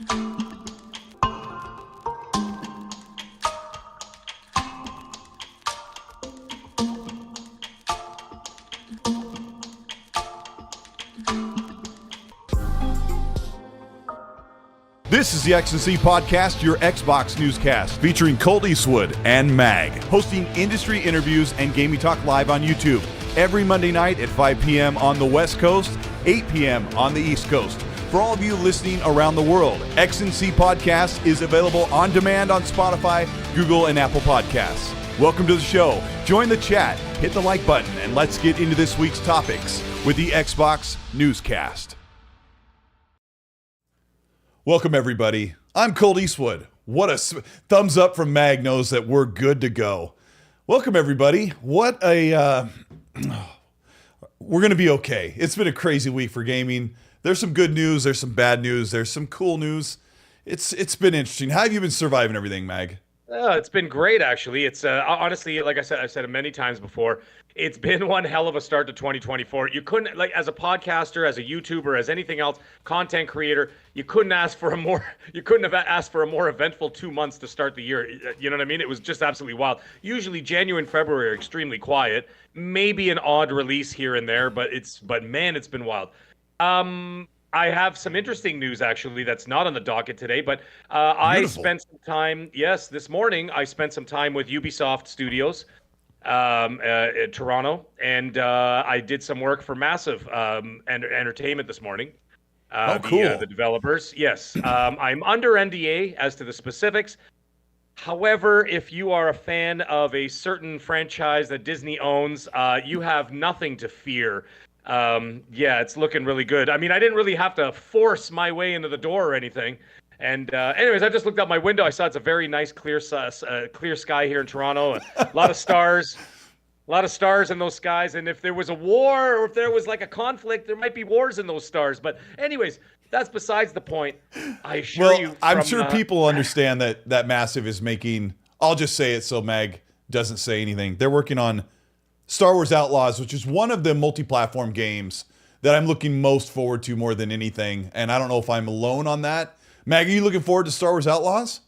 This is the XNC Podcast, your Xbox newscast, featuring Colteastwood and Mag, hosting industry interviews and gaming talk live on YouTube every Monday night at 5 p.m. on the West Coast, 8 p.m. on the East Coast. For all of you listening around the world, XNC Podcast is available on demand on Spotify, Google, and Apple Podcasts. Welcome to the show. Join the chat, hit the like button, and let's get into this week's topics with the Xbox newscast. Welcome, everybody. I'm Colteastwood. What a thumbs up from Mag knows that we're good to go. Welcome, everybody. We're going to be okay. It's been a crazy week for gaming. There's some good news. There's some bad news. There's some cool news. It's been interesting. How have you been surviving everything, Mag? It's been great, actually. It's honestly, like I've said it many times before, it's been one hell of a start to 2024. You couldn't, like, as a podcaster, as a YouTuber, as anything else, content creator, you couldn't have asked for a more eventful 2 months to start the year. You know what I mean? It was just absolutely wild. Usually January and February are extremely quiet. Maybe an odd release here and there, but man, it's been wild. I have some interesting news, actually, that's not on the docket today, but I spent some time, this morning, I spent some time with Ubisoft Studios in Toronto, and I did some work for Massive Entertainment this morning. Cool. The developers. Yes. I'm under NDA as to the specifics. However, if you are a fan of a certain franchise that Disney owns, you have nothing to fear. It's looking really good. I mean, I didn't really have to force my way into the door or anything. And anyways, I just looked out my window. I saw it's a very nice clear sky here in Toronto. A lot of stars. A lot of stars in those skies. And if there was a war or if there was like a conflict, there might be wars in those stars. But anyways, that's besides the point. I assure you. I'm sure people understand that Massive is making, I'll just say it so Mag doesn't say anything. They're working on Star Wars Outlaws, which is one of the multi-platform games that I'm looking most forward to more than anything. And I don't know if I'm alone on that. Mag, are you looking forward to Star Wars Outlaws?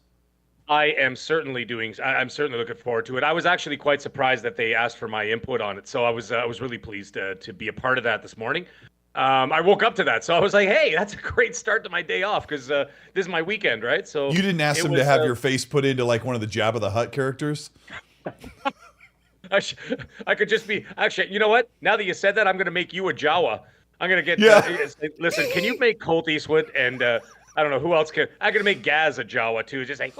I'm certainly looking forward to it. I was actually quite surprised that they asked for my input on it. So I was really pleased to be a part of that this morning. I woke up to that. So I was like, hey, that's a great start to my day off because this is my weekend, right? So you didn't ask them to have your face put into like one of the Jabba the Hutt characters? I could just be, actually, you know what? Now that you said that, I'm going to make you a Jawa. I'm going to get, listen, can you make Colteastwood and I don't know who else can, I'm going to make Gaz a Jawa too. Just like,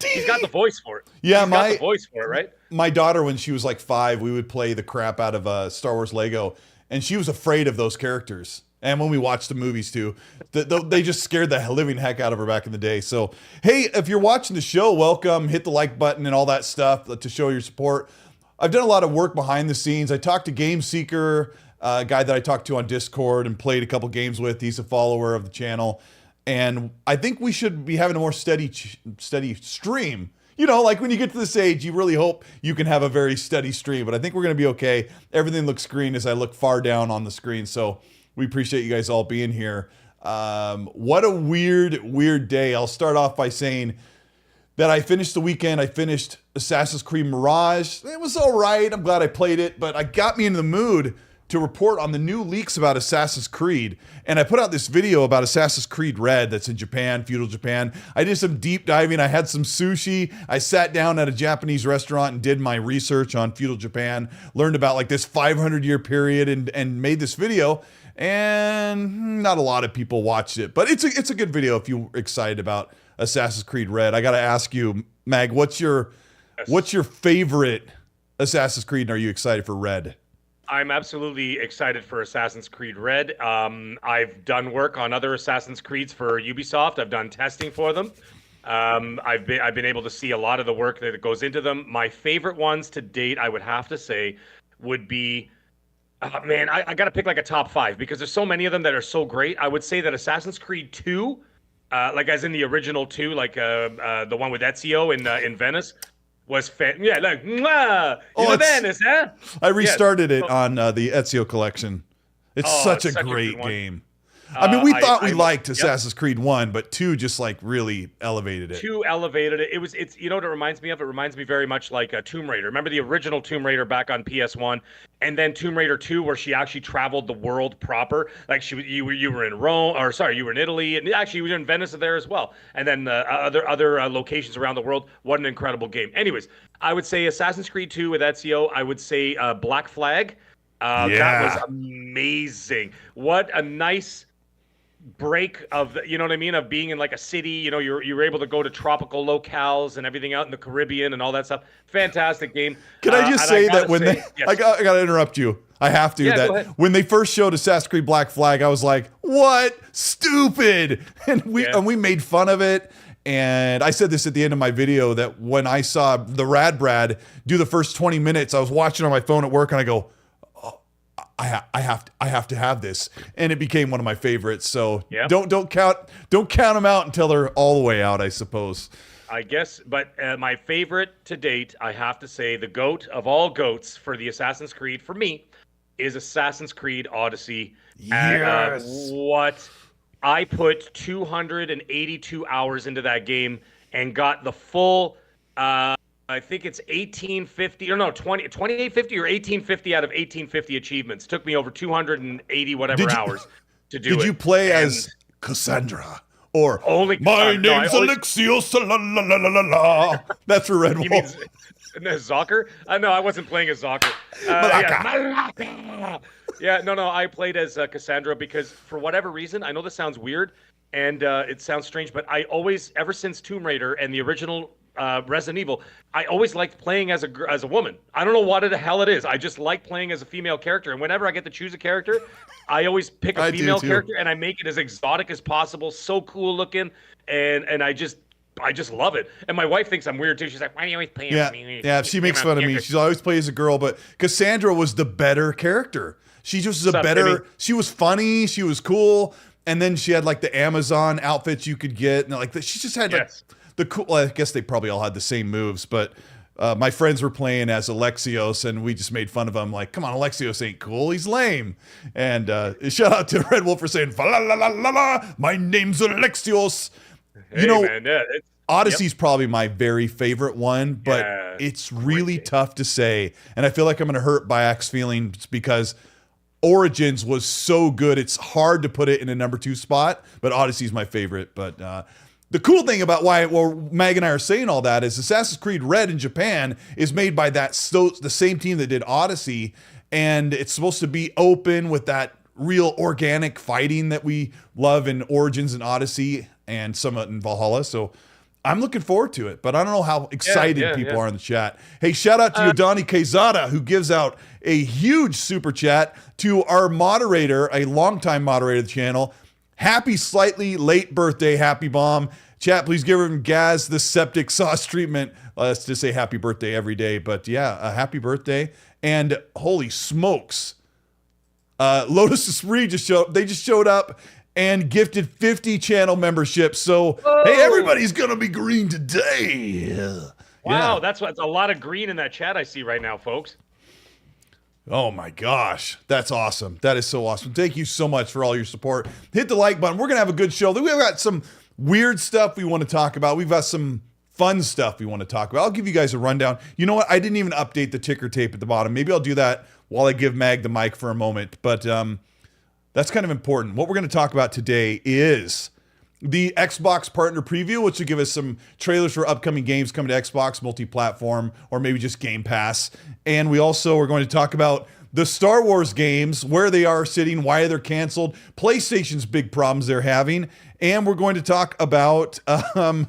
he's got the voice for it. Yeah, he's got the voice for it, right? My daughter, when she was like 5, we would play the crap out of Star Wars Lego, and she was afraid of those characters. And when we watched the movies too, they just scared the living heck out of her back in the day. So, hey, if you're watching the show, welcome. Hit the like button and all that stuff to show your support. I've done a lot of work behind the scenes. I talked to Game Seeker, a guy that I talked to on Discord and played a couple games with. He's a follower of the channel. And I think we should be having a more steady stream. You know, like when you get to this age, you really hope you can have a very steady stream. But I think we're going to be okay. Everything looks green as I look far down on the screen. So we appreciate you guys all being here. What a weird day. I'll start off by saying that I finished the weekend. I finished Assassin's Creed Mirage. It was all right. I'm glad I played it, but it got me in the mood to report on the new leaks about Assassin's Creed. And I put out this video about Assassin's Creed Red that's in Japan, feudal Japan. I did some deep diving. I had some sushi. I sat down at a Japanese restaurant and did my research on feudal Japan, learned about like this 500-year period and made this video. And not a lot of people watched it, but it's a good video if you're excited about Assassin's Creed Red. I got to ask you, Mag, what's your favorite Assassin's Creed, and are you excited for Red? I'm absolutely excited for Assassin's Creed Red. I've done work on other Assassin's Creeds for Ubisoft. I've done testing for them. I've been able to see a lot of the work that goes into them. My favorite ones to date, I would have to say, would be, I got to pick like a top 5 because there's so many of them that are so great. I would say that Assassin's Creed 2, like as in the original 2, like the one with Ezio in Venice, was like Venice, huh? I restarted it on the Ezio collection. It's such a great game. I mean, we thought we liked yep. Assassin's Creed 1, but 2 just like really elevated it. 2 elevated it. It's you know what it reminds me of? It reminds me very much like Tomb Raider. Remember the original Tomb Raider back on PS1, and then Tomb Raider 2, where she actually traveled the world proper. Like you were in Rome, or sorry, you were in Italy, and actually you were in Venice there as well, and then other locations around the world. What an incredible game. Anyways, I would say Assassin's Creed 2 with Ezio. I would say Black Flag. That was amazing. What a nice break of, you know what I mean, of being in like a city. You know, you were able to go to tropical locales and everything out in the Caribbean and all that stuff. Fantastic game. Can I just say that when yes. I gotta interrupt you. I have to. Go ahead. When they first showed Assassin's Creed Black Flag, I was like, "What? Stupid!" And we made fun of it. And I said this at the end of my video that when I saw the Rad Brad do the first 20 minutes, I was watching on my phone at work, and I go, I have to have this, and it became one of my favorites. So don't count them out until they're all the way out, I suppose. I guess, but my favorite to date, I have to say, the GOAT of all GOATs for the Assassin's Creed for me is Assassin's Creed Odyssey. Yes. What I put 282 hours into that game and got the full. I think it's 1850 or no 2850 or 1850 out of 1850 achievements. Took me over 280 whatever hours to do it. Did you play as Cassandra or only my name's Alexios? La, la, la, la, la, la. That's for Red Wolf. Zocker? No, I wasn't playing as Zocker. No. I played as Cassandra because for whatever reason, I know this sounds weird and it sounds strange, but I always, ever since Tomb Raider and the original Resident Evil, I always liked playing as a woman. I don't know what the hell it is. I just like playing as a female character, and whenever I get to choose a character, I always pick a female character and I make it as exotic as possible, so cool looking, and I just love it. And my wife thinks I'm weird too. She's like, "Why do you always play as me?" Yeah, she makes fun of me. She's always plays as a girl, but Cassandra was the better character. She just was she was funny, she was cool, and then she had like the Amazon outfits you could get, and like she just had like the cool. Well, I guess they probably all had the same moves, but my friends were playing as Alexios, and we just made fun of him. Like, come on, Alexios ain't cool. He's lame. And shout out to Red Wolf for saying, "La la la la la. My name's Alexios." Hey, man, Odyssey's probably my very favorite one, but it's really tough to say. And I feel like I'm going to hurt Bayak's feelings because Origins was so good. It's hard to put it in a number 2 spot, but Odyssey's my favorite. But the cool thing about why Mag and I are saying all that is Assassin's Creed Red in Japan is made by the same team that did Odyssey, and it's supposed to be open with that real organic fighting that we love in Origins and Odyssey and some in Valhalla. So I'm looking forward to it, but I don't know how excited people are in the chat. Hey, shout out to Yodani Quezada, who gives out a huge super chat to our moderator, a longtime moderator of the channel. Happy slightly late birthday, Happy Bomb. Chat, please give him Gaz the septic sauce treatment. Let's just say happy birthday every day. But yeah, a happy birthday. And holy smokes. Lotus Esprit just showed up and gifted 50 channel memberships. So, hey, everybody's going to be green today. Wow, that's a lot of green in that chat I see right now, folks. Oh my gosh, that's awesome. That is so awesome. Thank you so much for all your support. Hit the like button. We're going to have a good show. We've got some weird stuff we want to talk about. We've got some fun stuff we want to talk about. I'll give you guys a rundown. You know what? I didn't even update the ticker tape at the bottom. Maybe I'll do that while I give Mag the mic for a moment. But that's kind of important. What we're going to talk about today is the Xbox partner preview, which will give us some trailers for upcoming games coming to Xbox, multi-platform, or maybe just Game Pass. And we also are going to talk about the Star Wars games, where they are sitting, why they're canceled, PlayStation's big problems they're having, and we're going to talk about, oh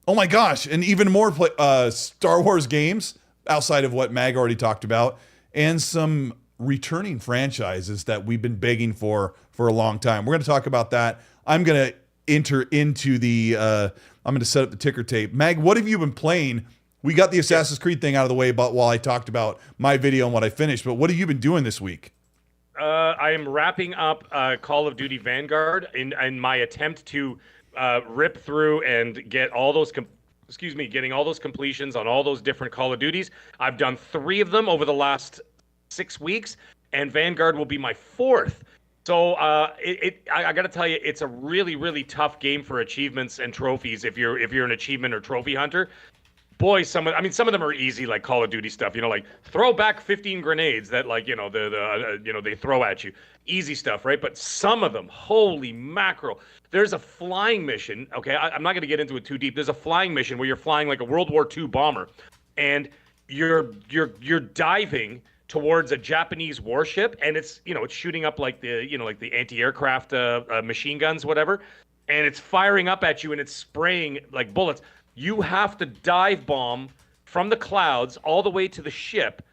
my gosh, and even more Star Wars games outside of what Mag already talked about, and some returning franchises that we've been begging for a long time. We're going to talk about that. I'm going to enter into the, I'm going to set up the ticker tape. Mag, what have you been playing? We got the Assassin's Creed thing out of the way while I talked about my video and what I finished, but what have you been doing this week? I am wrapping up Call of Duty Vanguard in my attempt to rip through and get all those, getting all those completions on all those different Call of Duties. I've done 3 of them over the last 6 weeks, and Vanguard will be my 4th. So I got to tell you, it's a really, really tough game for achievements and trophies if you're an achievement or trophy hunter. Boy, some of them are easy, like Call of Duty stuff. Like throw back 15 grenades that they throw at you. Easy stuff, right? But some of them, holy mackerel! There's a flying mission. Okay, I'm not going to get into it too deep. There's a flying mission where you're flying like a World War II bomber, and you're diving towards a Japanese warship, and it's shooting up like the anti-aircraft machine guns, whatever, and it's firing up at you and it's spraying like bullets. You have to dive bomb from the clouds all the way to the ship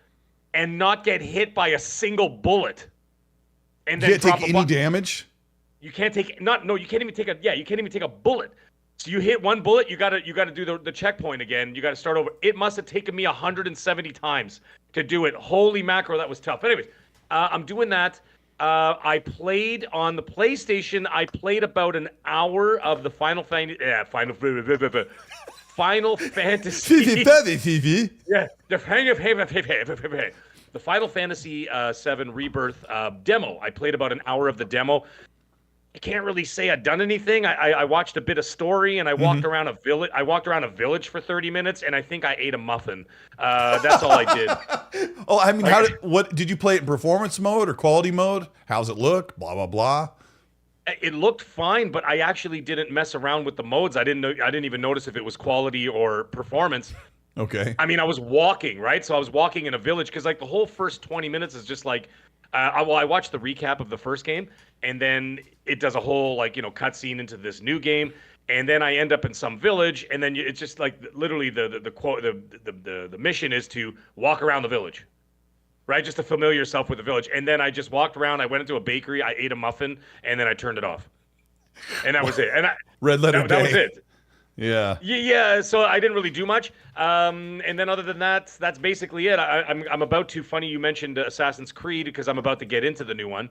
and not get hit by a single bullet. And then you can't take any damage? You can't take you can't even take a bullet. So you hit one bullet, you gotta do the checkpoint again. You gotta start over. It must have taken me 170 times to do it. Holy mackerel, that was tough. Anyways, I'm doing that. I played on the PlayStation. I played about an hour of the Final Fantasy. Yeah, Final Fantasy. Yeah, the Final Fantasy 7 Rebirth demo. I played about an hour of the demo. I can't really say I've done anything. I watched a bit of story and I walked around a village. I walked around a village for 30 minutes and I think I ate a muffin. That's all I did. Oh, I mean, what did you play it in performance mode or quality mode? How's it look? Blah blah blah. It looked fine, but I actually didn't mess around with the modes. I didn't even notice if it was quality or performance. Okay. I mean, I was walking, right? So I was walking in a village because like the whole first 20 minutes is just like, I watched the recap of the first game, and then it does a whole cutscene into this new game, and then I end up in some village, and then it's just like literally the mission is to walk around the village, right? Just to familiar yourself with the village, and then I just walked around. I went into a bakery, I ate a muffin, and then I turned it off, and that was it. And Red letter day. That was it. Yeah. Yeah. So I didn't really do much. And then other than that, that's basically it. I'm about to. Funny you mentioned Assassin's Creed because I'm about to get into the new one,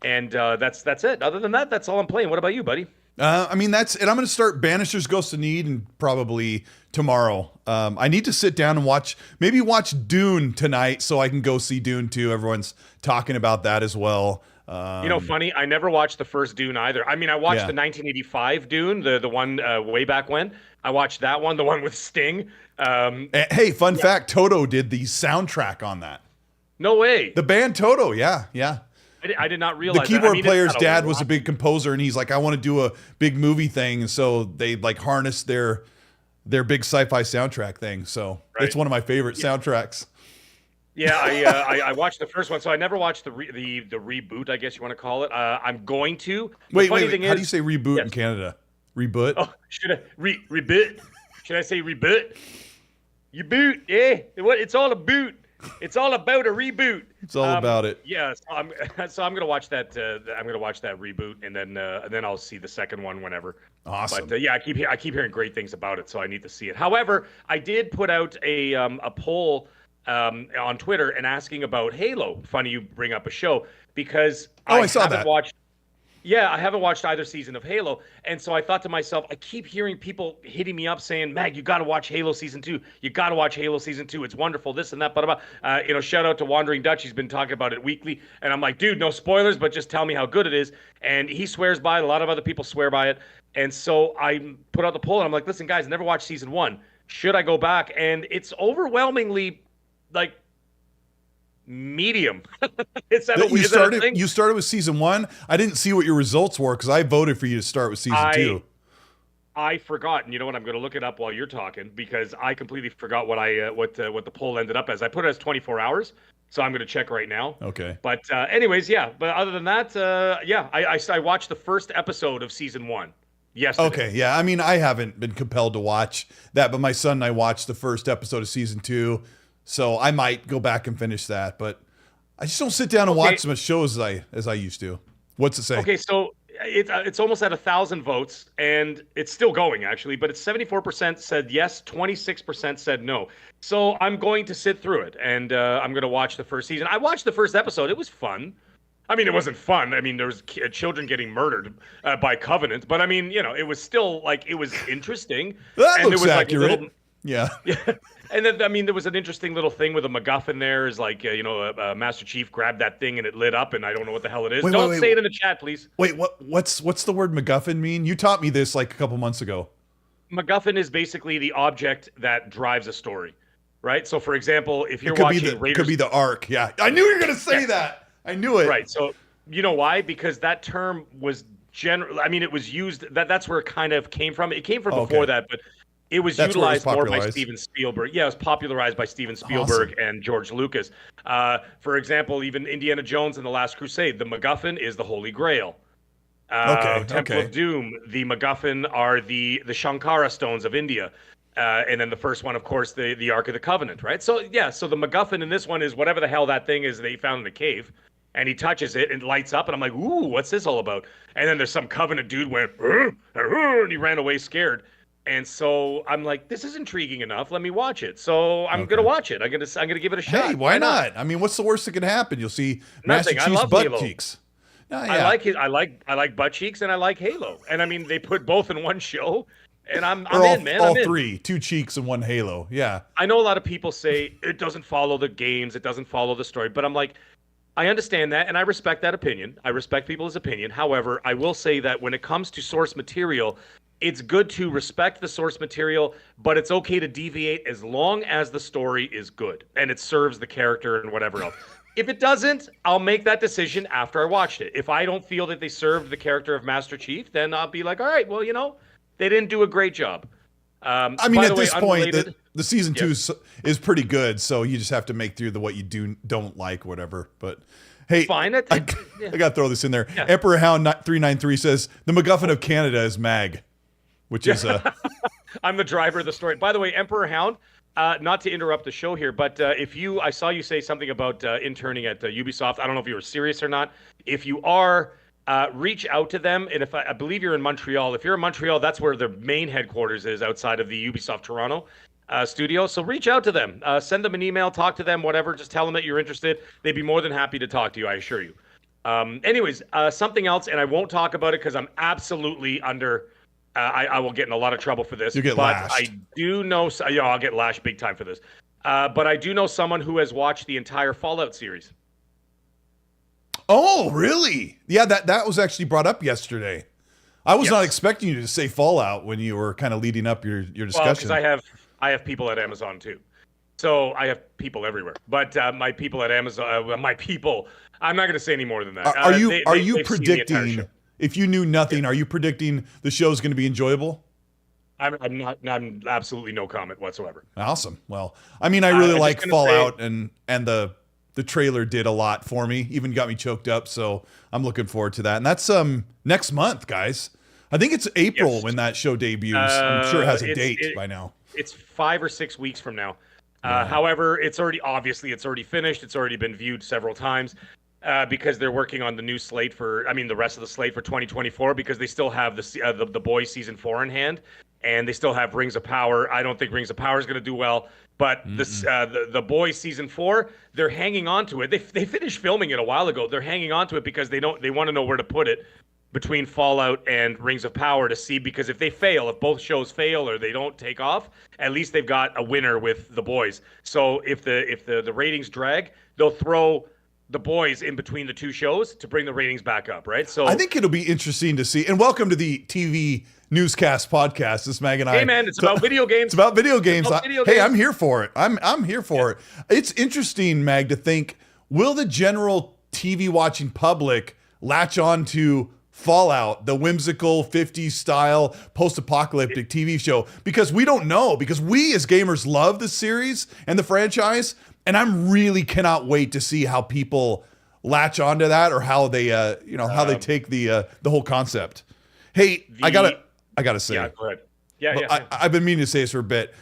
and that's it. Other than that, that's all I'm playing. What about you, buddy? I mean, that's it. I'm going to start Banisher's Ghost of Need and probably tomorrow. I need to sit down and watch Dune tonight so I can go see Dune 2. Everyone's talking about that as well. Funny, I never watched the first Dune either. I mean, I watched the 1985 Dune, the one way back when. I watched that one, the one with Sting. Hey, fun fact, Toto did the soundtrack on that. No way. The band Toto, yeah. I did not realize the keyboard player's dad was a big composer, and he's like, I want to do a big movie thing, and so they harnessed their big sci-fi soundtrack thing. So it's one of my favorite soundtracks. Yeah, I watched the first one, so I never watched the reboot, I guess you want to call it. I'm going to. Wait. How do you say reboot in Canada? Reboot? Oh, should I reboot? Should I say reboot? You boot, yeah. It's all a boot. It's all about a reboot. It's all about it. Yeah, so I'm gonna watch that. I'm gonna watch that reboot, and then I'll see the second one whenever. Awesome. But I keep hearing great things about it, so I need to see it. However, I did put out a poll on Twitter and asking about Halo. Funny you bring up a show because I saw haven't that. watched. Yeah, I haven't watched either season of Halo, and so I thought to myself, I keep hearing people hitting me up saying, "Mag, you got to watch Halo season 2. You got to watch Halo season 2. It's wonderful. This and that." Blah, blah, blah. Shout out to Wandering Dutch. He's been talking about it weekly, and I'm like, dude, no spoilers, but just tell me how good it is. And he swears by it. A lot of other people swear by it, and so I put out the poll, and I'm like, listen, guys, I never watched season 1. Should I go back? And it's overwhelmingly like medium. You started with season 1. I didn't see what your results were because I voted for you to start with season 2. I forgot, and you know what? I'm going to look it up while you're talking because I completely forgot what the poll ended up as. I put it as 24 hours, so I'm going to check right now. Okay. But anyways, yeah. But other than that, I watched the first episode of season 1 yesterday. Okay, yeah. I mean, I haven't been compelled to watch that, but my son and I watched the first episode of season 2. So I might go back and finish that, but I just don't sit down and watch as much shows as I used to. What's it say? Okay, so it's almost at 1,000 votes, and it's still going actually, but it's 74% said yes, 26% said no. So I'm going to sit through it, and I'm going to watch the first season. I watched the first episode. It was fun. I mean, it wasn't fun. I mean, there was children getting murdered by Covenant, but I mean, it was still like it was interesting. That looks accurate. Yeah. Yeah. And then, I mean, there was an interesting little thing with a MacGuffin there. Is like, Master Chief grabbed that thing and it lit up, and I don't know what the hell it is. Don't say it in the chat, please. Wait, what's the word MacGuffin mean? You taught me this like a couple months ago. MacGuffin is basically the object that drives a story, right? So, for example, if you're watching Raiders, it could be the arc. Yeah, I knew you were gonna say that. I knew it. Right. So, you know why? Because that term was general. I mean, it was used. That's where it kind of came from. It came from before that, but it was utilized more by Steven Spielberg. Yeah, it was popularized by Steven Spielberg and George Lucas. For example, even Indiana Jones and the Last Crusade, the MacGuffin is the Holy Grail. Temple of Doom, the MacGuffin are the Shankara stones of India. And then the first one, of course, the Ark of the Covenant, right? So, yeah, so the MacGuffin in this one is whatever the hell that thing is that he found in the cave. And he touches it and it lights up. And I'm like, ooh, what's this all about? And then there's some Covenant dude went, and he ran away scared. And so I'm like, this is intriguing enough. Let me watch it. So I'm gonna watch it. I'm gonna give it a shot. Hey, why not? I mean, what's the worst that could happen? You'll see Master Chief's butt cheeks. Oh, yeah. I like butt cheeks and I like Halo. And I mean, they put both in one show. And I'm in, man. All three, 2 cheeks and 1 Halo. Yeah. I know a lot of people say it doesn't follow the games, it doesn't follow the story, but I'm like, I understand that and I respect that opinion. I respect people's opinion. However, I will say that when it comes to source material, it's good to respect the source material, but it's okay to deviate as long as the story is good and it serves the character and whatever else. If it doesn't, I'll make that decision after I watched it. If I don't feel that they served the character of Master Chief, then I'll be like, all right, well, they didn't do a great job. I mean, at this point, the season 2 is pretty good, so you just have to make through what you don't like, whatever. But hey, fine. I got to throw this in there. Yeah. Emperor Hound 393 says the MacGuffin of Canada is Mag. Which is I'm the driver of the story. By the way, Emperor Hound, not to interrupt the show here, but I saw you say something about interning at Ubisoft. I don't know if you were serious or not. If you are, reach out to them. And if I believe you're in Montreal, if you're in Montreal, that's where their main headquarters is outside of the Ubisoft Toronto studio. So reach out to them, send them an email, talk to them, whatever. Just tell them that you're interested. They'd be more than happy to talk to you, I assure you. Anyways, something else, and I won't talk about it because I'm absolutely under... I will get in a lot of trouble for this. You get lashed. I do know... Yeah, I'll get lashed big time for this. But I do know someone who has watched the entire Fallout series. Oh, really? Yeah, that was actually brought up yesterday. I was not expecting you to say Fallout when you were kind of leading up your discussion. Well, because I have people at Amazon too. So I have people everywhere. But my people at Amazon... I'm not going to say any more than that. Are you predicting... If you knew nothing, are you predicting the show's going to be enjoyable? I'm not. I'm absolutely no comment whatsoever. Awesome. Well, I mean, I really like Fallout, and the trailer did a lot for me. Even got me choked up. So I'm looking forward to that. And that's next month, guys. I think it's April when that show debuts. I'm sure it has a date by now. It's 5 or 6 weeks from now. However, it's already finished. It's already been viewed several times. Because they're working on the new slate the rest of the slate for 2024, because they still have the Boys season 4 in hand, and they still have Rings of Power. I don't think Rings of Power is going to do well, but the Boys season 4, they're hanging on to it. They finished filming it a while ago. They're hanging on to it because they want to know where to put it between Fallout and Rings of Power to see, because if both shows fail or they don't take off, at least they've got a winner with the Boys. So if the ratings drag, they'll throw the Boys in between the two shows to bring the ratings back up, right? So I think it'll be interesting to see. And welcome to the TV newscast podcast. This is Mag and I. Hey man, it's about video games. It's about video games. Hey, I'm here for it. I'm here for it. It's interesting, Mag, to think, will the general TV watching public latch on to Fallout, the whimsical 50s style post-apocalyptic TV show? Because we don't know, because we as gamers love the series and the franchise. And I'm really cannot wait to see how people latch onto that, or how they, how they take the whole concept. Hey, I gotta say, yeah, go ahead. Yeah. I've been meaning to say this for a bit.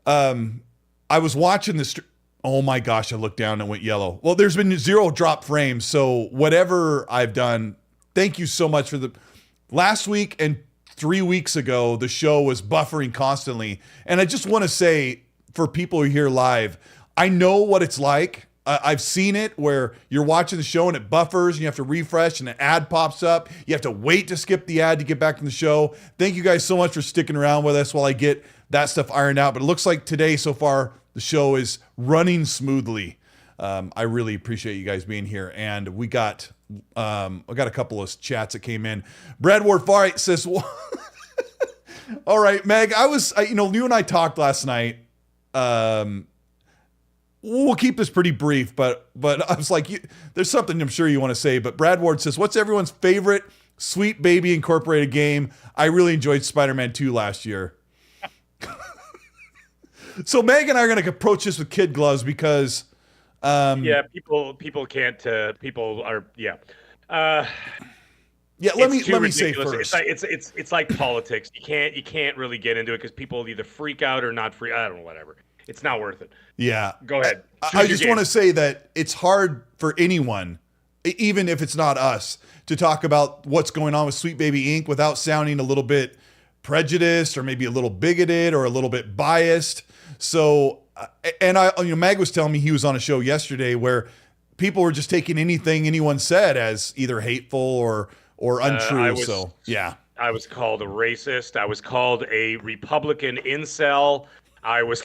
I was watching this. Oh my gosh! I looked down and went yellow. Well, there's been 0 drop frames, so whatever I've done, thank you so much for the last week and 3 weeks ago. The show was buffering constantly, and I just want to say, for people who are here live, I know what it's like. I've seen it where you're watching the show and it buffers and you have to refresh and an ad pops up. You have to wait to skip the ad to get back to the show. Thank you guys so much for sticking around with us while I get that stuff ironed out. But it looks like today so far the show is running smoothly. I really appreciate you guys being here, and we got I got a couple of chats that came in. Brad Ward Farite says, well, all right, Meg, you and I talked last night. We'll keep this pretty brief, but I was like, there's something I'm sure you want to say. But Brad Ward says, what's everyone's favorite Sweet Baby Incorporated game? I really enjoyed Spider-Man 2 last year. So Meg and I are going to approach this with kid gloves because people can't people are let me say first. It's like politics. You can't really get into it because people either freak out or not free. I don't know, whatever. It's not worth it. Yeah. Go ahead. I just want to say that it's hard for anyone, even if it's not us, to talk about what's going on with Sweet Baby Inc. without sounding a little bit prejudiced or maybe a little bigoted or a little bit biased. So, and Mag was telling me he was on a show yesterday where people were just taking anything anyone said as either hateful or untrue. I was called a racist. I was called a Republican incel. I was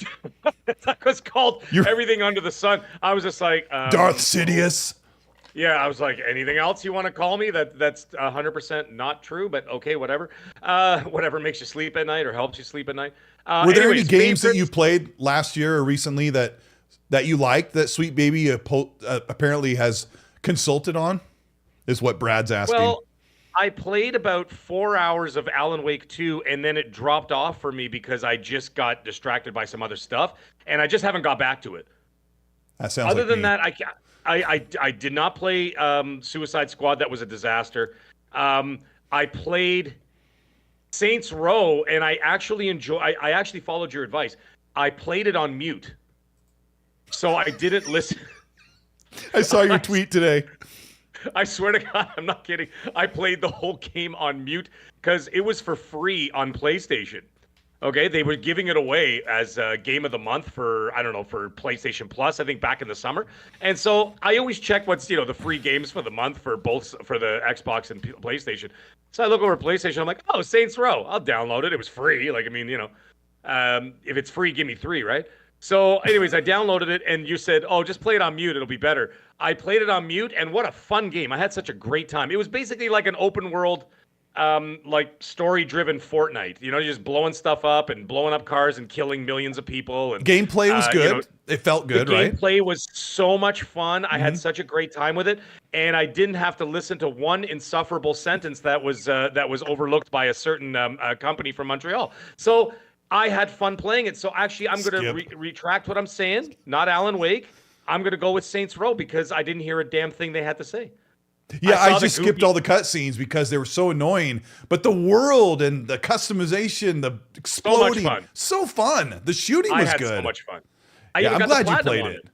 called everything under the sun. I was just like Darth Sidious. Yeah, I was like, anything else you want to call me that's 100% not true, but okay, whatever. Whatever makes you sleep at night or helps you sleep at night. Were there any games that you played last year or recently that you liked that Sweet Baby apparently has consulted on? Is what Brad's asking. Well, I played about 4 hours of Alan Wake 2, and then it dropped off for me because I just got distracted by some other stuff, and I just haven't got back to it. That sounds Other like than me. that, I did not play Suicide Squad. That was a disaster. I played Saints Row, and I actually I actually followed your advice. I played it on mute, so I didn't listen. I saw your tweet today. I swear to God, I'm not kidding. I played the whole game on mute because it was for free on PlayStation. Okay, they were giving it away as a game of the month for PlayStation Plus, I think back in the summer. And so I always check what's, the free games for the month for the Xbox and PlayStation. So I look over at PlayStation, I'm like, oh, Saints Row, I'll download it. It was free. If it's free, give me 3, right? So anyways, I downloaded it and you said, oh, just play it on mute. It'll be better. I played it on mute and what a fun game. I had such a great time. It was basically like an open world, story-driven Fortnite. You're just blowing stuff up and blowing up cars and killing millions of people. And gameplay was good. It felt good, right? Gameplay was so much fun. I had such a great time with it, and I didn't have to listen to one insufferable sentence that was overlooked by a certain company from Montreal. So I had fun playing it. So actually, I'm going to retract what I'm saying. Not Alan Wake. I'm going to go with Saints Row because I didn't hear a damn thing they had to say. Yeah, I just skipped all the cutscenes because they were so annoying. But the world and the customization, the exploding, so fun. The shooting was good. I had so much fun. I'm glad you played it.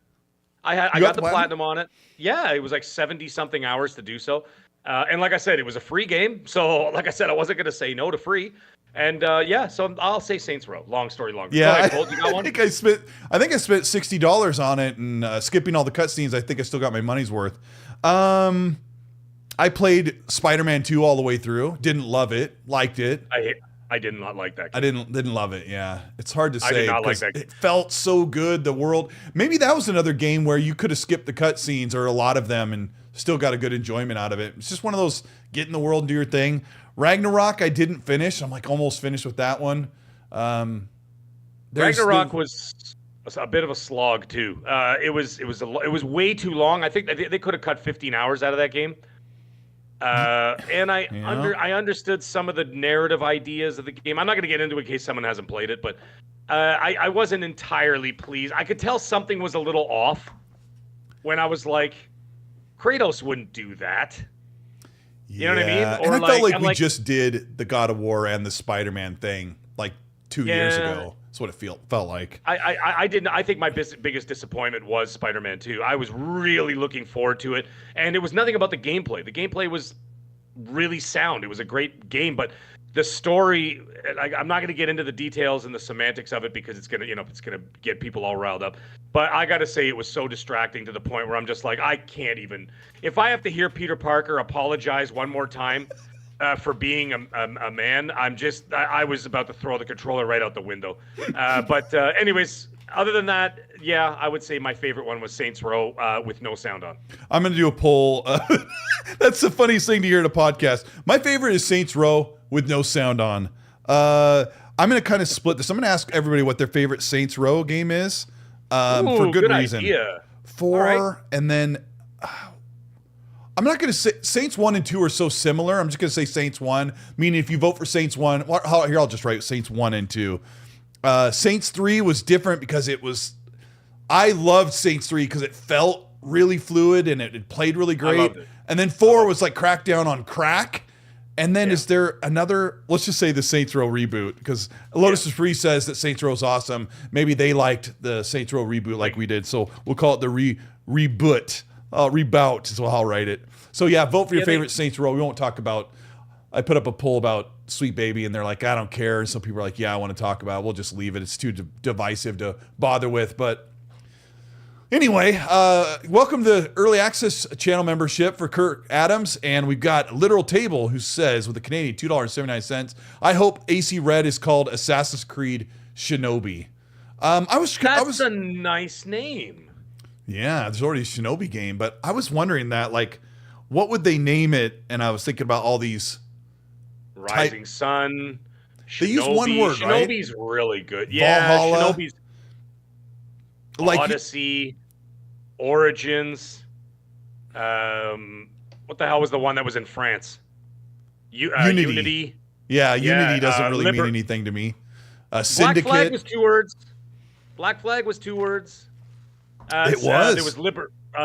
I got the platinum on it. Yeah, it was like 70-something hours to do so. And like I said, it was a free game. So like I said, I wasn't going to say no to free. And so I'll say Saints Row. Long story longer. Yeah, ahead, Colt, you got one? I think I spent $60 on it, and skipping all the cutscenes, I think I still got my money's worth. I played Spider-Man 2 all the way through. Didn't love it. Liked it. I did not like that game. I didn't love it. Yeah, it's hard to say. I did not like that game. It felt so good. The world. Maybe that was another game where you could have skipped the cutscenes or a lot of them and still got a good enjoyment out of it. It's just one of those get in the world and do your thing. Ragnarok, I didn't finish. I'm like almost finished with that one. Ragnarok was a bit of a slog too. It was way too long. I think they could have cut 15 hours out of that game. And I understood some of the narrative ideas of the game. I'm not going to get into it in case someone hasn't played it, but I wasn't entirely pleased. I could tell something was a little off when I was like, Kratos wouldn't do that. You know what I mean? Or and I felt like we just did the God of War and the Spider-Man thing like 2 years ago. That's what it felt like. I didn't. I think my biggest disappointment was Spider-Man 2. I was really looking forward to it, and it was nothing about the gameplay. The gameplay was really sound. It was a great game, but the story, I'm not going to get into the details and the semantics of it because it's gonna get people all riled up. But I got to say, it was so distracting to the point where I'm just like, I can't even. If I have to hear Peter Parker apologize one more time for being a man. I was about to throw the controller right out the window. But anyways, other than that, yeah, I would say my favorite one was Saints Row with no sound on. I'm going to do a poll. That's the funniest thing to hear in a podcast. My favorite is Saints Row with no sound on. I'm going to kind of split this. I'm going to ask everybody what their favorite Saints Row game is for good reason. Idea. Right. And then I'm not going to say Saints 1 and 2 are so similar. I'm just going to say Saints 1, meaning if you vote for Saints 1, here I'll just write Saints 1 and 2. Saints 3 was different because I loved Saints 3 because it felt really fluid and it played really great. And then 4 was like Crackdown on crack. And then is there another, let's just say the Saints Row reboot, because Lotus Free says that Saints Row is awesome. Maybe they liked the Saints Row reboot like we did. So we'll call it the reboot. Rebout is how I'll write it. So yeah, vote for your favorite Saints Row. We won't talk about, I put up a poll about Sweet Baby and they're like, I don't care. And some people are like, yeah, I want to talk about it. We'll just leave it. It's too divisive to bother with. But anyway, welcome to Early Access channel membership for Kirk Adams. And we've got Literal Table who says with a Canadian $2.79, I hope AC Red is called Assassin's Creed Shinobi. That's a nice name. Yeah, there's already a Shinobi game, but I was wondering that, like, what would they name it? And I was thinking about all these Rising Sun. Shinobi. They use one word, right? Shinobi's really good. Yeah, Valhalla. Shinobi's Like Odyssey, Origins. What the hell was the one that was in France? Unity. Yeah, Unity doesn't really mean anything to me. Syndicate. Black Flag was 2 words. Black Flag was 2 words. It was. There was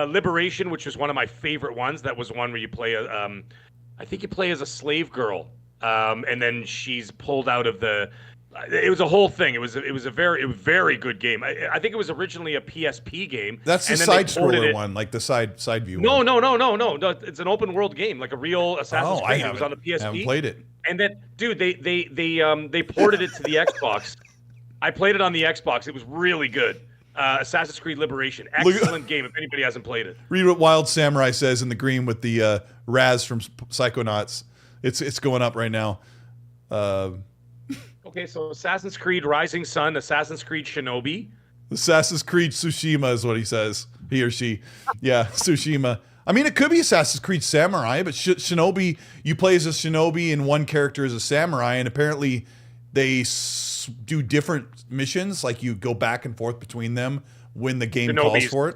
Liberation, which was one of my favorite ones. That was one where you play I think you play as a slave girl, and then she's pulled out of the. It was a whole thing. It was a very good game. I think it was originally a PSP game. That's the side scroller one, like the side view. No. It's an open world game, like a real Assassin's Creed. It was on the PSP. I haven't played it. And then, dude, they ported it to the Xbox. I played it on the Xbox. It was really good. Assassin's Creed Liberation. Excellent game if anybody hasn't played it. Read what Wild Samurai says in the green with the Raz from Psychonauts. It's going up right now. Okay, so Assassin's Creed Rising Sun, Assassin's Creed Shinobi. Assassin's Creed Tsushima is what he says. He or she. Yeah, Tsushima. I mean, it could be Assassin's Creed Samurai, but Shinobi, you play as a Shinobi and one character is a samurai, and apparently they do different missions, like you go back and forth between them when the game calls for it.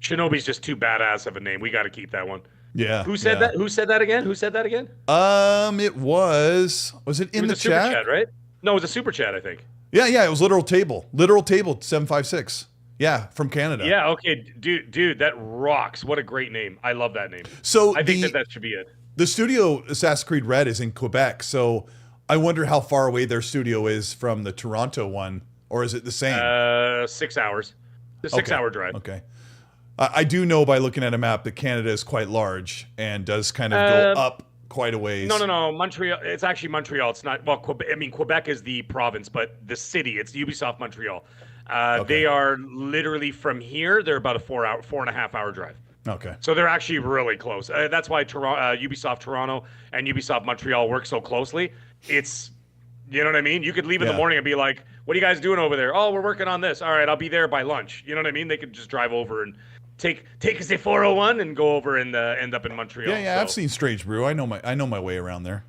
Shinobi's just too badass of a name. We got to keep that one. Yeah. Who said that? Who said that again? It was it in the chat? Super chat, right? No, it was a super chat, I think. Yeah, it was Literal Table 756. Yeah, from Canada. Yeah, okay, dude, that rocks. What a great name. I love that name. So I think that should be it. The studio Assassin's Creed Red is in Quebec, so I wonder how far away their studio is from the Toronto one, or is it the same? 6 hours. The 6-hour drive. Okay. I do know by looking at a map that Canada is quite large and does kind of go up quite a ways. No. Montreal. It's actually Montreal. It's not. Well, Quebec, I mean, Quebec is the province, but the city. It's Ubisoft Montreal. They are literally from here. They're about a 4.5 hour drive. Okay. So they're actually really close. That's why Ubisoft Toronto and Ubisoft Montreal work so closely. It's, you know what I mean? You could leave in the morning and be like, what are you guys doing over there? Oh, we're working on this. All right, I'll be there by lunch. You know what I mean? They could just drive over and take us a 401 and go over and end up in Montreal. Yeah, I've seen Strange Brew. I know my way around there.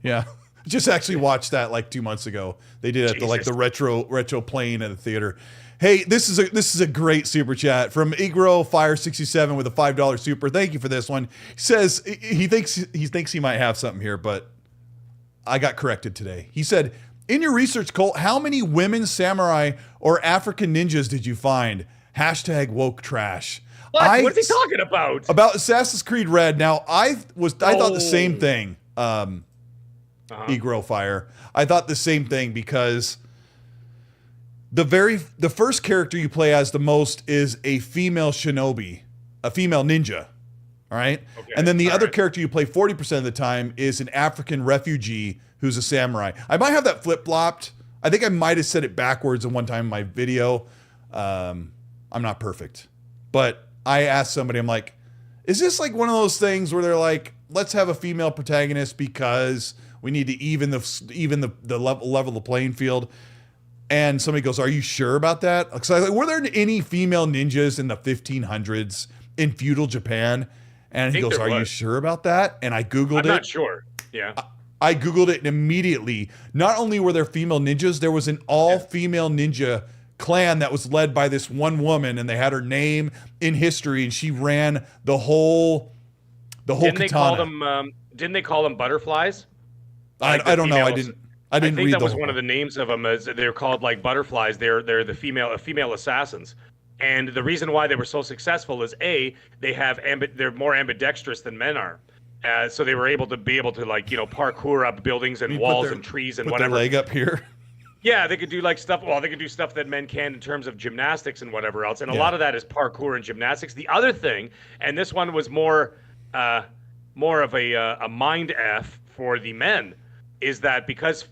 Yeah. Just actually watched that like 2 months ago. They did it at the retro playing at the theater. Hey, this is a great super chat from Igro Fire 67 with a $5 super. Thank you for this one. He says he thinks he might have something here, but I got corrected today. He said, in your research, Colt, how many women samurai or African ninjas did you find? # woke trash. What is he talking about? About Assassin's Creed Red. Now, I thought the same thing, Egro Fire. I thought the same thing because the first character you play as the most is a female shinobi, a female ninja. All right? Okay, and then the other character you play 40% of the time is an African refugee who's a samurai. I might have that flip-flopped. I think I might have said it backwards in one time in my video. I'm not perfect. But I asked somebody, I'm like, is this like one of those things where they're like, let's have a female protagonist because we need to even the level the playing field. And somebody goes, "Are you sure about that?" Because I was like, were there any female ninjas in the 1500s in feudal Japan? And he goes, "Are you sure about that?" And I Googled it. I'm not sure. Yeah. I Googled it and immediately, not only were there female ninjas, there was an all-female ninja clan that was led by this one woman, and they had her name in history, and she ran the whole Didn't katana. Didn't they call them butterflies? I don't know. I didn't I think read that the was whole one of the names of them. As they're called like butterflies. They're the female assassins. And the reason why they were so successful is they're more ambidextrous than men are. So they were able to like, parkour up buildings and walls and trees and whatever. Their leg up here. Yeah, they could do like stuff. Well, they could do stuff that men can in terms of gymnastics and whatever else. And a lot of that is parkour and gymnastics. The other thing, and this one was more of a mind F for the men, is that because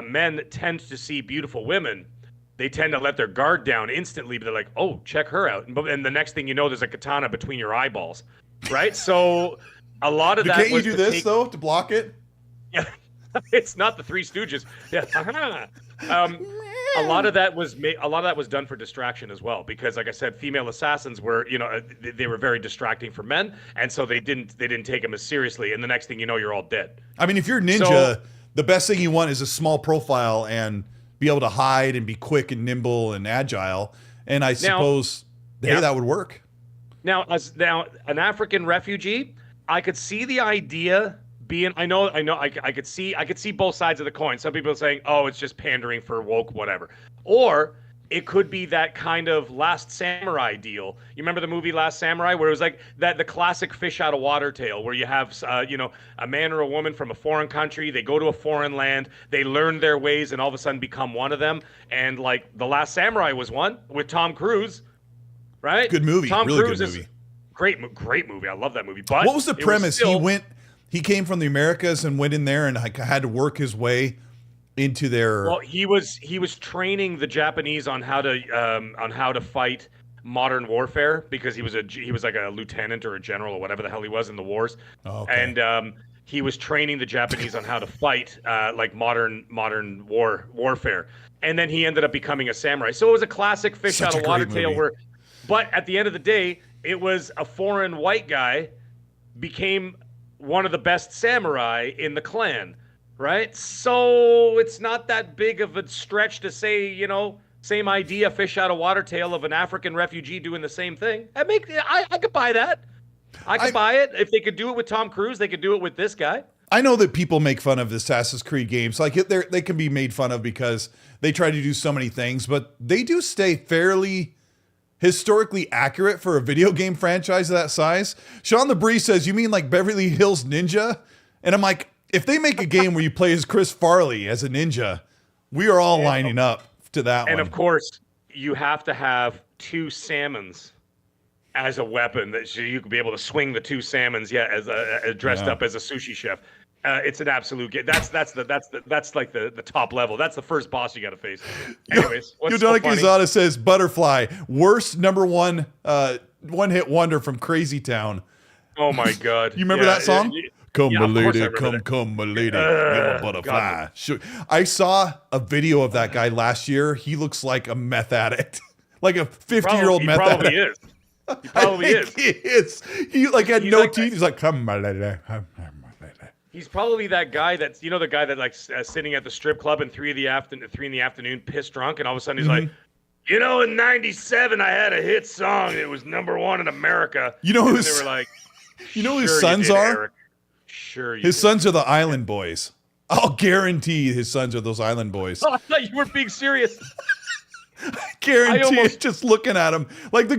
men tend to see beautiful women, they tend to let their guard down instantly. But they're like, "Oh, check her out," and the next thing you know, there's a katana between your eyeballs, right? So a lot of that. Can't you do this though to block it? Yeah, it's not the Three Stooges. Yeah. A lot of that was done for distraction as well, because, like I said, female assassins were, they were very distracting for men, and so they didn't take them as seriously. And the next thing you know, you're all dead. I mean, if you're ninja, the best thing you want is a small profile and be able to hide and be quick and nimble and agile. And I suppose that would work. Now, an African refugee, I could see the idea being. I could see both sides of the coin. Some people are saying, "Oh, it's just pandering for woke, whatever," or it could be that kind of Last Samurai deal. You remember the movie Last Samurai, where it was like the classic fish out of water tale, where you have a man or a woman from a foreign country, they go to a foreign land, they learn their ways, and all of a sudden become one of them. And like the Last Samurai was one with Tom Cruise, right? Good movie, Tom really Cruise good movie. Great movie. I love that movie. But what was the premise? He came from the Americas and went in there and had to work his way into their. Well, he was training the Japanese on how to fight modern warfare, because he was like a lieutenant or a general or whatever the hell he was in the wars. Oh, okay. And he was training the Japanese on how to fight like modern warfare. And then he ended up becoming a samurai. So it was a classic fish out of water tale but at the end of the day, it was a foreign white guy became one of the best samurai in the clan, right? So it's not that big of a stretch to say, same idea, fish out of water tale of an African refugee doing the same thing. I could buy that. I could buy it. If they could do it with Tom Cruise, they could do it with this guy. I know that people make fun of the Assassin's Creed games. Like they can be made fun of because they try to do so many things, but they do stay fairly historically accurate for a video game franchise of that size. Sean LeBrie says, "You mean like Beverly Hills Ninja?" And I'm like, if they make a game where you play as Chris Farley as a ninja, we are all lining up to that one. And of course, you have to have two salmons as a weapon, that so you could be able to swing the two salmons, as dressed up as a sushi chef. It's an absolute game. That's like the top level. That's the first boss you got to face. Anyways, what's so funny? Quezada says Butterfly, worst number one hit wonder from Crazy Town. Oh my God! You remember that song? Come, my lady, come, my lady, you're a butterfly. I saw a video of that guy last year. He looks like a meth addict, like a 50-year-old meth addict. Is. He probably is. He is. He had no teeth. He's like, come, my lady. He's probably that guy that's, the guy that like sitting at the strip club in 3 in the afternoon, pissed drunk, and all of a sudden he's like, in '97 I had a hit song. It was #1 in America. They were like, who his sons are? Eric. Sure, his sons are the Island Boys. I'll guarantee his sons are those Island Boys. Oh, I thought you were being serious. I guarantee it. Just looking at him, like the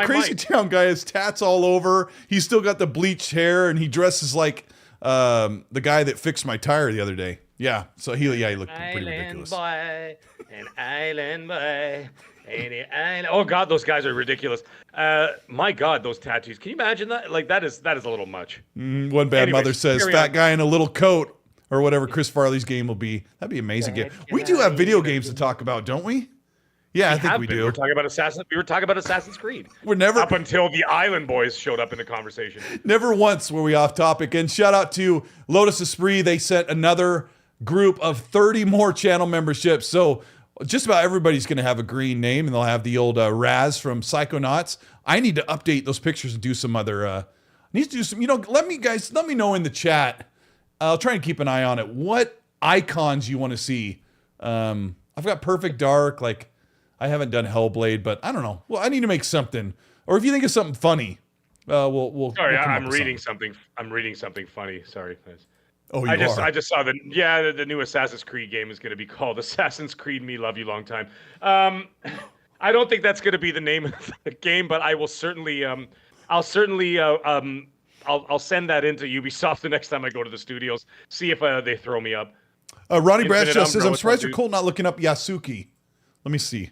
Crazy Town guy has tats all over. He's still got the bleached hair, and he dresses like the guy that fixed my tire the other day. Yeah, so he looked pretty ridiculous. An island boy. Oh God, those guys are ridiculous. My God, those tattoos. Can you imagine that? Like that is a little much. One bad mother says, "Fat guy in a little coat," or whatever Chris Farley's game will be. That'd be amazing. We do have video games to talk about, don't we? Yeah, We I think have we been. do. We were talking about Assassin's Creed. We're never Up until the Island Boys showed up in the conversation. never once were we off topic. And shout out to Lotus Esprit. They sent another group of 30 more channel memberships. So just about everybody's going to have a green name, and they'll have the old Raz from Psychonauts. I need to update those pictures and do some other. Need to do some. Let me know in the chat. I'll try and keep an eye on it. What icons you want to see? I've got Perfect Dark. Like, I haven't done Hellblade, but I don't know. Well, I need to make something. Or if you think of something funny, we'll. Sorry, we'll come I'm up with reading something. I'm reading something funny. Sorry, guys. Oh, you I are. just saw the new Assassin's Creed game is going to be called Assassin's Creed Me Love You Long Time. I don't think that's going to be the name of the game, but I will certainly I'll send that into Ubisoft the next time I go to the studios. See if they throw me up. Ronnie Infinite Bradshaw says, Umbrella "I'm surprised you're dude. cold not looking up Yasuki." Let me see.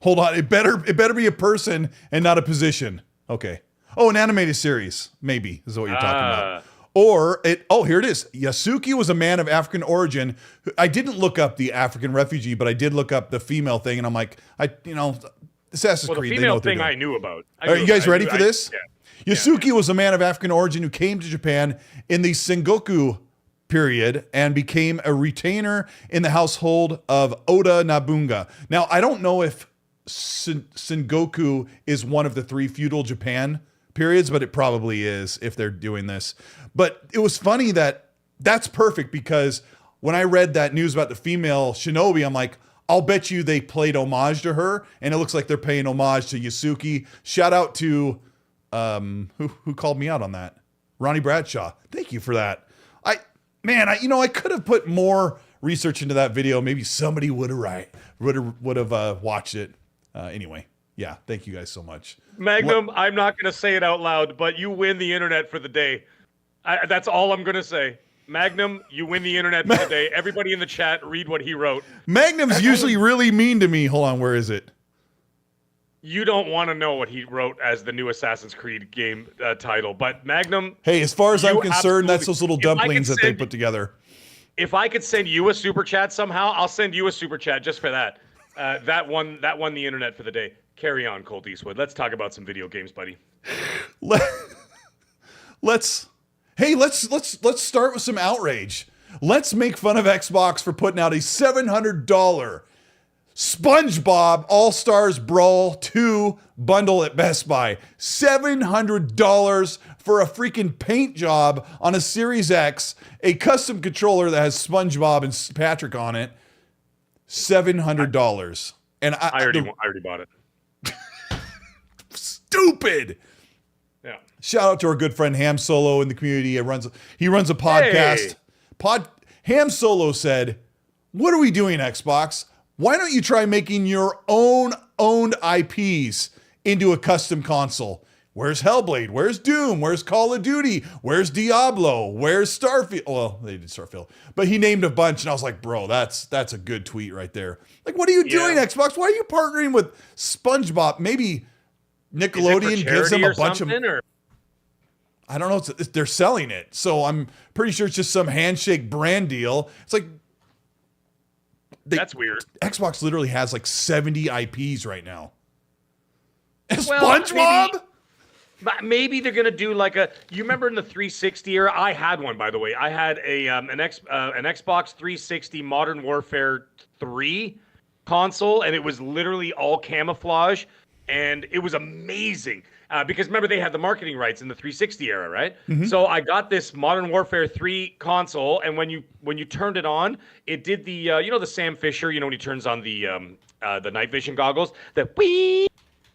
Hold on. It better be a person and not a position. Okay. Oh, an animated series, maybe, is what you're talking about. Or here it is. Yasuki was a man of African origin. I didn't look up the African refugee, but I did look up the female thing, and I'm like, Assassin's Well, Creed. the They know female what they're thing doing. I knew about. Are you guys ready for this? Yeah. Yasuki was a man of African origin who came to Japan in the Sengoku period and became a retainer in the household of Oda Nobunaga. Now, I don't know if Sengoku is one of the 3 feudal Japan periods, but it probably is if they're doing this. But it was funny that's perfect, because when I read that news about the female shinobi, I'm like, I'll bet you they played homage to her, and it looks like they're paying homage to Yasuki. Shout out to who called me out on that? Ronnie Bradshaw. Thank you for that. I could have put more research into that video. Maybe somebody would have watched it. Anyway, yeah. Thank you guys so much. Magnum, I'm not going to say it out loud, but you win the internet for the day. That's all I'm going to say. Magnum, you win the internet for the day. Everybody in the chat, read what he wrote. Magnum's usually really mean to me. Hold on, where is it? You don't want to know what he wrote as the new Assassin's Creed game title, but Magnum. Hey, as far as I'm you concerned, that's those little If I could dumplings that they send- put together. If I could send you a super chat somehow, I'll send you a super chat just for that. That won the internet for the day. Carry on, Colteastwood. Let's talk about some video games, buddy. Let's start with some outrage. Let's make fun of Xbox for putting out a $700 SpongeBob All-Stars Brawl 2 bundle at Best Buy. $700 for a freaking paint job on a Series X, a custom controller that has SpongeBob and Patrick on it. $700. And I already bought it. Stupid. Yeah. Shout out to our good friend Ham Solo in the community. He runs a podcast. Ham Solo said, "What are we doing, Xbox? Why don't you try making your own owned IPs into a custom console? Where's Hellblade? Where's Doom? Where's Call of Duty? Where's Diablo? Where's Starfield?" Well, they did Starfield, but he named a bunch, and I was like, bro, that's a good tweet right there. Like, what are you doing, Xbox? Why are you partnering with SpongeBob? Maybe Nickelodeon gives them a bunch of... I don't know. They're selling it. So I'm pretty sure it's just some handshake brand deal. It's like... That's weird. Xbox literally has like 70 IPs right now. Well, SpongeBob? Maybe they're gonna do like a. You remember in the 360 era? I had one, by the way. I had an Xbox 360 Modern Warfare 3 console, and it was literally all camouflage, and it was amazing. Because remember, they had the marketing rights in the 360 era, right? Mm-hmm. So I got this Modern Warfare 3 console, and when you turned it on, it did the the Sam Fisher, when he turns on the night vision goggles, the wee.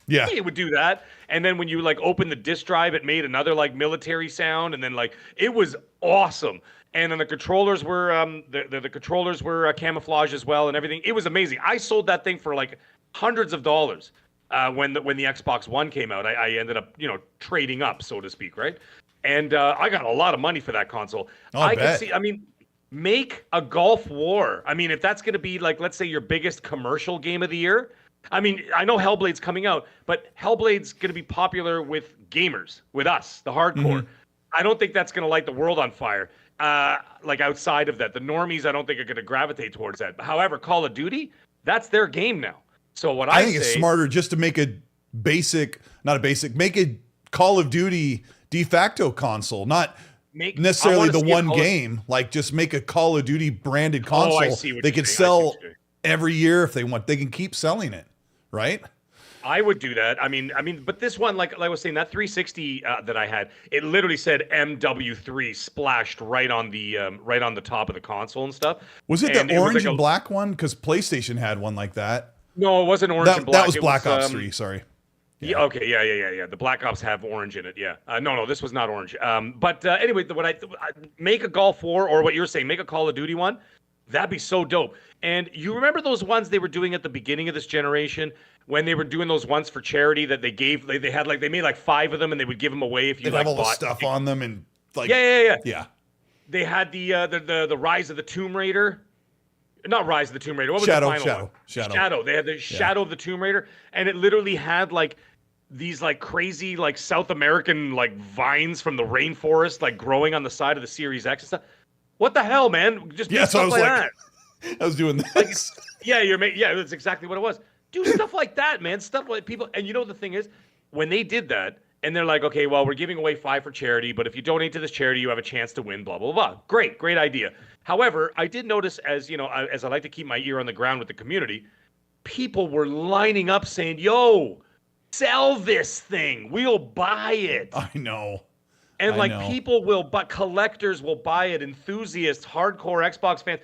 Yeah, it would do that. And then when you like open the disk drive, it made another like military sound, and then like it was awesome. And then the controllers were the controllers were camouflage as well, and everything. It was amazing. I sold that thing for like hundreds of dollars when the Xbox One came out. I ended up trading up, so to speak, right? And I got a lot of money for that console. I could see. I mean, make a Gulf War. I mean, if that's going to be like, let's say, your biggest commercial game of the year. I mean, I know Hellblade's coming out, but Hellblade's going to be popular with gamers, with us, the hardcore. Mm-hmm. I don't think that's going to light the world on fire. Like outside of that, the normies, I don't think are going to gravitate towards that. However, Call of Duty, that's their game now. So what I think it's smarter just to make make a Call of Duty de facto console, not necessarily the one game. Like just make a Call of Duty branded console. I see what they you're could saying. sell every year if they want. They can keep selling it, right? I would do that. I mean, but this one, like I was saying, that 360 that I had, it literally said MW3 splashed right on the top of the console and stuff. Was it the orange and black one? Because PlayStation had one like that. No, it wasn't orange and black. That was Black Ops 3. Sorry. Yeah. Okay. Yeah. The Black Ops have orange in it. Yeah. No, this was not orange. But anyway, what I make a Golf 4 or what you're saying, make a Call of Duty one. That'd be so dope. And you remember those ones they were doing at the beginning of this generation when they were doing those ones for charity that they gave? They had they made like 5 of them and they would give them away if you have all the stuff on them and like yeah. They had the Rise of the Tomb Raider. Not Rise of the Tomb Raider. What was the final one? Shadow. They had the Shadow of the Tomb Raider, and it literally had like these like crazy like South American like vines from the rainforest like growing on the side of the Series X and stuff. What the hell, man? Just do stuff like that. I was doing this. That's exactly what it was. Do stuff like that, man. Stuff like people. And you know the thing is, when they did that, and they're like, okay, well, we're giving away 5 for charity, but if you donate to this charity, you have a chance to win, blah, blah, blah. Great idea. However, I did notice, as you know, as I like to keep my ear on the ground with the community, people were lining up saying, yo, sell this thing. We'll buy it. I know. And people will, but collectors will buy it. Enthusiasts, hardcore Xbox fans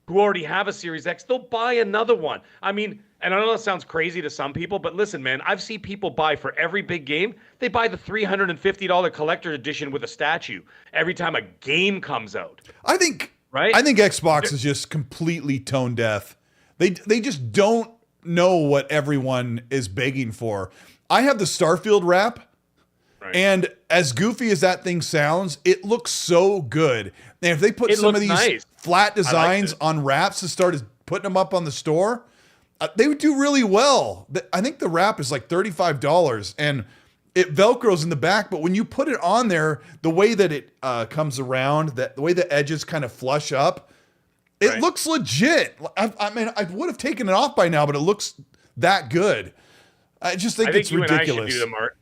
who already have a Series X, they'll buy another one. I mean, and I know that sounds crazy to some people, but listen, man, I've seen people buy for every big game. They buy the $350 collector edition with a statue every time a game comes out. I think Xbox is just completely tone deaf. They just don't know what everyone is begging for. I have the Starfield wrap. Right. And as goofy as that thing sounds, it looks so good. And if they put some of these flat designs on wraps and started putting them up on the store, they would do really well. I think the wrap is like $35 and it Velcros in the back. But when you put it on there, the way that it comes around, the way the edges kind of flush up, it looks legit. I mean, I would have taken it off by now, but it looks that good. I just think it's ridiculous.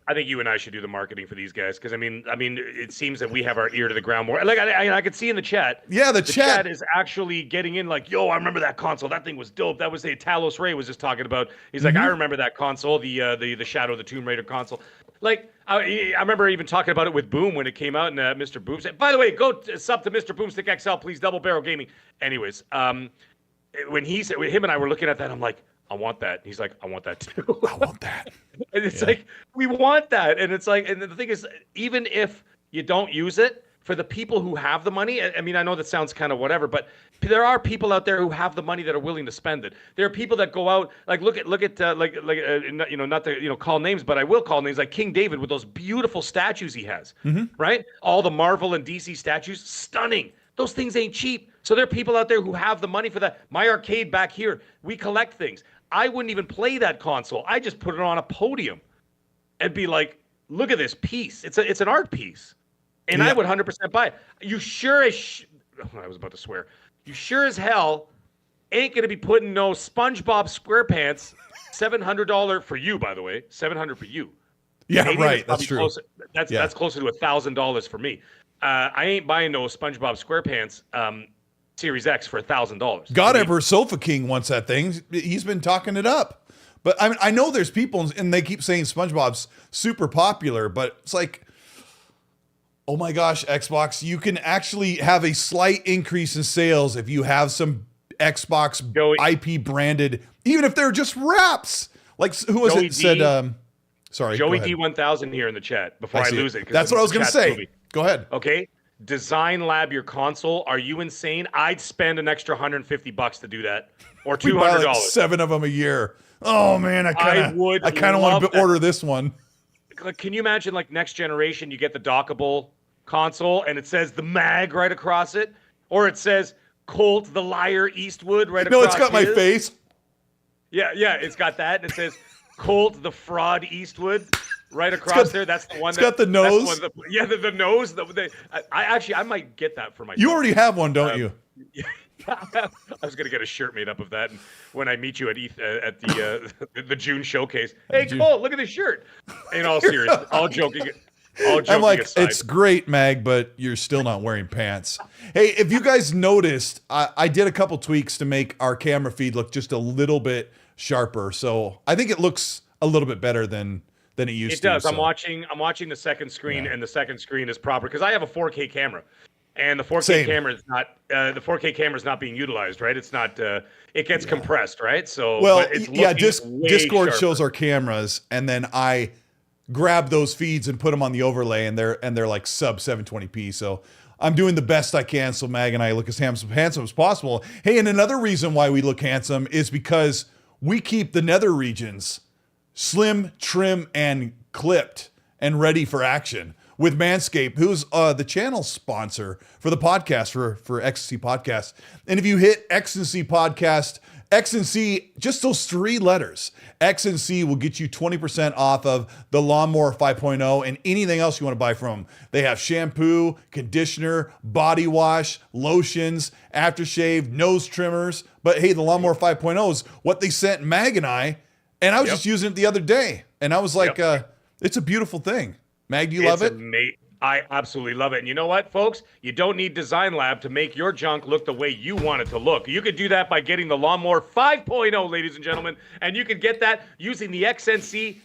I think you and I should do the marketing for these guys because I mean, it seems that we have our ear to the ground more. Like I could see in the chat. Yeah, the chat is actually getting in. Like, yo, I remember that console. That thing was dope. That was the Talos Ray was just talking about. He's like, I remember that console, the Shadow of the Tomb Raider console. Like, I remember even talking about it with Boom when it came out, and Mr. Boom said, by the way, go sub to Mr. Boomstick XL, please. Double Barrel Gaming. Anyways, when he said, him and I were looking at that, I'm like, I want that. He's like, I want that too. I want that. And it's like, we want that. And it's like, and the thing is, even if you don't use it, for the people who have the money, I mean, I know that sounds kind of whatever, but there are people out there who have the money that are willing to spend it. There are people that go out, like, look at you know, not to, you know, call names, but I will call names, like King David with those beautiful statues he has, right? All the Marvel and DC statues, stunning. Those things ain't cheap. So there are people out there who have the money for that. My arcade back here, we collect things. I wouldn't even play that console. I just put it on a podium and be like, look at this piece. It's an art piece. And I would 100% buy it. You sure as I was about to swear. You sure as hell ain't going to be putting no SpongeBob SquarePants $700 for you, by the way. $700 for you. Yeah, Canadian, right. That's true. That's closer to $1,000 for me. I ain't buying no SpongeBob SquarePants Series X for $1,000. God Emperor Sofa King wants that thing. He's been talking it up. But I mean, I know there's people, and they keep saying SpongeBob's super popular, but it's like, oh my gosh, Xbox, you can actually have a slight increase in sales if you have some Xbox IP branded, even if they're just wraps. Like, who was it said, sorry. Joey D1000 here in the chat before I lose it. That's what I was going to say. Go ahead. Okay. Design Lab your console. Are you insane? I'd spend an extra $150 to do that, or $200. We buy like 7 of them a year. Oh man, I kind of want to order this one. Can you imagine, like, next generation, you get the dockable console and it says the mag right across it, or it says Colt the Liar Eastwood right across. No, it's got my face. Yeah, it's got that, and it says Colt the Fraud Eastwood. Right across there, that's the one. It's got the nose. The nose. I might get that for myself. You already have one, don't you? I was gonna get a shirt made up of that, and when I meet you at at the the June showcase, hey Cole, look at this shirt. In all seriousness, all I'm joking like, aside, it's great, Mag, but you're still not wearing pants. Hey, if you guys noticed, I did a couple tweaks to make our camera feed look just a little bit sharper. So I think it looks a little bit better than it used to. It does. So. I'm watching the second screen, and the second screen is proper because I have a 4K camera, and the 4K Same. camera is not the 4K camera is not being utilized. Right? It's not. It gets compressed. Right? So well, but it's yeah. Discord sharper. shows our cameras, and then I grab those feeds and put them on the overlay, and they're like sub 720p. So I'm doing the best I can so Mag and I look as handsome as possible. Hey, and another reason why we look handsome is because we keep the nether regions slim, trim, and clipped and ready for action with Manscaped, who's the channel sponsor for the podcast, for X&C Podcast. And if you hit X&C Podcast, X&C, just those 3 letters, X&C will get you 20% off of the Lawnmower 5.0 and anything else you want to buy from them. They have shampoo, conditioner, body wash, lotions, aftershave, nose trimmers. But hey, the Lawnmower 5.0 is what they sent Mag and I was just using it the other day. And I was like, it's a beautiful thing. Mag, do you love it? I absolutely love it. And you know what, folks? You don't need Design Lab to make your junk look the way you want it to look. You could do that by getting the Lawnmower 5.0, ladies and gentlemen. And you can get that using the XNC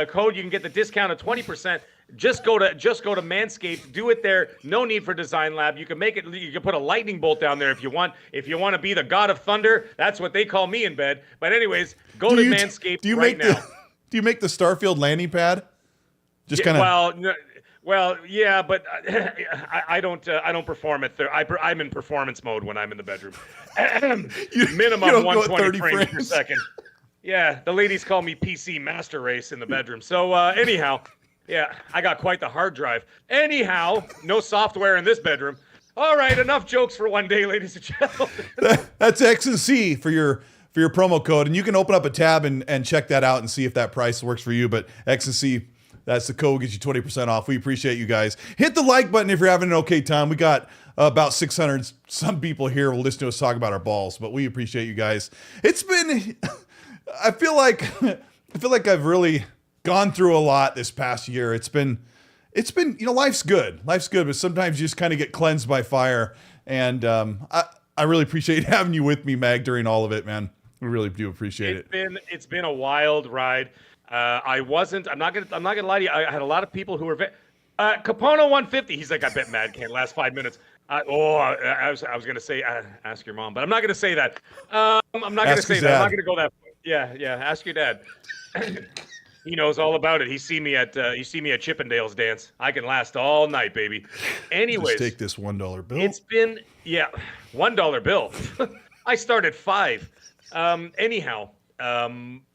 code. You can get the discount of 20%. Just go to Manscaped. Do it there. No need for Design Lab. You can make it. You can put a lightning bolt down there if you want. If you want to be the god of thunder, that's what they call me in bed. But anyways, go to Manscaped right now. Do you make the Starfield landing pad? Just kind of. Well, yeah, but I don't perform at I'm in performance mode when I'm in the bedroom. Minimum 120 frames per second. Yeah, the ladies call me PC Master Race in the bedroom. So anyhow, yeah, I got quite the hard drive. Anyhow, no software in this bedroom. All right, enough jokes for one day, ladies and gentlemen. That's X&C for your promo code, and you can open up a tab and check that out and see if that price works for you. But X&C, that's the code, gets you 20% off. We appreciate you guys. Hit the like button if you're having an okay time. We got about 600 some people here will listen to us talk about our balls, but we appreciate you guys. It's been, I feel like I've really gone through a lot this past year. It's been, life's good, but sometimes you just kind of get cleansed by fire. And I really appreciate having you with me, Mag, during all of it, man. We really do appreciate it. It's been a wild ride. I'm not gonna lie to you. I had a lot of people who were Capono 150. He's like, I bet Mad can't last 5 minutes. I was gonna say ask your mom, but I'm not gonna say that. I'm not gonna say that. I'm not gonna go that far. Yeah. Ask your dad. He knows all about it. You see me at Chippendales dance. I can last all night, baby. Anyways, just take this $1 bill. It's been $1 bill. I started 5. Anyhow.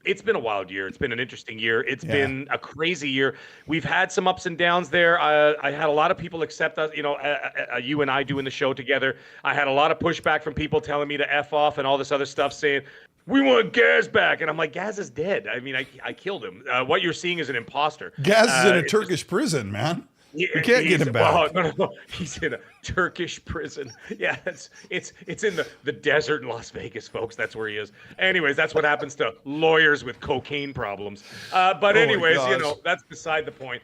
It's been a wild year. It's been an interesting year. It's been a crazy year. We've had some ups and downs there. I had a lot of people accept us, you and I doing the show together. I had a lot of pushback from people telling me to F off and all this other stuff, saying, we want Gaz back. And I'm like, Gaz is dead. I mean, I killed him. What you're seeing is an imposter. Gaz is in a Turkish prison, man. We can't get him back. No. He's in a Turkish prison. Yeah, it's in the desert in Las Vegas, folks. That's where he is. Anyways, that's what happens to lawyers with cocaine problems. But anyways, that's beside the point.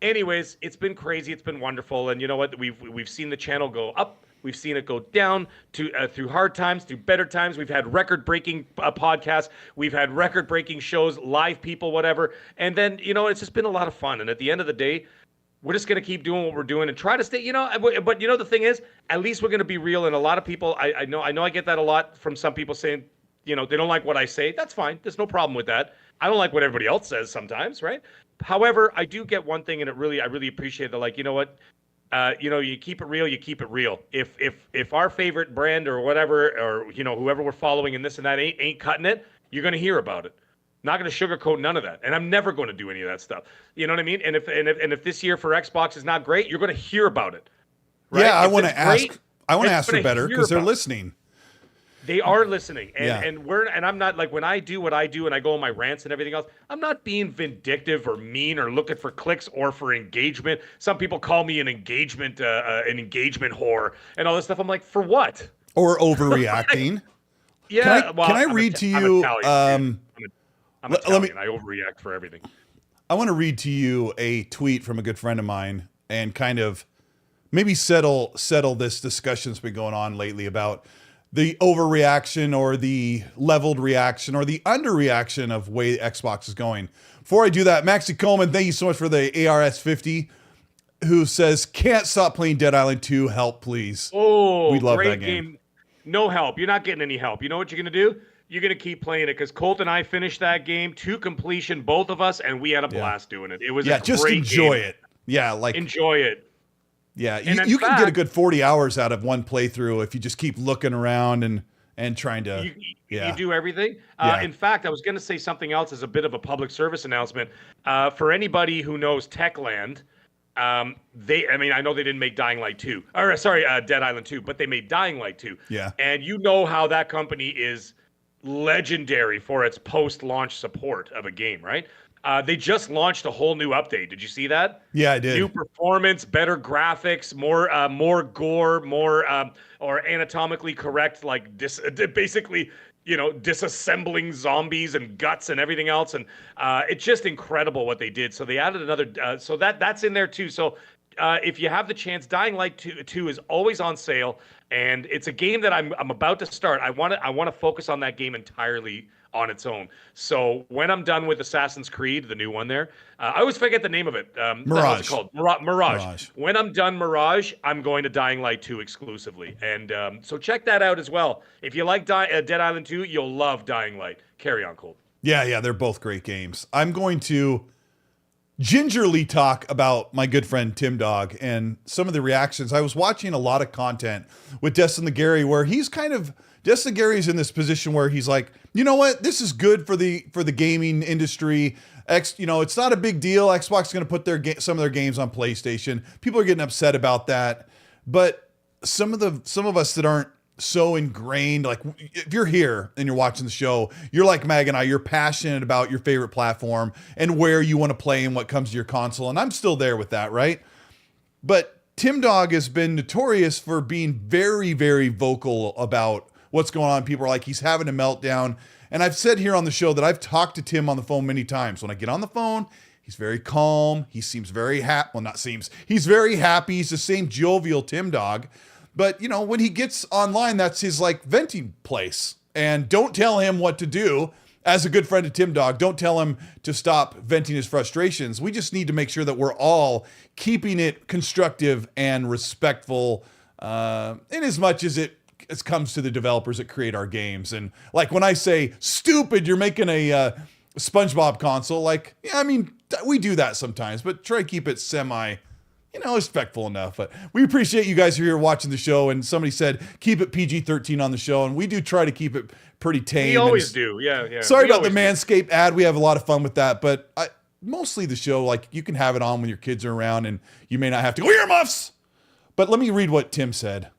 Anyways, it's been crazy. It's been wonderful. And you know what? We've seen the channel go up. We've seen it go down through hard times, through better times. We've had record-breaking podcasts. We've had record-breaking shows, live people, whatever. And then, it's just been a lot of fun. And at the end of the day, we're just going to keep doing what we're doing and try to stay, but the thing is, at least we're going to be real. And a lot of people, I know I get that a lot from some people saying, they don't like what I say. That's fine. There's no problem with that. I don't like what everybody else says sometimes, right? However, I do get one thing, and I really appreciate that. Like, you know what? You keep it real, you keep it real. If our favorite brand or whatever, or, whoever we're following and this and that ain't cutting it, you're going to hear about it. Not going to sugarcoat none of that, and I'm never going to do any of that stuff. You know what I mean? And if this year for Xbox is not great, you're going to hear about it. Right? Yeah, I want to ask. I want to ask for better because they're listening. They are listening, and I'm not like when I do what I do and I go on my rants and everything else. I'm not being vindictive or mean or looking for clicks or for engagement. Some people call me an engagement whore and all this stuff. I'm like, for what? or overreacting. Yeah, Can I read to you? I'm Let me. Italian. I overreact for everything. I want to read to you a tweet from a good friend of mine and kind of maybe settle this discussion's been going on lately about the overreaction or the leveled reaction or the underreaction of way Xbox is going. Before I do that, Maxi Coleman, thank you so much for the ARS 50, who says, can't stop playing Dead Island 2. Help, please. Oh, we love great that game. No help. You're not getting any help. You know what you're going to do? You're going to keep playing it because Colt and I finished that game to completion, both of us, and we had a blast doing it. It was a just great enjoy game. it. Yeah, like enjoy it. Yeah, you can get a good 40 hours out of one playthrough if you just keep looking around and trying to. You do everything. In fact, I was going to say something else as a bit of a public service announcement. For anybody who knows Techland, I know they didn't make Dying Light 2, or sorry, Dead Island 2, but they made Dying Light 2. Yeah. And you know how that company is legendary for its post-launch support of a game, right? They just launched a whole new update. Did you see that? Yeah, I did. New performance, better graphics, more gore, more or anatomically correct, like basically, disassembling zombies and guts and everything else. And it's just incredible what they did. So they added another, so that's in there too. So if you have the chance, Dying Light 2 is always on sale, and it's a game that I'm about to start. I want to focus on that game entirely on its own. So when I'm done with Assassin's Creed, the new one there, I always forget the name of it. Mirage. What's it called? Mirage. When I'm done Mirage, I'm going to Dying Light 2 exclusively. And so check that out as well. If you like Dead Island 2, you'll love Dying Light. Carry on, Colt. Yeah, they're both great games. I'm going to gingerly talk about my good friend Tim Dog and some of the reactions. I was watching a lot of content with Destin Gary where Destin Gary's in this position where he's like, you know what? This is good for the gaming industry. It's not a big deal. Xbox is going to put some of their games on PlayStation. People are getting upset about that. But some of us that aren't so ingrained, like if you're here and you're watching the show, you're like Mag and I, you're passionate about your favorite platform and where you want to play and what comes to your console. And I'm still there with that, right? But Tim Dog has been notorious for being very, very vocal about what's going on. People are like, he's having a meltdown. And I've said here on the show that I've talked to Tim on the phone many times. When I get on the phone, he's very calm. He seems very happy. Well, not seems. He's very happy. He's the same jovial Tim Dog. But, when he gets online, that's his venting place. And don't tell him what to do. As a good friend of Tim Dog, don't tell him to stop venting his frustrations. We just need to make sure that we're all keeping it constructive and respectful in as much as it comes to the developers that create our games. And when I say stupid, you're making a SpongeBob console, we do that sometimes, but try to keep it semi, respectful enough. But we appreciate you guys who are here watching the show. And somebody said, keep it PG-13 on the show. And we do try to keep it pretty tame. We always do. Yeah. Sorry about the Manscaped ad. We have a lot of fun with that, but mostly the show, you can have it on when your kids are around and you may not have to go earmuffs. But let me read what Tim said.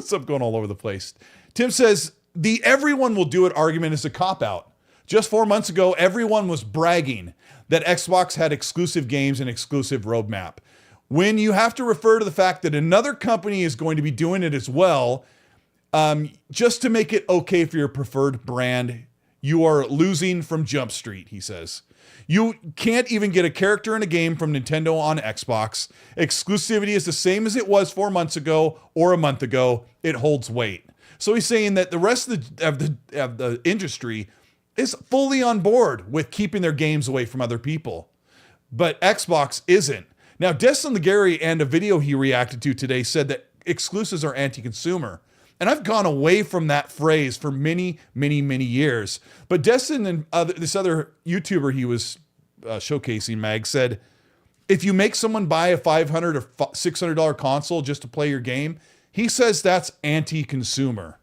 So I'm going all over the place. Tim says, the everyone will do it argument is a cop-out. Just 4 months ago, everyone was bragging that Xbox had exclusive games and exclusive roadmap. When you have to refer to the fact that another company is going to be doing it as well, just to make it okay for your preferred brand, you are losing from Jump Street, he says. You can't even get a character in a game from Nintendo on Xbox. Exclusivity is the same as it was 4 months ago or a month ago. It holds weight. So he's saying that the rest of the industry is fully on board with keeping their games away from other people. But Xbox isn't. Now, Destin Gary and a video he reacted to today said that exclusives are anti-consumer. And I've gone away from that phrase for many, many, many years. But Destin and this other YouTuber he was showcasing, Mag, said, if you make someone buy a $500 or $600 console just to play your game, he says that's anti-consumer.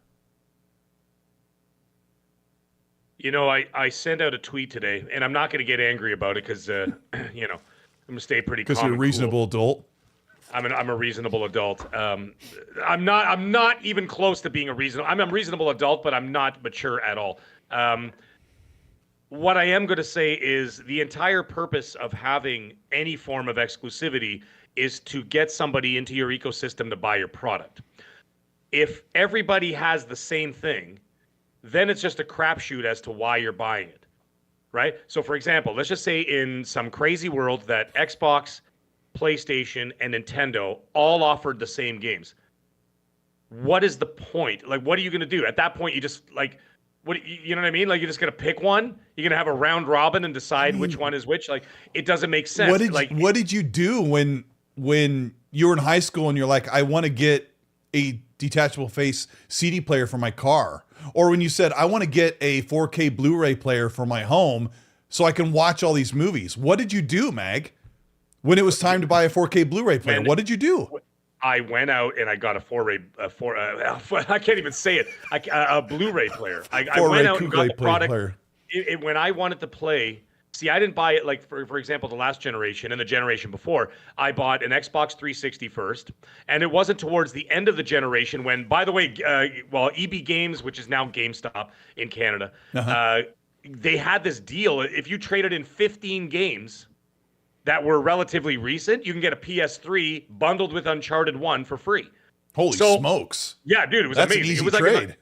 I sent out a tweet today, and I'm not going to get angry about it because, I'm going to stay pretty calm. Because you're a reasonable adult. I'm a reasonable adult. I'm not even close to being a reasonable. I'm a reasonable adult, but I'm not mature at all. What I am going to say is the entire purpose of having any form of exclusivity is to get somebody into your ecosystem to buy your product. If everybody has the same thing, then it's just a crapshoot as to why you're buying it, right? So, for example, let's just say in some crazy world that Xbox, PlayStation, and Nintendo all offered the same games. What is the point? Like, what are you going to do? At that point, you just, like, you know what I mean? Like, you're just going to pick one? You're going to have a round robin and decide which one is which? Like, it doesn't make sense. What did you do when you were in high school and you're like, I want to get a detachable face CD player for my car? Or when you said, I want to get a 4K Blu-ray player for my home so I can watch all these movies. What did you do, Mag? When it was time to buy a 4K Blu-ray player, what did you do? I went out and I got I can't even say it. A Blu-ray player. I went out and got the product. When I wanted to play, see, I didn't buy it like, for example, the last generation and the generation before. I bought an Xbox 360 first, and it wasn't towards the end of the generation when, by the way, EB Games, which is now GameStop in Canada, they had this deal. If you traded in 15 games that were relatively recent, you can get a PS3 bundled with Uncharted 1 for free. Holy smokes. Yeah, dude, it was That's amazing. An easy it was trade.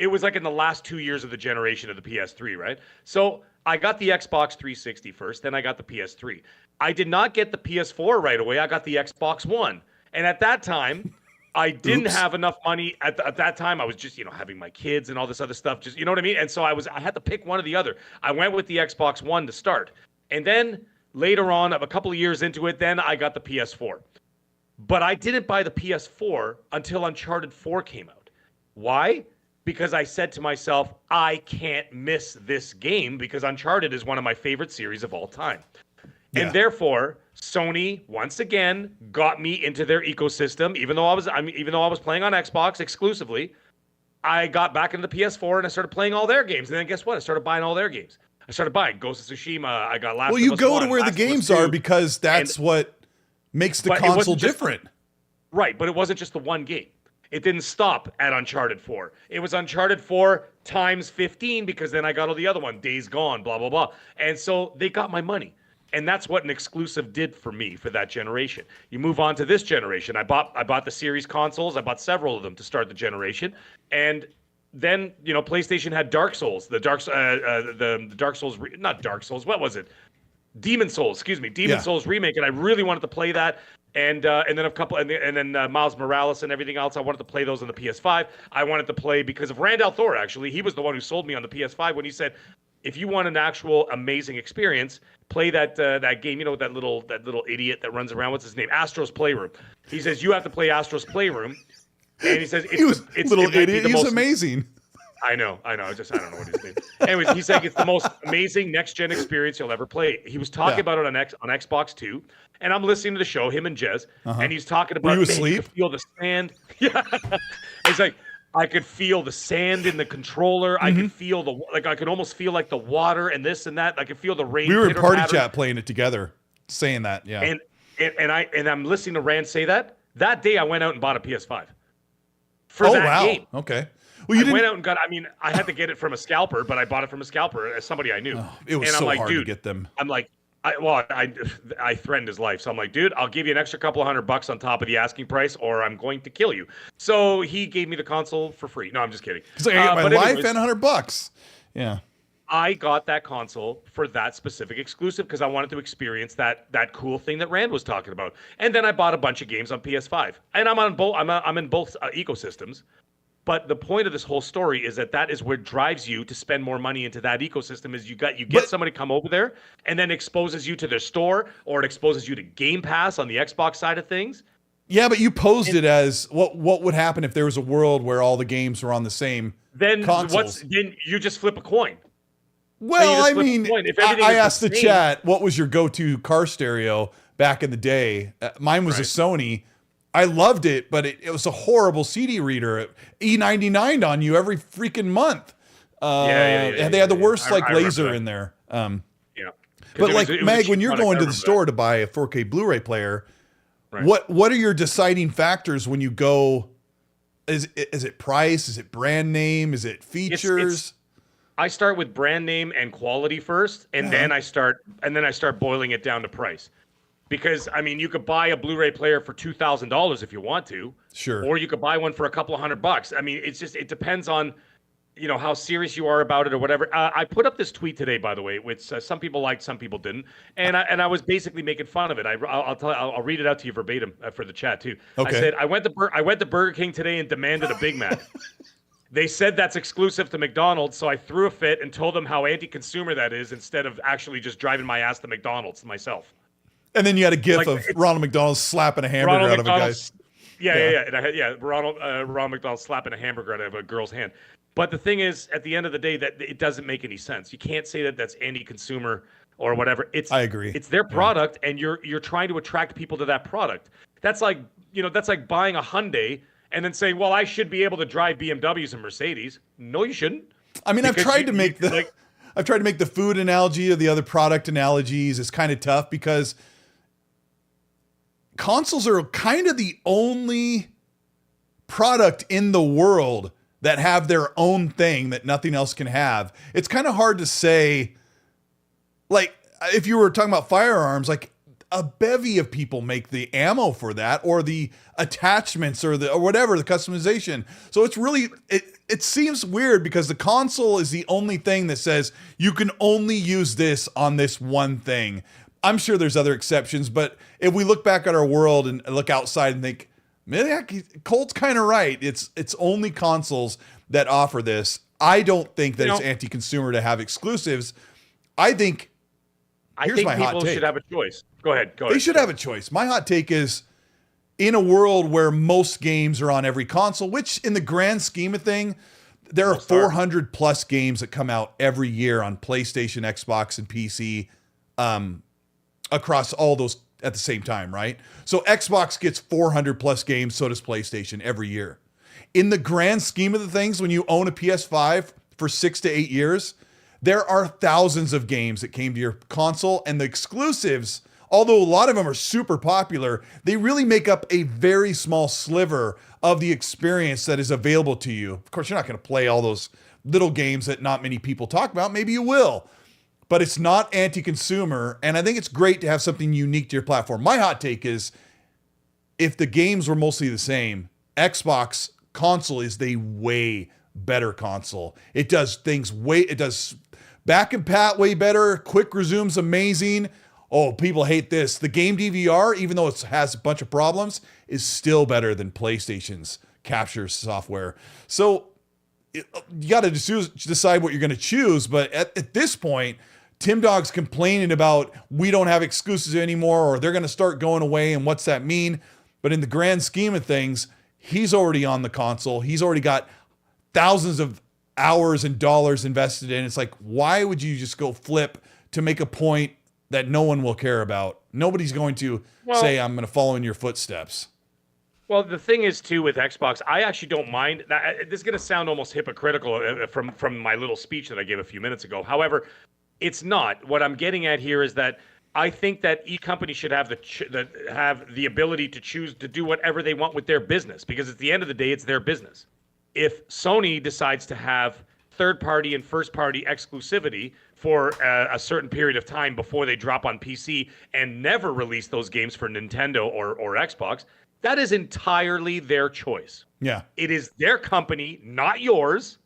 It was like in the last 2 years of the generation of the PS3, right? So I got the Xbox 360 first, then I got the PS3. I did not get the PS4 right away. I got the Xbox One. And at that time, I didn't have enough money. At that time, I was just, having my kids and all this other stuff. Just, you know what I mean? And so I had to pick one or the other. I went with the Xbox One to start. And then later on, a couple of years into it, then I got the PS4. But I didn't buy the PS4 until Uncharted 4 came out. Why? Because I said to myself, I can't miss this game because Uncharted is one of my favorite series of all time. Yeah. And therefore, Sony once again got me into their ecosystem. Even though I was playing on Xbox exclusively, I got back into the PS4 and I started playing all their games. And then guess what? I started buying all their games. I stared buying Ghost of Tsushima. I got Last of Us 1. Well, you go to where the games are because that's what makes the console different. Right, but it wasn't just the one game. It didn't stop at Uncharted 4. It was Uncharted 4 times 15 because then I got all the other one, Days Gone, blah, blah, blah. And so they got my money. And that's what an exclusive did for me for that generation. You move on to this generation. I bought the series consoles. I bought several of them to start the generation. And then, PlayStation had Dark Souls, the Dark Souls, not Dark Souls, what was it? Demon Souls, Demon Souls remake, and I really wanted to play that. And then Miles Morales and everything else. I wanted to play those on the PS5. I wanted to play because of Randall Thor. Actually, he was the one who sold me on the PS5 when he said, "If you want an actual amazing experience, play that game. That little idiot that runs around. What's his name? Astro's Playroom." He says you have to play Astro's Playroom, and he says it's little idiot. He's amazing. I know. I don't know what his name is. Anyways, he's saying it's the most amazing next-gen experience you'll ever play. He was talking about it on Xbox 2, and I'm listening to the show, him and Jez, and he's talking about, Were you asleep? You could feel the sand. Yeah. He's like, I could feel the sand in the controller. I could feel I could almost feel like the water and this and that. I could feel the rain. We were in party chat playing it together, saying that, yeah. And I'm listening to Rand say that. That day, I went out and bought a PS5 for that game. Okay. Well, I went out and I had to get it from a scalper, but I bought it from a scalper as somebody I knew. Oh, it was so hard to get them. I'm like, I threatened his life. So I'm like, dude, I'll give you an extra couple $100 on top of the asking price, or I'm going to kill you. So he gave me the console for free. No, I'm just kidding. He's like, I got my life and $100. Yeah. I got that console for that specific exclusive because I wanted to experience that cool thing that Rand was talking about. And then I bought a bunch of games on PS5, and I'm on both. I'm in both ecosystems. But the point of this whole story is that is where drives you to spend more money into that ecosystem. Is you get somebody come over there and then exposes you to their store, or it exposes you to Game Pass on the Xbox side of things. Yeah, but you posed it as what would happen if there was a world where all the games were on the same consoles. Then you just flip a coin. Well, I mean, I asked the chat, what was your go-to car stereo back in the day? Mine was a Sony. I loved it, but it was a horrible CD reader. E99 on you every freaking month. And they had the worst laser in there. But Meg, when you're going to the store to buy a 4K Blu-ray player, what are your deciding factors when you go? Is it price? Is it brand name? Is it features? I start with brand name and quality first, and then I start boiling it down to price. Because I mean, you could buy a Blu-ray player for $2,000 if you want to, Sure. or you could buy one for a couple of $100. I mean, it depends on, how serious you are about it or whatever. I put up this tweet today, by the way, which some people liked, some people didn't, and I was basically making fun of it. I'll read it out to you verbatim for the chat too. Okay. I said I went to Burger King today and demanded a Big Mac. They said that's exclusive to McDonald's, so I threw a fit and told them how anti-consumer that is, instead of actually just driving my ass to McDonald's myself. And then you had a gif of Ronald McDonald slapping a hamburger out of a guy's. Yeah. And Ronald McDonald slapping a hamburger out of a girl's hand. But the thing is, at the end of the day, that it doesn't make any sense. You can't say that that's anti-consumer or whatever. I agree. It's their product, and you're trying to attract people to that product. That's like buying a Hyundai and then saying, well, I should be able to drive BMWs and Mercedes. No, you shouldn't. I mean, I've tried to make the food analogy or the other product analogies. It's kind of tough because consoles are kind of the only product in the world that have their own thing that nothing else can have. It's kind of hard to say, like, if you were talking about firearms, like a bevy of people make the ammo for that, or the attachments, or whatever, the customization. So it's really, it seems weird because the console is the only thing that says you can only use this on this one thing. I'm sure there's other exceptions, but if we look back at our world and look outside and think, man, Colt's kind of right. It's only consoles that offer this. I don't think that it's anti-consumer to have exclusives. I think people should have a choice. Go ahead. They should have a choice. My hot take is, in a world where most games are on every console, which in the grand scheme of thing, there are 400 plus games that come out every year on PlayStation, Xbox, and PC, across all those at the same time, right? So Xbox gets 400 plus games, so does PlayStation every year. In the grand scheme of the things, when you own a PS5 for 6 to 8 years, there are thousands of games that came to your console, and the exclusives, although a lot of them are super popular, they really make up a very small sliver of the experience that is available to you. Of course, you're not going to play all those little games that not many people talk about. Maybe you will. But it's not anti-consumer, and I think it's great to have something unique to your platform. My hot take is, if the games were mostly the same, Xbox console is the way better console. It does back and pat way better. Quick resume's amazing. Oh, people hate this. The game DVR, even though it has a bunch of problems, is still better than PlayStation's capture software. So you got to decide what you're going to choose. But at this point, Tim Dog's complaining about we don't have exclusives anymore, or they're going to start going away, and what's that mean? But in the grand scheme of things, he's already on the console. He's already got thousands of hours and dollars invested in. It's like, why would you just go flip to make a point that no one will care about? Nobody's going to say, I'm going to follow in your footsteps. Well, the thing is, too, with Xbox, I actually don't mind. This is going to sound almost hypocritical from my little speech that I gave a few minutes ago. However, it's not. What I'm getting at here is that I think that each company should have the ability to choose to do whatever they want with their business, because at the end of the day, it's their business. If Sony decides to have third-party and first-party exclusivity for a certain period of time before they drop on PC and never release those games for Nintendo or Xbox, that is entirely their choice. Yeah. It is their company, not yours.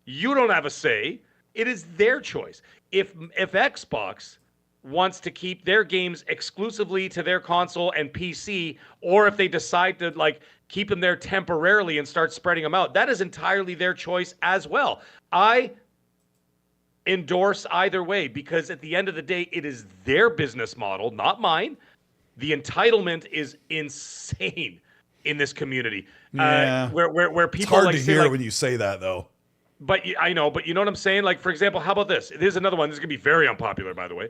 You don't have a say. It is their choice. If Xbox wants to keep their games exclusively to their console and PC, or if they decide to keep them there temporarily and start spreading them out, that is entirely their choice as well. I endorse either way, because at the end of the day, it is their business model, not mine. The entitlement is insane in this community. Yeah. Where people it's hard to hear when you say that, though. But I know, but you know what I'm saying? Like, for example, how about this? There's another one. This is going to be very unpopular, by the way.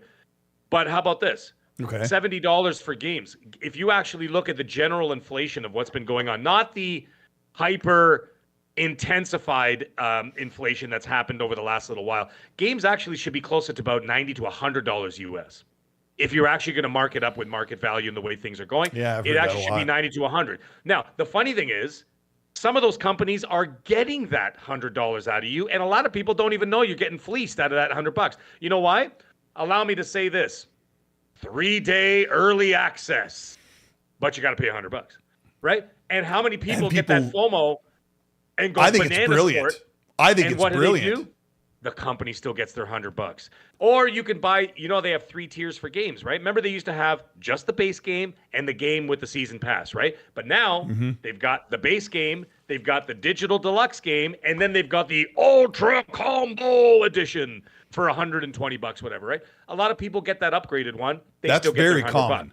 But how about this? Okay. $70 for games. If you actually look at the general inflation of what's been going on, not the hyper intensified inflation that's happened over the last little while, games actually should be closer to about $90 to $100 US. If you're actually going to mark it up with market value and the way things are going, it actually should be 90 to 100. Now, the funny thing is, some of those companies are getting that $100 out of you, and a lot of people don't even know you're getting fleeced out of that $100. You know why? Allow me to say this. 3-day early access, but you got to pay $100, right? And how many people get that FOMO and go bananas it's brilliant. for it? I think and it's what brilliant. Do they do? The company still gets their $100. Or you can buy, they have 3 tiers for games, right? Remember they used to have just the base game and the game with the season pass, right? But now they've got the base game, they've got the digital deluxe game, and then they've got the ultra combo edition for $120, whatever, right? A lot of people get that upgraded one. That's still get very their $100, common,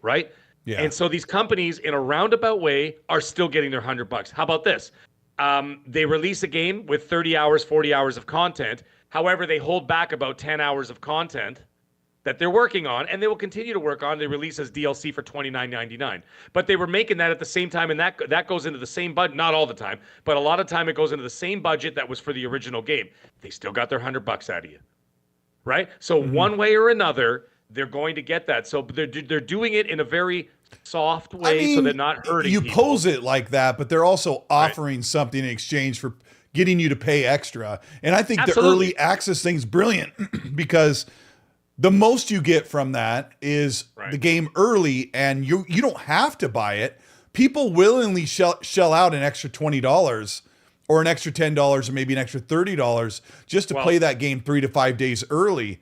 right? Yeah. And so these companies, in a roundabout way, are still getting their $100. How about this? They release a game with 30 hours, 40 hours of content. However, they hold back about 10 hours of content that they're working on, and they will continue to work on. They release as DLC for $29.99. But they were making that at the same time, and that goes into the same budget. Not all the time, but a lot of time it goes into the same budget that was for the original game. They still got their $100 out of you, right? So one way or another, they're going to get that. So they're doing it in a very soft way, so they're not hurting you people. pose it like that, but they're also offering something in exchange for getting you to pay extra. And I think the early access thing's brilliant because the most you get from that is the game early, and you don't have to buy it. People willingly shell out an extra $20 or an extra $10 or maybe an extra $30 just to play that game 3 to 5 days early.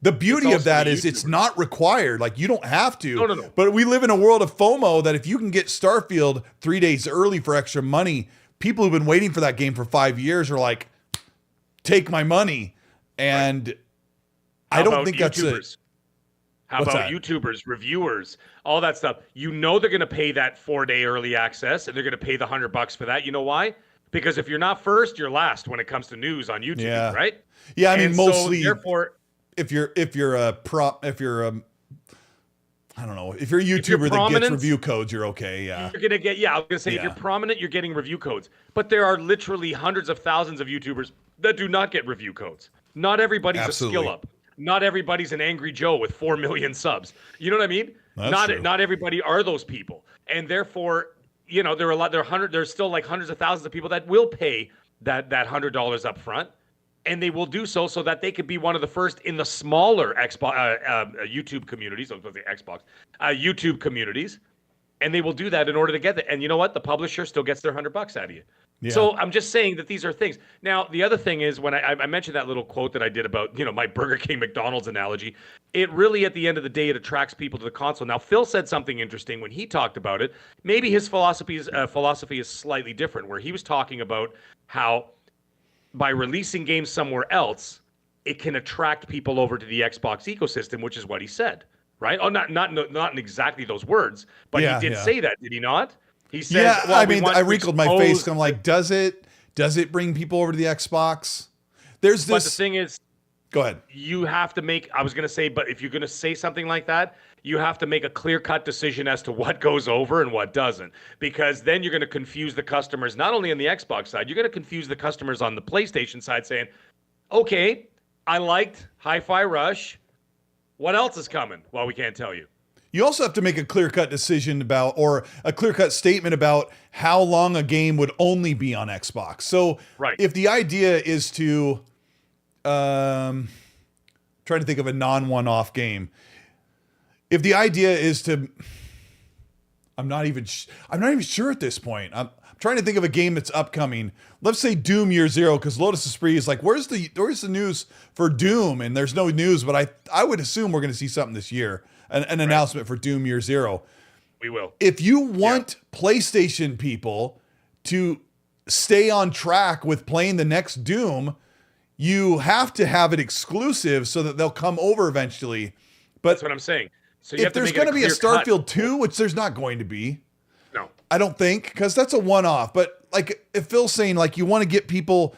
The beauty of that is it's not required. Like, you don't have to. No. But we live in a world of FOMO that if you can get Starfield 3 days early for extra money, people who've been waiting for that game for 5 years are like, take my money. And I don't think that's it. How about YouTubers, reviewers, all that stuff? They're going to pay that 4-day early access, and they're going to pay the $100 for that. You know why? Because if you're not first, you're last when it comes to news on YouTube, right? Yeah, I mean, mostly. So therefore, if you're a YouTuber that gets review codes, you're okay. Yeah, you're gonna get. Yeah, I was gonna say if you're prominent, you're getting review codes. But there are literally hundreds of thousands of YouTubers that do not get review codes. Not everybody's a skill up. Not everybody's an Angry Joe with 4 million subs. You know what I mean? Not everybody are those people, and therefore, there's still like hundreds of thousands of people that will pay that $100 up front. And they will do so that they could be one of the first in the smaller YouTube communities. I was going to say Xbox, YouTube communities, and they will do that in order to get it. And you know what? The publisher still gets their $100 out of you. Yeah. So I'm just saying that these are things. Now, the other thing is when I mentioned that little quote that I did about my Burger King McDonald's analogy. It really, at the end of the day, it attracts people to the console. Now, Phil said something interesting when he talked about it. Maybe his philosophy is slightly different, where he was talking about how, by releasing games somewhere else, it can attract people over to the Xbox ecosystem, which is what he said, right? Oh, not in exactly those words, but he did say that, did he not? He said, I wrinkled my face. I'm like, does it bring people over to the Xbox? But the thing is, go ahead. You have to make. I was going to say, but if you're going to say something like that, you have to make a clear-cut decision as to what goes over and what doesn't, because then you're going to confuse the customers, not only on the Xbox side, you're going to confuse the customers on the PlayStation side saying, okay, I liked Hi-Fi Rush. What else is coming? Well, we can't tell you. You also have to make a clear-cut decision about, or a clear-cut statement about how long a game would only be on Xbox. So if the idea is to, trying to think of a non-one-off game, if the idea is to, I'm not even sure at this point. I'm trying to think of a game that's upcoming. Let's say Doom Year Zero, because Lotus Esprit is like, where's the news for Doom? And there's no news, but I would assume we're going to see something this year, an announcement for Doom Year Zero. We will. If you want PlayStation people to stay on track with playing the next Doom, you have to have it exclusive so that they'll come over eventually. But that's what I'm saying. So if there's going to be a Starfield 2, which there's not going to be, no, I don't think, because that's a one-off. But like, if Phil's saying like you want to get people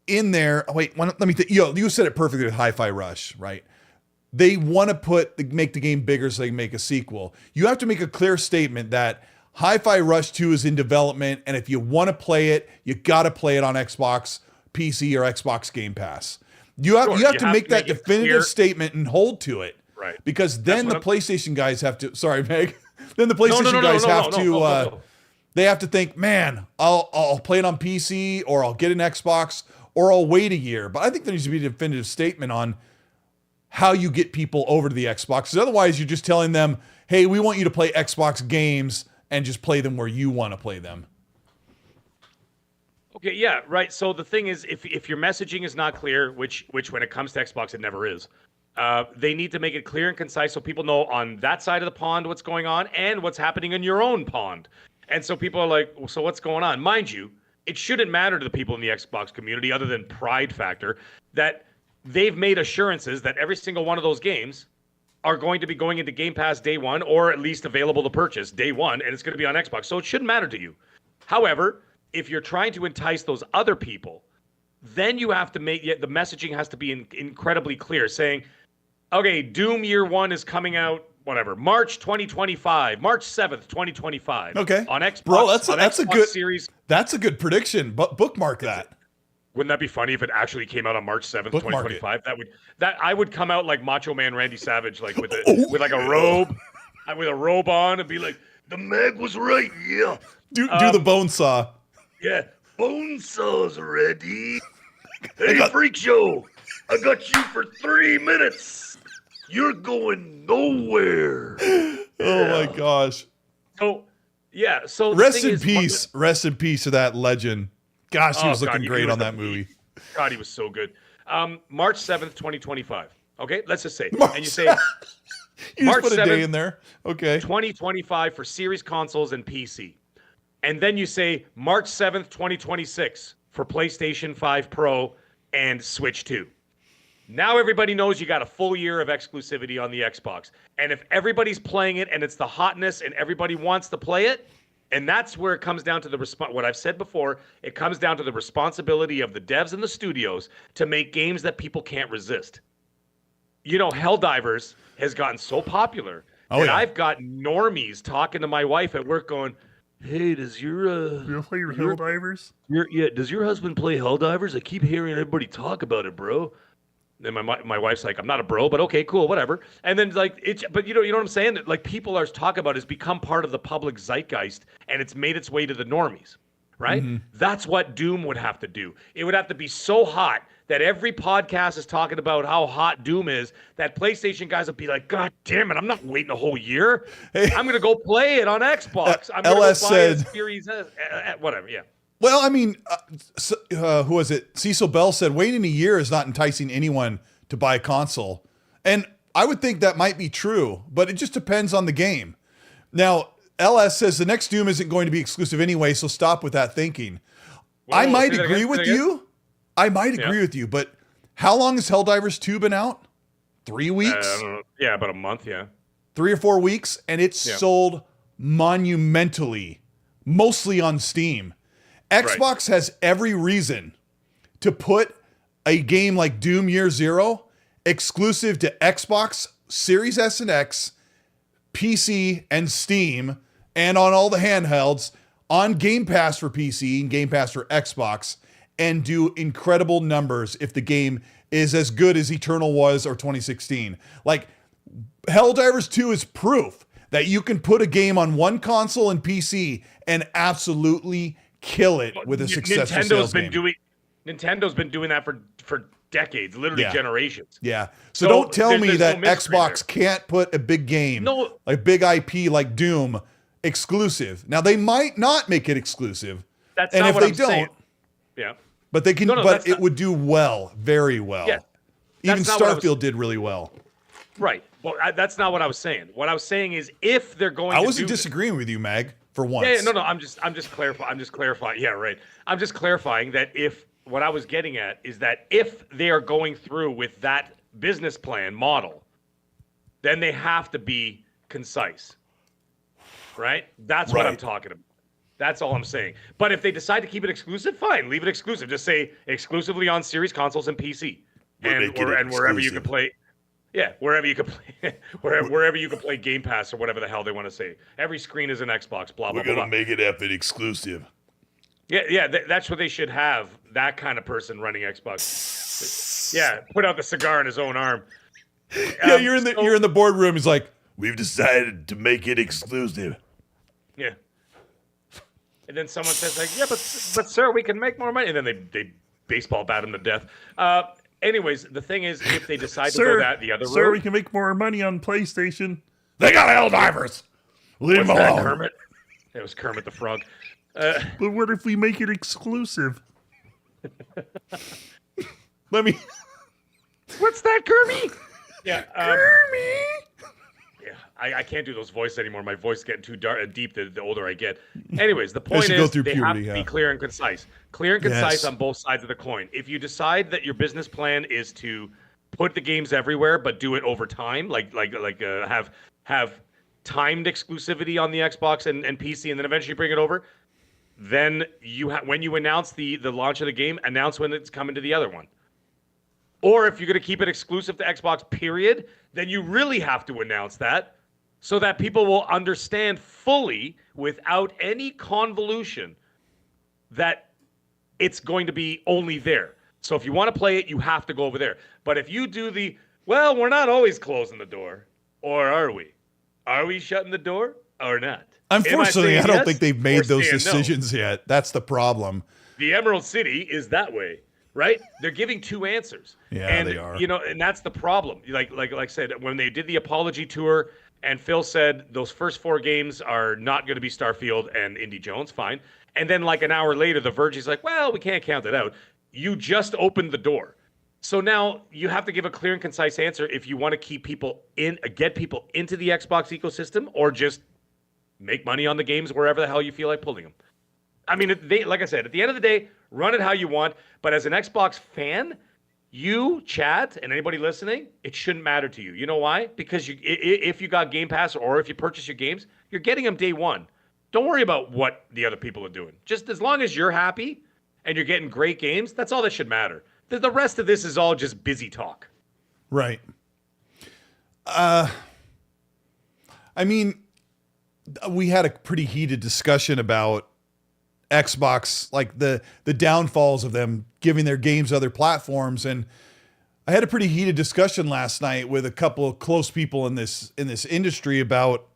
in there, let me think. You said it perfectly with Hi-Fi Rush, right? They want to make the game bigger so they can make a sequel. You have to make a clear statement that Hi-Fi Rush 2 is in development, and if you want to play it, you got to play it on Xbox PC or Xbox Game Pass. You have to make that definitive statement and hold to it. Right. Because then the PlayStation guys have to, sorry, Meg. Then the PlayStation guys have to, they have to think, man, I'll play it on PC, or I'll get an Xbox, or I'll wait a year. But I think there needs to be a definitive statement on how you get people over to the Xbox. 'Cause otherwise, you're just telling them, hey, we want you to play Xbox games and just play them where you want to play them. Okay, yeah, right. So the thing is, if your messaging is not clear, which when it comes to Xbox, it never is, they need to make it clear and concise so people know on that side of the pond what's going on and what's happening in your own pond. And so people are like, well, so what's going on? Mind you, it shouldn't matter to the people in the Xbox community other than pride factor that they've made assurances that every single one of those games are going to be going into Game Pass day one or at least available to purchase day one, and it's going to be on Xbox. So it shouldn't matter to you. However, if you're trying to entice those other people, then you have to make the messaging has to be incredibly clear, saying, okay, Doom Year 1 is coming out, whatever, March 2025, March 7th, 2025. Okay. On Xbox. Bro, that's a Xbox good Series. That's a good prediction, but bookmark that. Wouldn't that be funny if it actually came out on March 7th, Bookmark 2025? I would come out like Macho Man Randy Savage, like with like a robe, with a robe on, and be like, the mag was right, yeah. Do the bone saw. Yeah, bone saws ready. Hey, Freak Show, I got you for 3 minutes. You're going nowhere. Oh my gosh. So, yeah. So rest in peace to that legend. Gosh, he was looking great on that movie. God, he was so good. March 7th, 2025. Okay, let's just say. March, and you say you March just put 7th, a day in there. Okay. 2025 for series consoles and PC. And then you say March 7th, 2026 for PlayStation 5 Pro and Switch 2. Now everybody knows you got a full year of exclusivity on the Xbox. And if everybody's playing it and it's the hotness and everybody wants to play it, and that's where it comes down to what I've said before, it comes down to the responsibility of the devs and the studios to make games that people can't resist. You know, Helldivers has gotten so popular that I've got normies talking to my wife at work going, hey, does your play your Helldivers? Does your husband play Helldivers? I keep hearing everybody talk about it, bro. And my wife's like, I'm not a bro, but okay, cool, whatever. And then but you know what I'm saying? Like people are talking about it, it's become part of the public zeitgeist, and it's made its way to the normies, right? Mm-hmm. That's what Doom would have to do. It would have to be so hot that every podcast is talking about how hot Doom is, that PlayStation guys would be like, God damn it, I'm not waiting a whole year. Hey, I'm going to go play it on Xbox. I'm going to go buy a Series S, whatever, yeah. Well, I mean, who was it? Cecil Bell said waiting a year is not enticing anyone to buy a console. And I would think that might be true, but it just depends on the game. Now, LS says the next Doom isn't going to be exclusive anyway, so stop with that thinking. Well, I might agree with you. I might agree with you, but how long has Helldivers 2 been out? 3 weeks? I don't know. Yeah, about a month, yeah. 3 or 4 weeks, and it's sold monumentally, mostly on Steam. Xbox has every reason to put a game like Doom Year Zero exclusive to Xbox Series S and X, PC, and Steam, and on all the handhelds, on Game Pass for PC and Game Pass for Xbox, and do incredible numbers if the game is as good as Eternal was or 2016. Like, Helldivers 2 is proof that you can put a game on one console and PC and absolutely kill it with a successful sales game. Nintendo been doing that for decades, literally generations. Yeah. So don't tell me that Xbox can't put a big game, a big IP like Doom, exclusive. Now they might not make it exclusive. That's not what I'm saying. Yeah. But they can. But it would do well, very well. Yeah. Even Starfield did really well. Right. Well, that's not what I was saying. What I was saying is if they're going. I wasn't disagreeing with you, Mag. For once. Yeah, no. I'm just clarifying. I'm just clarifying. Yeah, right. I'm just clarifying that what I was getting at is that if they are going through with that business plan model, then they have to be concise. Right? That's what I'm talking about. That's all I'm saying. But if they decide to keep it exclusive, fine, leave it exclusive. Just say exclusively on series consoles and PC, and wherever you can play. Yeah, wherever you can play, wherever you can play Game Pass or whatever the hell they want to say. Every screen is an Xbox. Blah blah blah. We're gonna make it effing exclusive. Yeah. That's what they should have. That kind of person running Xbox. Yeah, put out the cigar in his own arm. Yeah, you're in the boardroom. He's like, we've decided to make it exclusive. Yeah. And then someone says like, yeah, but sir, we can make more money. And then they baseball bat him to death. Anyways, the thing is, if they decide to Sir, go that the other sir, route, we can make more money on PlayStation. They got Helldivers. Leave what's them that, alone. Kermit? It was Kermit the Frog. But what if we make it exclusive? Let me. What's that, Kermit? Yeah, Kermit. yeah. I can't do those voices anymore. My voice is getting too deep the older I get. Anyways, the point As you go is through they puberty, have to yeah. be clear and concise. Clear and concise Yes. on both sides of the coin. If you decide that your business plan is to put the games everywhere, but do it over time, have timed exclusivity on the Xbox and PC, and then eventually bring it over, then when you announce the launch of the game, announce when it's coming to the other one. Or if you're going to keep it exclusive to Xbox, period, then you really have to announce that so that people will understand fully, without any convolution, that it's going to be only there. So if you want to play it, you have to go over there. But if you do well, we're not always closing the door, or are we? Are we shutting the door or not? Unfortunately, I don't think they've made those saying no? decisions yet. That's the problem. The Emerald City is that way, right? They're giving two answers. Yeah, and, they are. And that's the problem. Like I said, when they did the apology tour, and Phil said those first 4 games are not going to be Starfield and Indy Jones, fine. And then like an hour later, The Verge is like, well, we can't count it out. You just opened the door. So now you have to give a clear and concise answer if you want to keep people get people into the Xbox ecosystem, or just make money on the games wherever the hell you feel like pulling them. I mean, like I said, at the end of the day, run it how you want. But as an Xbox fan, you, chat, and anybody listening, it shouldn't matter to you. You know why? Because if you got Game Pass, or if you purchase your games, you're getting them day one. Don't worry about what the other people are doing. Just as long as you're happy and you're getting great games, that's all that should matter. The rest of this is all just busy talk. Right. I mean, we had a pretty heated discussion about Xbox, like the downfalls of them giving their games to other platforms, and I had a pretty heated discussion last night with a couple of close people in this industry about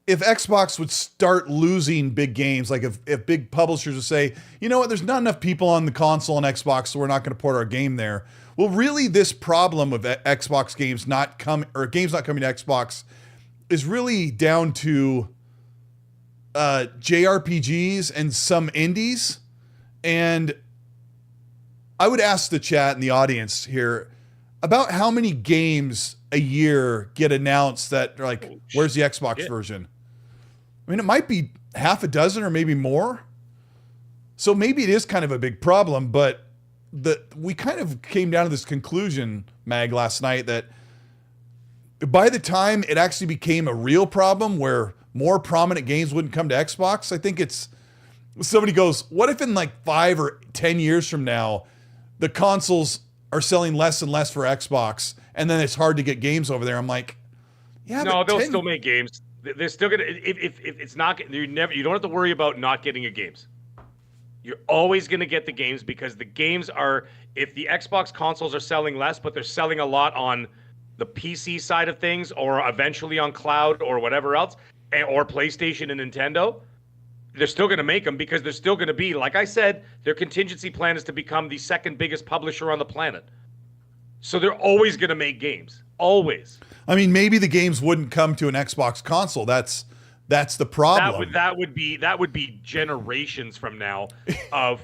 if Xbox would start losing big games, like if big publishers would say, you know what, there's not enough people on the console and Xbox, so we're not going to port our game there. Well, really, this problem of Xbox games games not coming to Xbox is really down to JRPGs and some indies. And I would ask the chat and the audience here about how many games a year get announced that are like, where's the Xbox version? I mean, it might be half a dozen or maybe more. So maybe it is kind of a big problem, but we kind of came down to this conclusion, Mag, last night, that by the time it actually became a real problem where more prominent games wouldn't come to Xbox, I think somebody goes, what if in like 5 or 10 years from now, the consoles are selling less and less for Xbox, and then it's hard to get games over there? I'm like, yeah, no, they'll still make games. They're still gonna. If it's not, you don't have to worry about not getting your games. You're always gonna get the games, because the games are. If the Xbox consoles are selling less, but they're selling a lot on the PC side of things, or eventually on cloud or whatever else, or PlayStation and Nintendo, they're still going to make them, because they're still going to be, like I said, their contingency plan is to become the second biggest publisher on the planet. So they're always going to make games. Always. I mean, maybe the games wouldn't come to an Xbox console. That's the problem. That would be generations from now of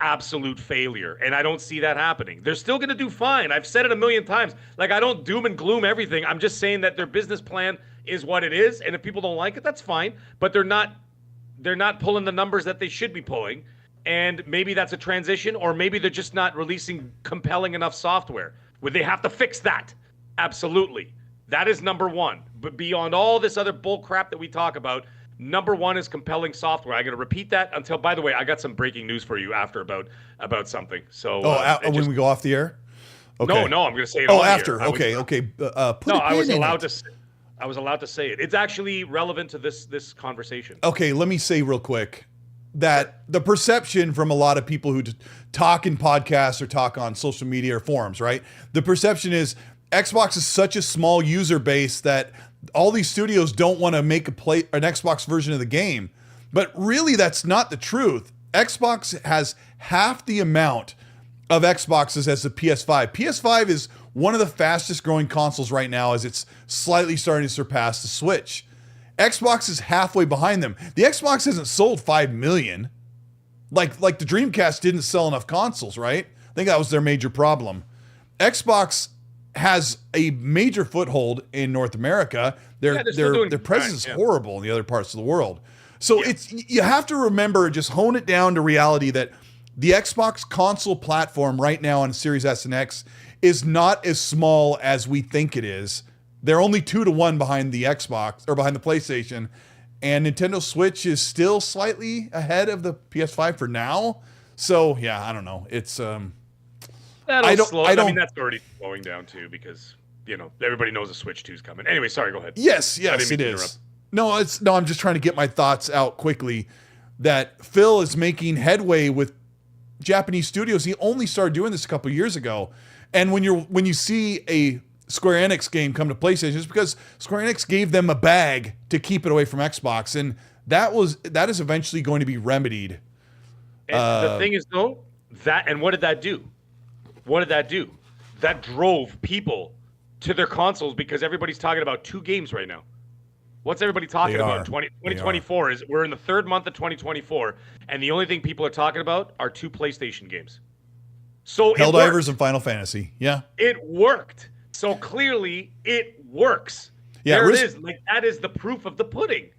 absolute failure. And I don't see that happening. They're still going to do fine. I've said it a million times. Like, I don't doom and gloom everything. I'm just saying that their business plan is what it is. And if people don't like it, that's fine. But they're not pulling the numbers that they should be pulling. And maybe that's a transition, or maybe they're just not releasing compelling enough software. Would they have to fix that? Absolutely. That is number one. But beyond all this other bull crap that we talk about, number one is compelling software. I'm going to repeat that until, by the way, I got some breaking news for you after about something. So when we go off the air? Okay. No, I'm going to say it after. Here. Okay. I was allowed to say it. It's actually relevant to this conversation. Okay, let me say real quick that the perception from a lot of people who talk in podcasts or talk on social media or forums, right? The perception is Xbox is such a small user base that all these studios don't want to make an Xbox version of the game. But really, that's not the truth. Xbox has half the amount of Xboxes as the PS5. PS5 is one of the fastest growing consoles right now as it's slightly starting to surpass the Switch. Xbox is halfway behind them. The Xbox hasn't sold 5 million. Like the Dreamcast didn't sell enough consoles, right? I think that was their major problem. Xbox has a major foothold in North America. Their presence is horrible in the other parts of the world. So you have to remember, just hone it down to reality that the Xbox console platform right now on Series S and X is not as small as we think it is. They're only 2-1 behind the Xbox or behind the PlayStation, and Nintendo Switch is still slightly ahead of the PS5 for now. So yeah, I don't know. It's I mean, that's already slowing down too because everybody knows the Switch 2 is coming. Anyway, sorry, go ahead. Yes, it is. No, I'm just trying to get my thoughts out quickly. That Phil is making headway with Japanese studios. He only started doing this a couple years ago, and when you see a Square Enix game come to PlayStation, it's because Square Enix gave them a bag to keep it away from Xbox, and that is eventually going to be remedied. And the thing is, though, what did that do? What did that do? That drove people to their consoles because everybody's talking about 2 games right now. What's everybody talking about? 2024 we're in the 3rd month of 2024, and the only thing people are talking about are 2 PlayStation games. So Helldivers and Final Fantasy. Yeah. It worked. So clearly it works. Yeah, there it is. Like that is the proof of the pudding.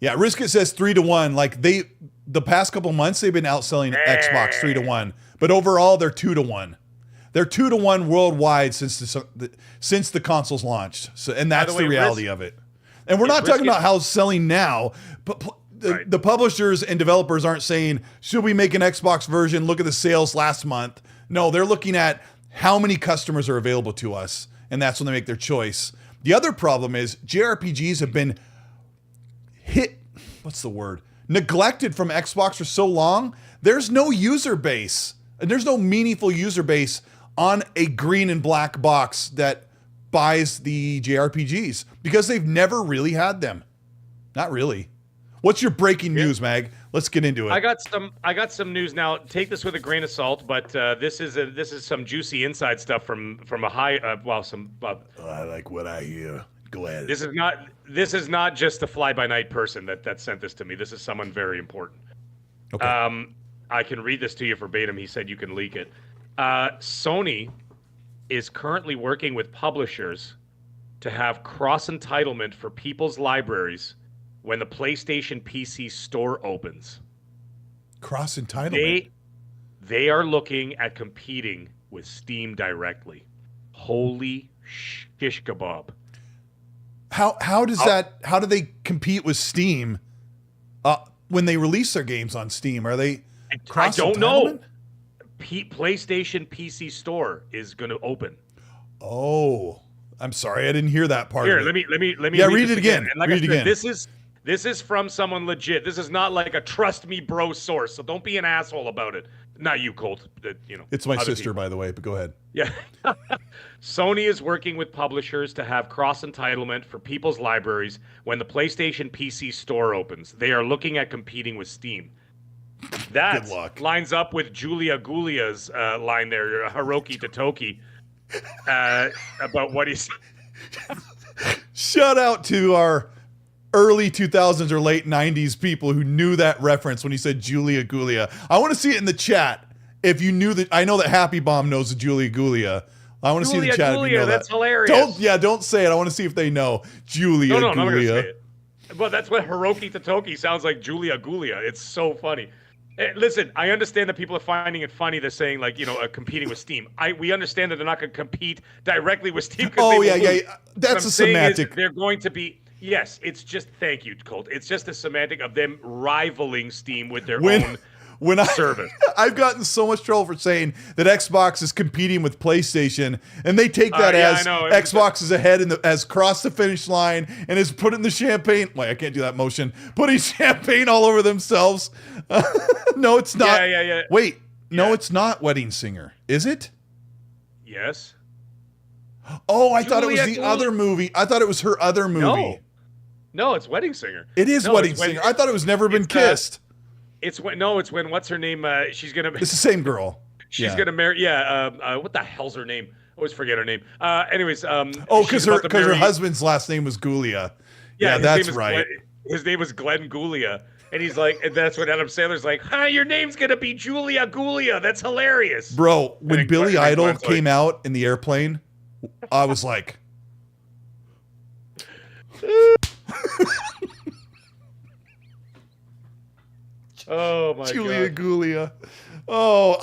Yeah, Riskit says 3-1. Like the past couple months they've been outselling Xbox 3-1, but overall they're 2-1. They're 2-1 worldwide since the consoles launched. So, and that's the reality of it. And we're not talking about how it's selling now, but the publishers and developers aren't saying, should we make an Xbox version? Look at the sales last month. No, they're looking at how many customers are available to us, and that's when they make their choice. The other problem is JRPGs have been neglected from Xbox for so long. There's no user base, and there's no meaningful user base on a green and black box that buys the JRPGs because they've never really had them. Not really. What's your breaking news, Mag? Let's get into it. I got some news now. Take this with a grain of salt, but this is some juicy inside stuff from a high I like what I hear. Go ahead. This is not just a fly by night person that sent this to me. This is someone very important. Okay. I can read this to you verbatim. He said you can leak it. Sony is currently working with publishers to have cross entitlement for people's libraries when the PlayStation PC store opens. Cross entitlement. They are looking at competing with Steam directly. Holy shish kebab. How do they compete with Steam when they release their games on Steam? Are they cross entitlement? I don't know. PlayStation PC store is going to open. Oh, I'm sorry, I didn't hear that part. Here, of it. let me. Yeah, read it again. And like read it again. This is from someone legit. This is not like a trust me bro source. So don't be an asshole about it. Not you, Colt. It's my sister, by the way. But go ahead. Yeah. Sony is working with publishers to have cross entitlement for people's libraries when the PlayStation PC store opens. They are looking at competing with Steam. That lines up with Julia Gulia's line there, Hiroki Totoki, about what he's. Shout out to our early 2000s or late 90s people who knew that reference when he said Julia Gulia. I want to see it in the chat if you knew that. I know that Happy Bomb knows the Julia Gulia. I want to see the chat. Gulia, if you know that's that. Hilarious. Don't say it. I want to see if they know Julia Gulia. No, I'm not going to say it. But that's what Hiroki Totoki sounds like, Julia Gulia. It's so funny. Listen, I understand that people are finding it funny. They're saying competing with Steam. We understand that they're not going to compete directly with Steam. Oh yeah. That's a semantic. They're going to be. Yes, it's just thank you, Colt. It's just a semantic of them rivaling Steam with their own service. I've gotten so much trouble for saying that Xbox is competing with PlayStation, and they take that as Xbox is ahead has crossed the finish line and is putting the champagne. Wait, I can't do that motion. Putting champagne all over themselves. No, it's not. Yeah. Wait, no, it's not Wedding Singer, is it? Yes. Oh, I thought it was the other movie. I thought it was her other movie. No, it's Wedding Singer. It is Wedding Singer. I thought it was Never Been Kissed. It's when what's her name? She's gonna. It's the same girl. She's gonna marry. Yeah. What the hell's her name? I always forget her name. Anyways. Oh, because her husband's last name was Gulia. Yeah, that's right. His name was Glenn Gulia. And he's like, and that's what Adam Sandler's like, your name's going to be Julia Gulia. That's hilarious. Bro, when Billy Idol came out in the airplane, I was like... oh, my Julia God. Gulia. Oh,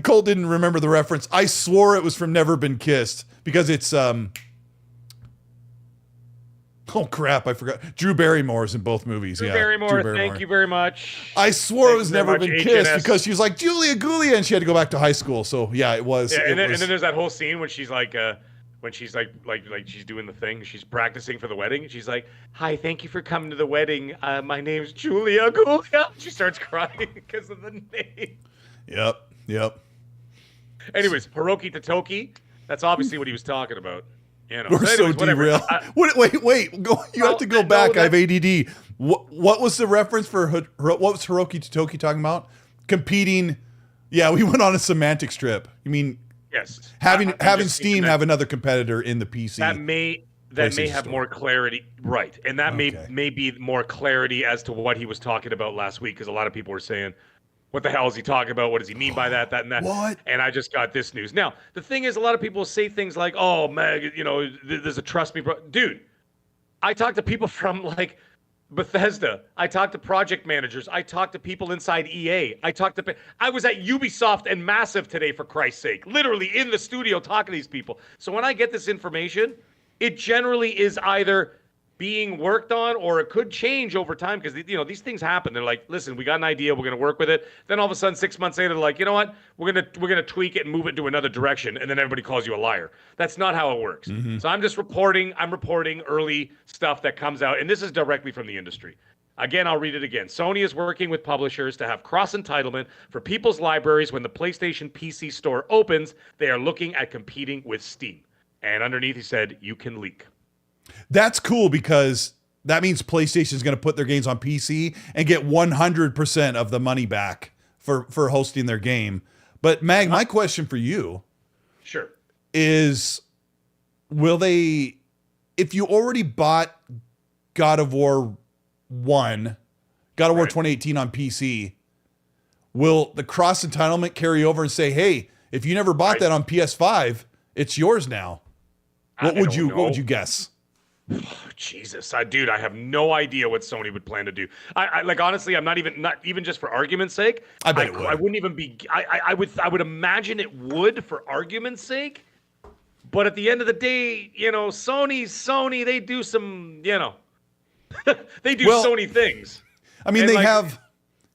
Cole didn't remember the reference. I swore it was from Never Been Kissed because it's... Oh, crap, I forgot. Drew Barrymore's in both movies. Drew Barrymore, thank you very much. I swore it was Never Been Kissed because she was like, Julia Gulia, and she had to go back to high school. So, yeah, it was. Yeah, and then there's that whole scene when she's like, she's doing the thing. She's practicing for the wedding. She's like, hi, thank you for coming to the wedding. My name's Julia Gulia. She starts crying because of the name. Yep. Anyways, Hiroki Totoki, that's obviously what he was talking about. You know. We're so derailed. Wait. You have to go back. I have ADD. What was the reference for what was Hiroki Totoki talking about? Competing. Yeah, we went on a semantic strip. You mean yes? Having Steam have another competitor in the PC. That may have more clarity, right? And that may be more clarity as to what he was talking about last week, because a lot of people were saying, what the hell is he talking about? What does he mean by that, and that? What? And I just got this news. Now, the thing is, a lot of people say things like, oh, Meg, there's a trust me. Dude, I talk to people from, like, Bethesda. I talk to project managers. I talk to people inside EA. I was at Ubisoft and Massive today, for Christ's sake. Literally in the studio talking to these people. So when I get this information, it generally is either being worked on, or it could change over time, because these things happen. They're like, listen, we got an idea, we're going to work with it. Then all of a sudden, 6 months later, they're like, you know what, we're gonna tweak it and move it into another direction, and then everybody calls you a liar. That's not how it works. Mm-hmm. So I'm reporting early stuff that comes out, and this is directly from the industry. Again, I'll read it again. Sony is working with publishers to have cross-entitlement for people's libraries when the PlayStation PC store opens. They are looking at competing with Steam. And underneath, he said, you can leak. That's cool, because that means PlayStation is going to put their games on PC and get 100% of the money back for hosting their game. But Mag, my question for you is, will they, if you already bought God of War 1, God of War 2018 on PC, will the cross entitlement carry over and say, hey, if you never bought that on PS5, it's yours now? What would you guess? Oh, Jesus, dude, I have no idea what Sony would plan to do. I like, honestly, I'm not even just for argument's sake. I bet it would. I wouldn't even be. I would imagine it would, for argument's sake. But at the end of the day, Sony, they do some, they do Sony things. I mean, they have,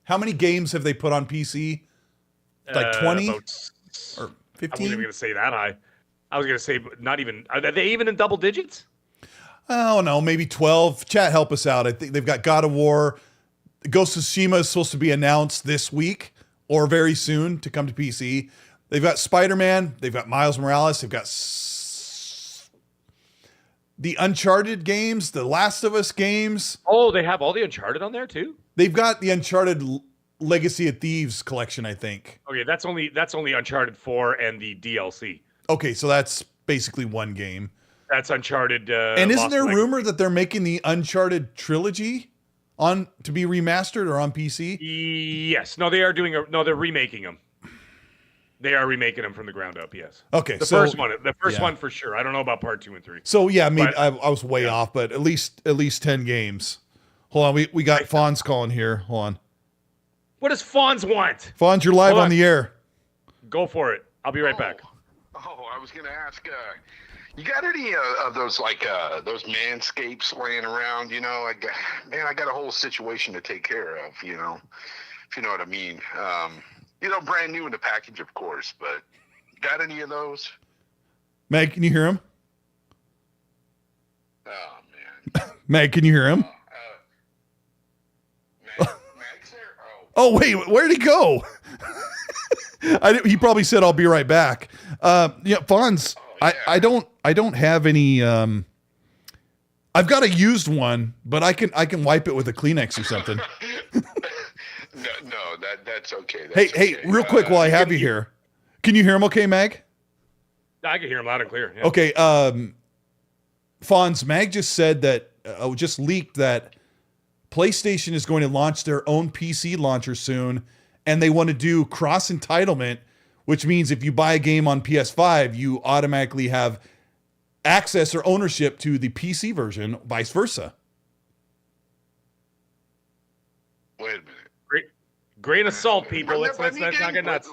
how many games have they put on PC? Like 20 or 15? I wasn't even going to say that high. I was going to say not even. Are they even in double digits? Oh, no, maybe 12. Chat, help us out. I think they've got God of War. Ghost of Tsushima is supposed to be announced this week or very soon to come to PC. They've got Spider-Man. They've got Miles Morales. They've got the Uncharted games, the Last of Us games. Oh, they have all the Uncharted on there too? They've got the Uncharted Legacy of Thieves collection, I think. Okay, that's only Uncharted 4 and the DLC. Okay, so that's basically one game. That's Uncharted. And isn't there a rumor that they're making the Uncharted trilogy to be remastered or on PC? Yes. No, they are they're remaking them. They are remaking them from the ground up. Yes. Okay. The first one for sure. I don't know about part 2 and 3. So yeah, maybe I was way off, but at least 10 games. Hold on, we got Fonz calling here. Hold on. What does Fonz want? Fonz, you're live on the air. Go for it. I'll be right back. Oh, I was gonna ask. You got any of those those manscapes laying around? I got a whole situation to take care of. If you know what I mean. Brand new in the package, of course. But got any of those? Meg, can you hear him? Oh man. Meg, can you hear him? Meg's there. Oh wait, where'd he go? He probably said, "I'll be right back." Fonz. Oh, yeah. I don't have any. I've got a used one, but I can wipe it with a Kleenex or something. No, that's okay. Hey, real quick while I have you here, Can you hear him okay, Mag? I can hear him loud and clear. Yeah. Okay. Fonz, Mag just said that, just leaked that PlayStation is going to launch their own PC launcher soon, and they want to do cross entitlement, which means if you buy a game on PS5, you automatically have access or ownership to the PC version, vice versa. Wait a minute. Grain of salt, people. Let's not get nuts.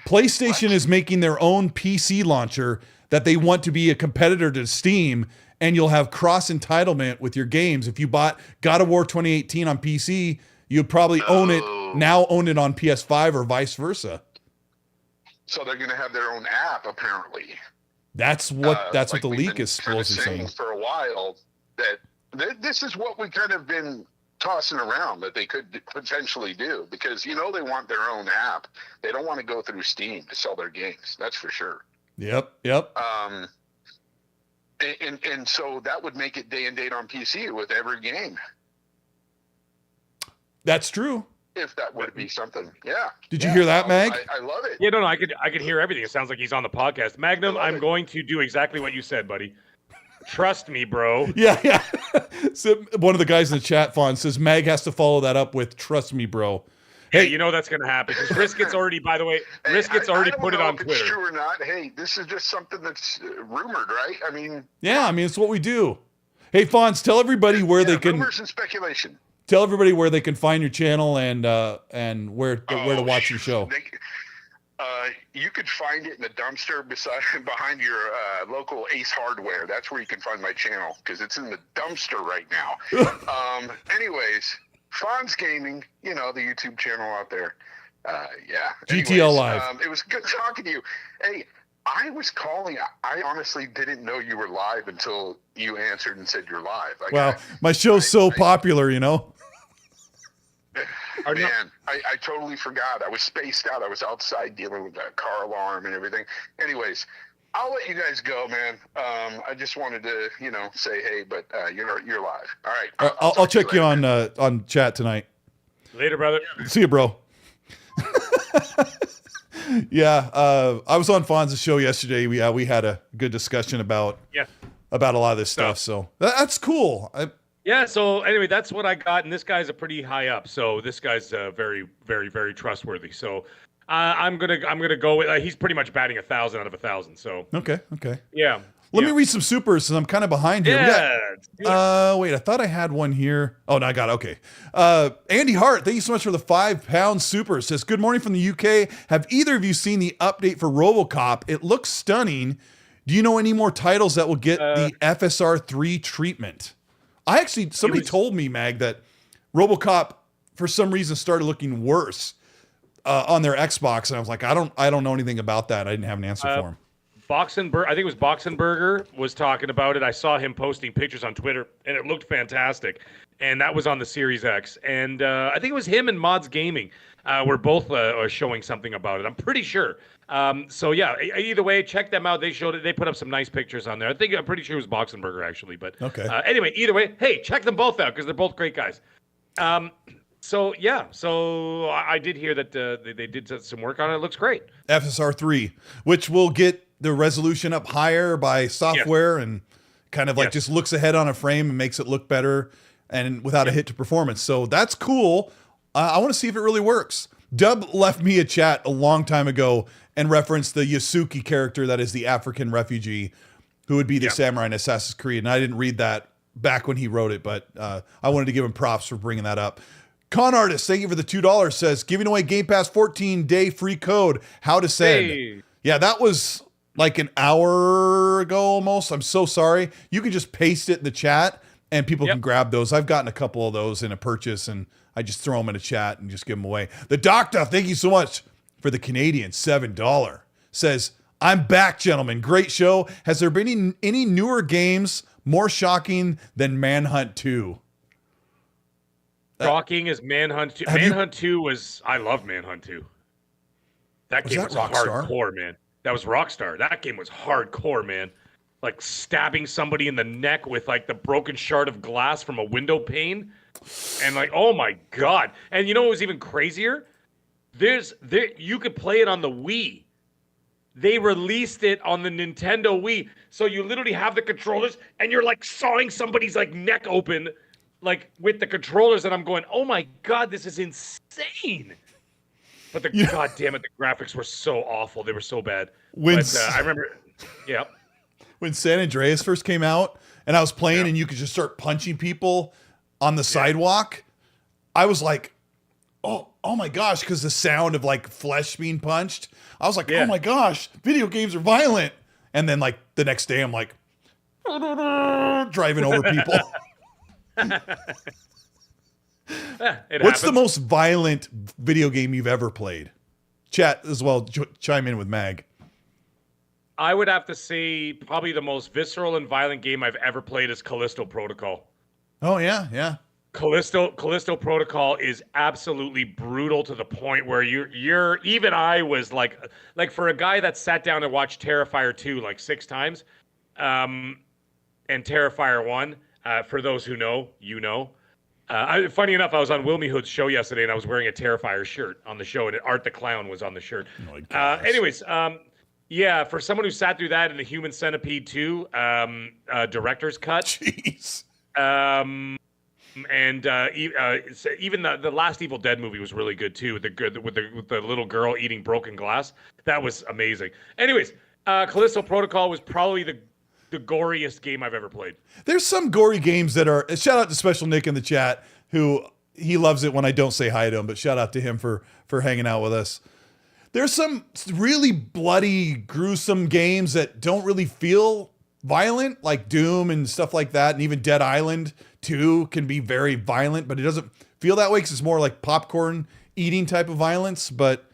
PlayStation is making their own PC launcher that they want to be a competitor to Steam, and you'll have cross entitlement with your games. If you bought God of War 2018 on PC, you'd probably own it on PS5 or vice versa. So they're going to have their own app, apparently. That's what the leak is supposed supposedly saying for a while. That this is what we kind of been tossing around that they could potentially do, because they want their own app. They don't want to go through Steam to sell their games. That's for sure. Yep. And so that would make it day and date on PC with every game. That's true. If that would be something, yeah. Did you hear that, Mag? I love it. Yeah, no, I could hear everything. It sounds like he's on the podcast. Magnum, I'm going to do exactly what you said, buddy. Trust me, bro. Yeah. So one of the guys in the chat, Fawn, says Mag has to follow that up with "Trust me, bro." Hey, you know that's going to happen because Risket's already, by the way, Risket's already put it on Twitter. It's true or not? Hey, this is just something that's rumored, right? I mean, it's what we do. Hey, Fonz, tell everybody where they can. Rumors and speculation. Tell everybody where they can find your channel and where to watch your show. You could find it in the dumpster behind your local Ace Hardware. That's where you can find my channel, because it's in the dumpster right now. Anyways, Fonz Gaming, the YouTube channel out there. Yeah. GTL Live. It was good talking to you. Hey, I was calling. I honestly didn't know you were live until you answered and said you're live. My show's so popular, Man, I totally forgot. I was spaced out. I was outside dealing with that car alarm and everything. Anyways, I'll let you guys go, man. I just wanted to, say hey, but you're live. All right. I'll check you on chat tonight. Later, brother. See you, bro. Yeah, I was on Fonz's show yesterday. We had a good discussion about a lot of this stuff. So that's cool. Yeah. So anyway, that's what I got, and this guy's a pretty high up. So this guy's very, very, very trustworthy. So I'm gonna go with. He's pretty much batting 1,000 out of 1,000. So okay. Yeah. Let me read some supers, since I'm kind of behind here. Yeah. Wait, I thought I had one here. Oh, no, I got it. Okay. Andy Hart, thank you so much for the £5 super. Says, good morning from the UK. Have either of you seen the update for RoboCop? It looks stunning. Do you know any more titles that will get the FSR 3 treatment? Somebody told me, Mag, that RoboCop for some reason started looking worse on their Xbox, and I was like, I don't know anything about that. I didn't have an answer for him. I think it was Boxenberger was talking about it. I saw him posting pictures on Twitter, and it looked fantastic. And that was on the Series X. And I think it was him and Mods Gaming were both showing something about it. I'm pretty sure. So yeah, either way, check them out. They showed it. They put up some nice pictures on there. I'm pretty sure it was Boxenberger actually. But okay. Anyway, either way, hey, check them both out because they're both great guys. So I did hear that they did some work on it. It looks great. FSR 3, which will get the resolution up higher by software and kind of just looks ahead on a frame and makes it look better and without a hit to performance. So that's cool. I want to see if it really works. Dub left me a chat a long time ago and referenced the Yasuki character that is the African refugee who would be the samurai in Assassin's Creed. And I didn't read that back when he wrote it, but I wanted to give him props for bringing that up. Con Artist, thank you for the $2, says, giving away Game Pass 14-day free code. How to send. Hey. Yeah, that was like an hour ago almost. I'm so sorry. You can just paste it in the chat and people can grab those. I've gotten a couple of those in a purchase and I just throw them in a chat and just give them away. The Doctor, thank you so much for the Canadian $7. Says, I'm back, gentlemen. Great show. Has there been any newer games more shocking than Manhunt 2? Shocking as Manhunt 2. Manhunt 2 was... I love Manhunt 2. That game was hardcore, man. That was Rockstar. That game was hardcore, man. Like stabbing somebody in the neck with like the broken shard of glass from a window pane. And like, oh my God. And you know what was even crazier? You could play it on the Wii. they released it on the Nintendo Wii. So you literally have the controllers and you're like sawing somebody's like neck open, like with the controllers. And I'm going, oh my God, this is insane. But God damn it, the graphics were so awful. They were so bad. I remember, yeah. When San Andreas first came out and I was playing and you could just start punching people on the sidewalk, I was like, oh my gosh, because the sound of like flesh being punched. I was like, oh my gosh, video games are violent. And then like the next day I'm like driving over people. What's the most violent video game you've ever played? Chat as well, chime in with Mag. I would have to say probably the most visceral and violent game I've ever played is Callisto Protocol. Oh yeah. Callisto Protocol is absolutely brutal to the point where you're even I was like for a guy that sat down and watched Terrifier 2 like 6 times, and Terrifier 1, for those who know, you know. Funny enough, I was on Wilmy Hood's show yesterday and I was wearing a Terrifier shirt on the show, and Art the Clown was on the shirt. Yeah, for someone who sat through that in the Human Centipede 2 director's cut. Jeez. Even the last Evil Dead movie was really good too, with the little girl eating broken glass. That was amazing. Anyways, Callisto Protocol was probably the goriest game I've ever played. There's some gory games that are. Shout out to Special Nick in the chat, who he loves it when I don't say hi to him, but shout out to him for hanging out with us. There's some really bloody, gruesome games that don't really feel violent, like Doom and stuff like that, and even Dead Island 2 can be very violent, but it doesn't feel that way because it's more like popcorn eating type of violence. But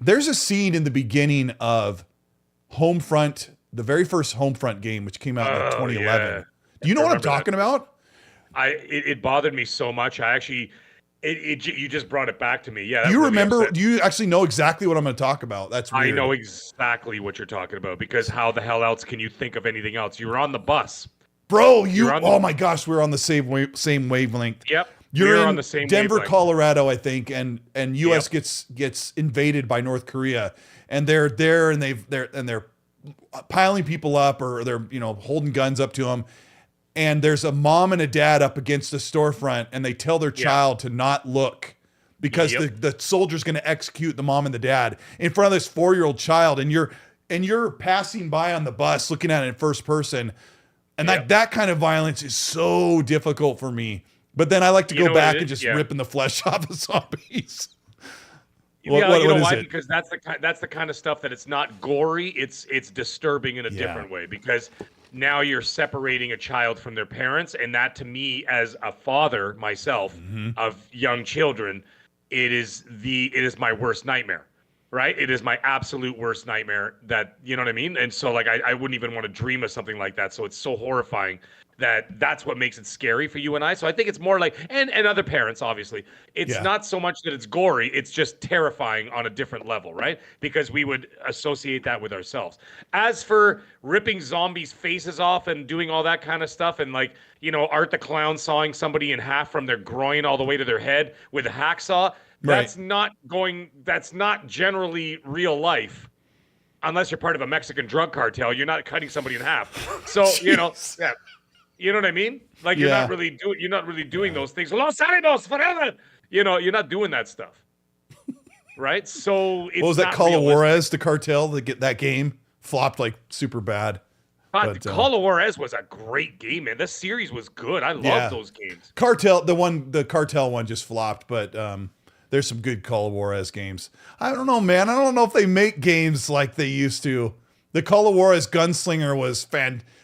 there's a scene in the beginning of Homefront, the very first Homefront game, which came out in 2011. Yeah. Do you know what I'm talking about? It bothered me so much. You just brought it back to me. Yeah. Do you remember? Do you actually know exactly what I'm going to talk about? That's weird. I know exactly what you're talking about, because how the hell else can you think of anything else? You were on the bus. Bro, oh my gosh, we're on the same wavelength. Yep. You're on the same Denver, wavelength. Colorado, I think, and US gets invaded by North Korea, and they're there and they're piling people up, or they're holding guns up to them. And there's a mom and a dad up against a storefront, and they tell their child to not look because the soldier's going to execute the mom and the dad in front of this 4-year-old child. And you're passing by on the bus looking at it in first person. And that kind of violence is so difficult for me. But then I like to go back and just ripping the flesh off of zombies. What is it? Because that's the kind of stuff that it's not gory. It's disturbing in a different way, because now you're separating a child from their parents, and that, to me, as a father myself of young children, it is my worst nightmare. Right? It is my absolute worst nightmare. That, you know what I mean? And so like I wouldn't even want to dream of something like that. So it's so horrifying that's what makes it scary for you and I. So I think it's more like, and other parents, obviously, it's not so much that it's gory, it's just terrifying on a different level, right? Because we would associate that with ourselves. As for ripping zombies' faces off and doing all that kind of stuff, and like, Art the Clown sawing somebody in half from their groin all the way to their head with a hacksaw, that's not generally real life. Unless you're part of a Mexican drug cartel, you're not cutting somebody in half. So, you know what I mean? Like you're not really doing those things. Los Alamos forever. You're not doing that stuff. Right? So it's what was that, Call of Juarez, the cartel, that game flopped like super bad. Call of Juarez was a great game, man. This series was good. I love those games. The cartel one just flopped, but there's some good Call of Juarez games. I don't know, man. I don't know if they make games like they used to. The Call of Juarez Gunslinger was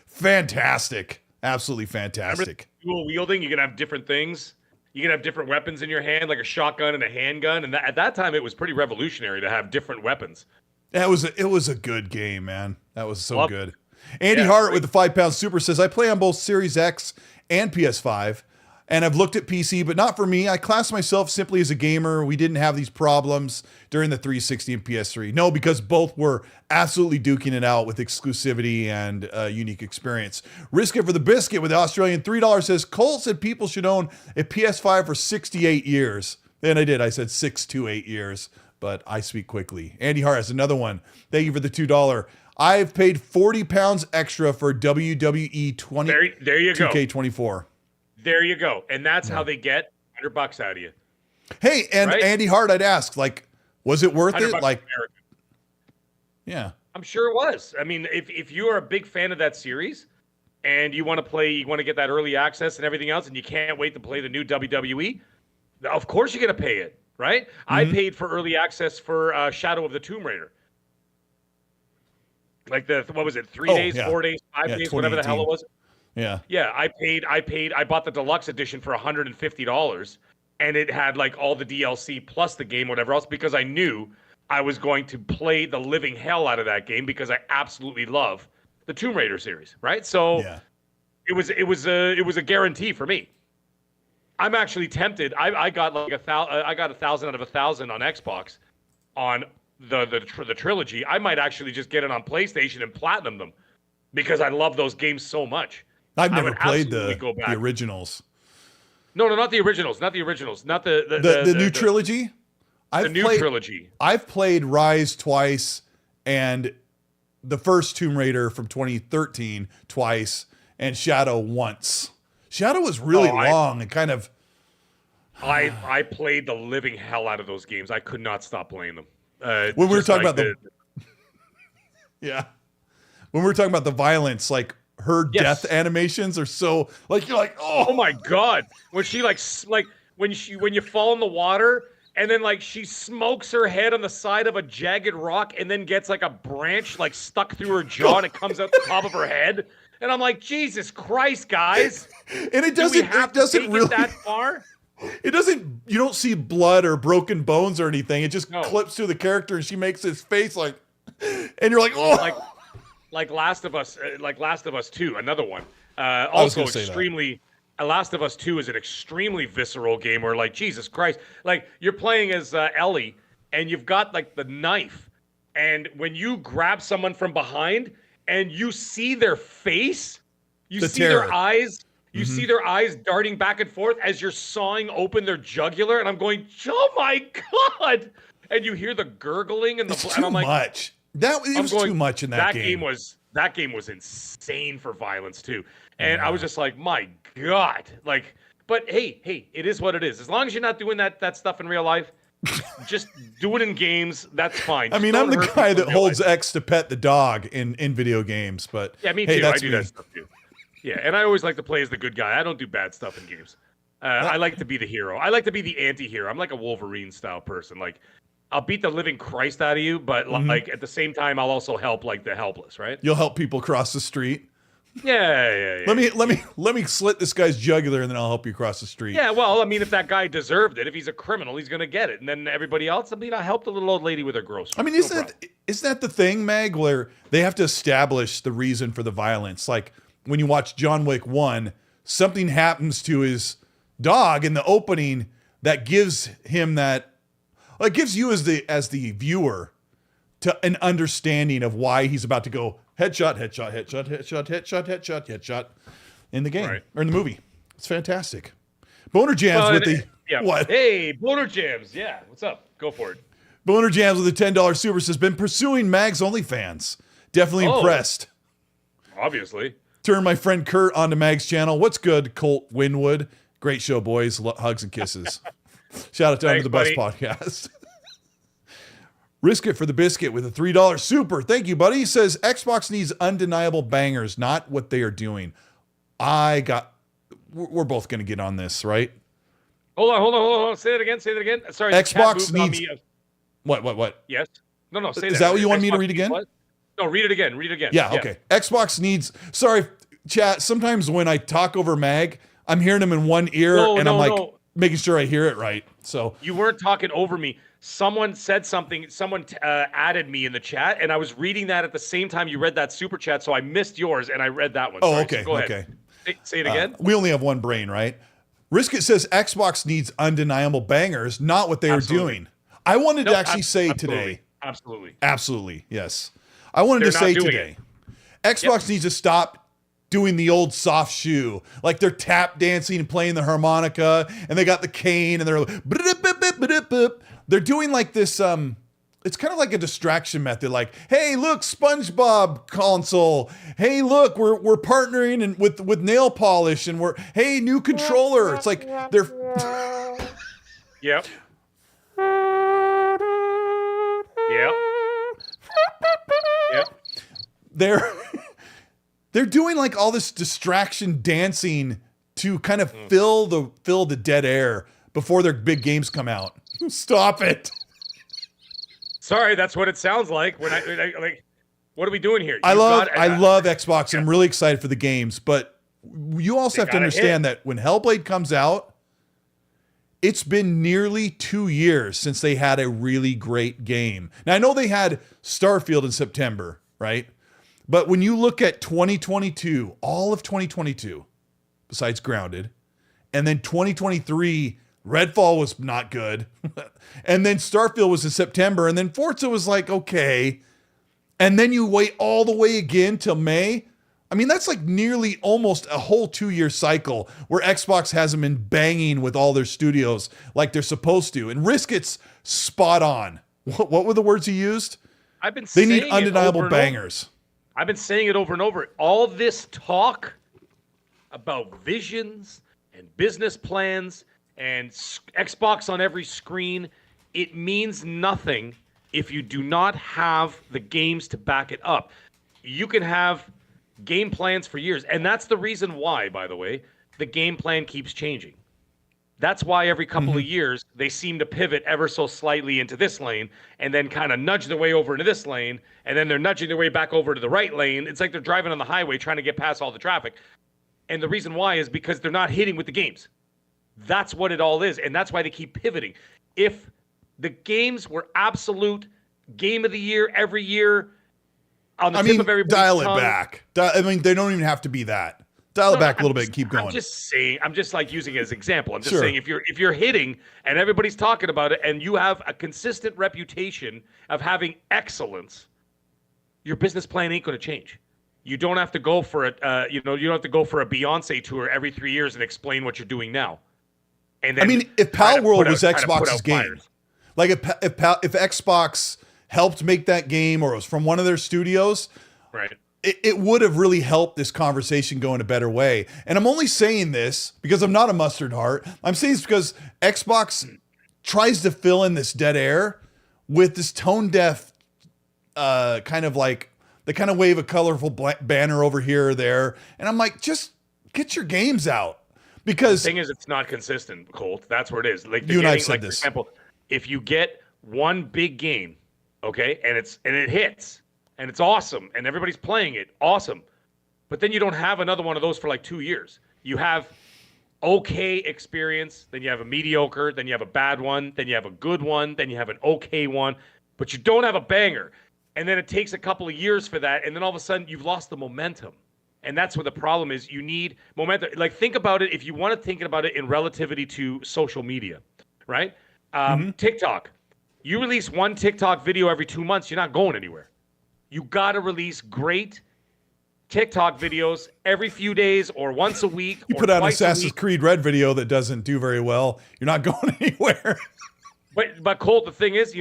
fantastic. Absolutely fantastic. Dual wielding, you can have different things. You can have different weapons in your hand, like a shotgun and a handgun. And at that time, it was pretty revolutionary to have different weapons. It was a good game, man. That was so good. Andy Hart with the 5-pound super says, I play on both Series X and PS5. And I've looked at PC, but not for me. I class myself simply as a gamer. We didn't have these problems during the 360 and PS3. No, because both were absolutely duking it out with exclusivity and unique experience. Risk It for the Biscuit with the Australian $3 says, Colt said people should own a PS5 for 68 years. And I did. I said 6 to 8 years. but I speak quickly. Andy Hart has another one. Thank you for the $2. I've paid 40 pounds extra for WWE 20. There you go. 2K24. There you go. And that's how they get $100 out of you. Hey, and Right? Andy Hart, I'd ask, like, was it worth it? $100 Like, American. yeah. I'm sure it was. I mean, if you are a big fan of that series and you want to get that early access and everything else, and you can't wait to play the new WWE, of course you're going to pay it, right? I paid for early access for Shadow of the Tomb Raider. Like what was it, 3 days, 4 days, 5 days, whatever the hell it was. Yeah. Yeah, I bought the deluxe edition for $150, and it had like all the DLC plus the game, whatever else, because I knew I was going to play the living hell out of that game because I absolutely love the Tomb Raider series, right? So it was a guarantee for me. I'm actually tempted. I got like 1,000 out of 1,000 on Xbox on the trilogy. I might actually just get it on PlayStation and platinum them because I love those games so much. I've never played the originals. No, not the originals. Not the originals. Not the new trilogy. Trilogy. I've played Rise twice and the first Tomb Raider from 2013 twice and Shadow once. Shadow was really long and kind of. I played the living hell out of those games. I could not stop playing them. When we were talking about when we were talking about the violence, like her death animations are so like you're like oh my god, when she when you fall in the water and then like she smokes her head on the side of a jagged rock and then gets like a branch like stuck through her jaw and it comes out the top of her head, and I'm like, Jesus Christ, guys! And it doesn't really that far. It doesn't. You don't see blood or broken bones or anything. It just clips through the character, and she makes his face like, and you're like, oh, like Last of Us 2, another one. Also extremely. Last of Us 2 is an extremely visceral game where, like, Jesus Christ, like you're playing as Ellie, and you've got like the knife, and when you grab someone from behind, and you see their face, you see their eyes. You see their eyes darting back and forth as you're sawing open their jugular, and I'm going, oh my god! And you hear the gurgling and and I'm like, much. It was too much in that game. That game was insane for violence too, and I was just like, my god! Like, but hey, it is what it is. As long as you're not doing that stuff in real life, just do it in games. That's fine. I mean, I'm the guy that holds X to pet the dog in video games, but yeah, me too. I do that stuff too. Yeah, and I always like to play as the good guy. I don't do bad stuff in games. I like to be the hero. I like to be the anti-hero. I'm like a Wolverine-style person. Like, I'll beat the living Christ out of you, but like at the same time, I'll also help like the helpless, right? You'll help people cross the street. Yeah. Let me slit this guy's jugular, and then I'll help you cross the street. Yeah, well, I mean, if that guy deserved it, if he's a criminal, he's gonna get it, and then everybody else. I mean, I helped the little old lady with her groceries. I mean, isn't that the thing, Meg, where they have to establish the reason for the violence? Like, when you watch John Wick 1, something happens to his dog in the opening that gives him that, like, gives you as the viewer to an understanding of why he's about to go headshot in the game or in the movie. It's fantastic. Boner Jams what? Hey, Boner Jams. Yeah, what's up? Go for it. Boner Jams with a $10 super says, been pursuing Mag's OnlyFans. Definitely impressed. Obviously. Turn my friend Kurt onto Mag's channel. What's good, Colt Winwood? Great show, boys. Hugs and kisses. Shout out to Under the Bus podcast. Risk it for the biscuit with a $3 super. Thank you, buddy. He says Xbox needs undeniable bangers, not what they are doing. We're both going to get on this, right? Hold on. Say that again. Sorry. Xbox needs. What? Yes. No. Say Is that what you want me to read again? What? No, read it again. Yeah, okay. Xbox needs. Sorry, chat. Sometimes when I talk over Mag, I'm hearing him in one ear, I'm making sure I hear it right. So you weren't talking over me. Someone said something. Someone added me in the chat, and I was reading that at the same time you read that super chat, so I missed yours, and I read that one. Oh, okay. So go ahead. Say it again. We only have one brain, right? Riskit says Xbox needs undeniable bangers, not what they are doing. I wanted to actually say today. Absolutely. Yes. I wanted to say today, Xbox needs to stop doing the old soft shoe. Like they're tap dancing and playing the harmonica, and they got the cane, and they're like, they're doing like this. It's kind of like a distraction method. Like, hey, look, SpongeBob console. Hey, look, we're partnering with nail polish, and hey, new controller. It's like they're. Yep. Yep. Yep. They're doing like all this distraction dancing to kind of fill the dead air before their big games come out. Stop it. Sorry, that's what it sounds like. When I like, what are we doing here? I love Xbox. I'm really excited for the games, but you also have to understand that when Hellblade comes out, it's been nearly 2 years since they had a really great game. Now, I know they had Starfield in September, right? But when you look at 2022, all of 2022, besides Grounded, and then 2023, Redfall was not good. And then Starfield was in September, and then Forza was like, okay. And then you wait all the way again till May. I mean, that's like nearly almost a whole 2-year cycle where Xbox hasn't been banging with all their studios like they're supposed to. And Risk, it's spot on. What were the words he used? They need undeniable bangers. I've been saying it over and over. All this talk about visions and business plans and Xbox on every screen, it means nothing if you do not have the games to back it up. You can have game plans for years. And that's the reason why, by the way, the game plan keeps changing. That's why every couple of years, they seem to pivot ever so slightly into this lane and then kind of nudge their way over into this lane. And then they're nudging their way back over to the right lane. It's like they're driving on the highway trying to get past all the traffic. And the reason why is because they're not hitting with the games. That's what it all is. And that's why they keep pivoting. If the games were absolute game of the year every year, on the tip of everybody's dial tongue. it back. I mean, they don't even have to be that. Dial it back a little bit and keep going. I'm just saying, I'm just like using it as an example. I'm just saying if you're hitting and everybody's talking about it and you have a consistent reputation of having excellence, your business plan ain't going to change. You don't have to go for a you don't have to go for a Beyonce tour every 3 years and explain what you're doing now. And then I mean, if Pal World was Xbox's game, like if Xbox helped make that game or it was from one of their studios, right? It would have really helped this conversation go in a better way. And I'm only saying this because I'm not a mustard heart. I'm saying this because Xbox tries to fill in this dead air with this tone deaf kind of like they kind of wave a colorful banner over here or there. And I'm like, just get your games out. Because the thing is, it's not consistent, Colt. That's where it is. Like you and I said this. For example, if you get one big game, okay, and it hits, and it's awesome, and everybody's playing it, awesome. But then you don't have another one of those for like 2 years. You have okay experience, then you have a mediocre, then you have a bad one, then you have a good one, then you have an okay one, but you don't have a banger. And then it takes a couple of years for that, and then all of a sudden you've lost the momentum. And that's what the problem is. You need momentum. Like, think about it, if you want to think about it in relativity to social media, right? TikTok. You release one TikTok video every 2 months, you're not going anywhere. You got to release great TikTok videos every few days or once a week. You put out an Assassin's Creed Red video that doesn't do very well, you're not going anywhere. But Colt, the thing is,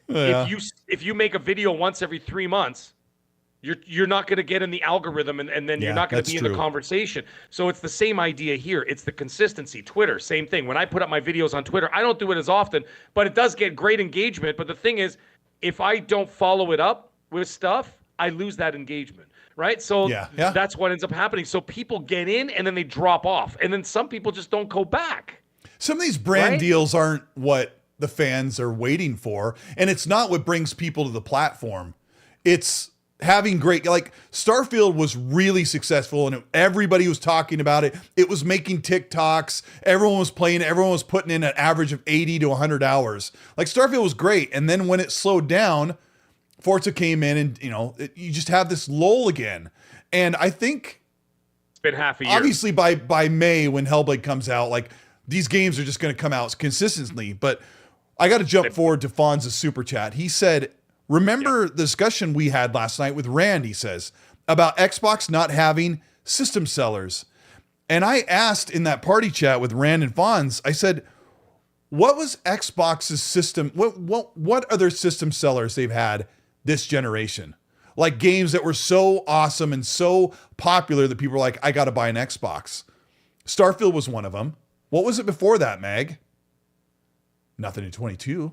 Yeah. if you make a video once every 3 months, you're not going to get in the algorithm, and then you're not going to be in the conversation. So it's the same idea here. It's the consistency. Twitter, same thing. When I put up my videos on Twitter, I don't do it as often, but it does get great engagement. But the thing is, if I don't follow it up with stuff, I lose that engagement, right? So that's what ends up happening. So people get in and then they drop off. And then some people just don't go back. Some of these brand deals aren't what the fans are waiting for. And it's not what brings people to the platform. It's having great, like Starfield was really successful and everybody was talking about it. It was making TikToks. Everyone was playing. Everyone was putting in an average of 80 to 100 hours. Like Starfield was great. And then when it slowed down, Forza came in and, you just have this lull again. And I think it's been half a year. Obviously by May when Hellblade comes out, like these games are just going to come out consistently. But I got to jump forward to Fonz's super chat. He said, remember the discussion we had last night with Rand, he says, about Xbox not having system sellers. And I asked in that party chat with Rand and Fonz, I said, what was Xbox's system? What other system sellers they've had this generation? Like games that were so awesome and so popular that people were like, I got to buy an Xbox. Starfield was one of them. What was it before that, Mag? Nothing in 22.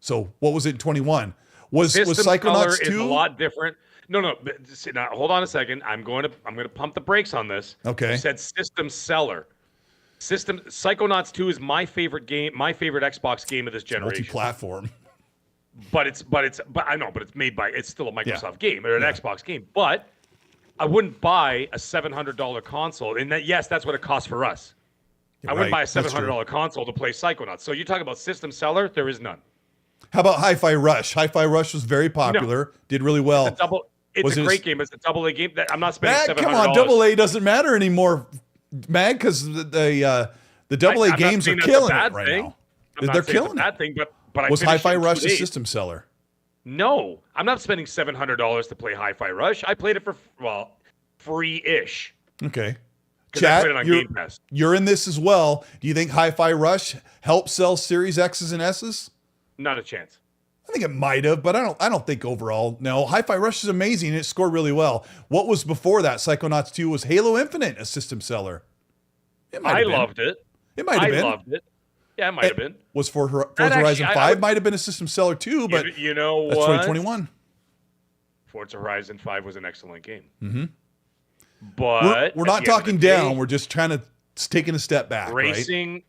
So what was it in 21? Was Psychonauts 2? Is a lot different. No. Now, hold on a second. I'm going to pump the brakes on this. Okay. You said system seller. Psychonauts 2 is my favorite game, my favorite Xbox game of this generation. Multi-platform. But it's made by, it's still a Microsoft game or an Xbox game. But I wouldn't buy a $700 console. And that's what it costs for us. I wouldn't buy a $700 console to play Psychonauts. So you talk about system seller, there is none. How about Hi-Fi Rush? Hi-Fi Rush was very popular, did really well. It's a great game. It's a double A game that I'm not spending $700. Come on, double A doesn't matter anymore, Mag, because the double A games are killing it right now. They're killing it. But was Hi-Fi Rush a system seller? No, I'm not spending $700 to play Hi-Fi Rush. I played it for free-ish. Okay. Chat, you're in this as well. Do you think Hi-Fi Rush helped sell Series X's and S's? Not a chance. I think it might have, but I don't think overall. No, Hi-Fi Rush is amazing. It scored really well. What was before that? Psychonauts 2 was Halo Infinite, a system seller. I loved it. It might have been. I loved it. Yeah, it might have been. Was Forza Horizon 5 might have been a system seller too, but you know that's what? 2021. Forza Horizon 5 was an excellent game. Mm-hmm. But we're not talking down. We're just trying to taking a step back. Racing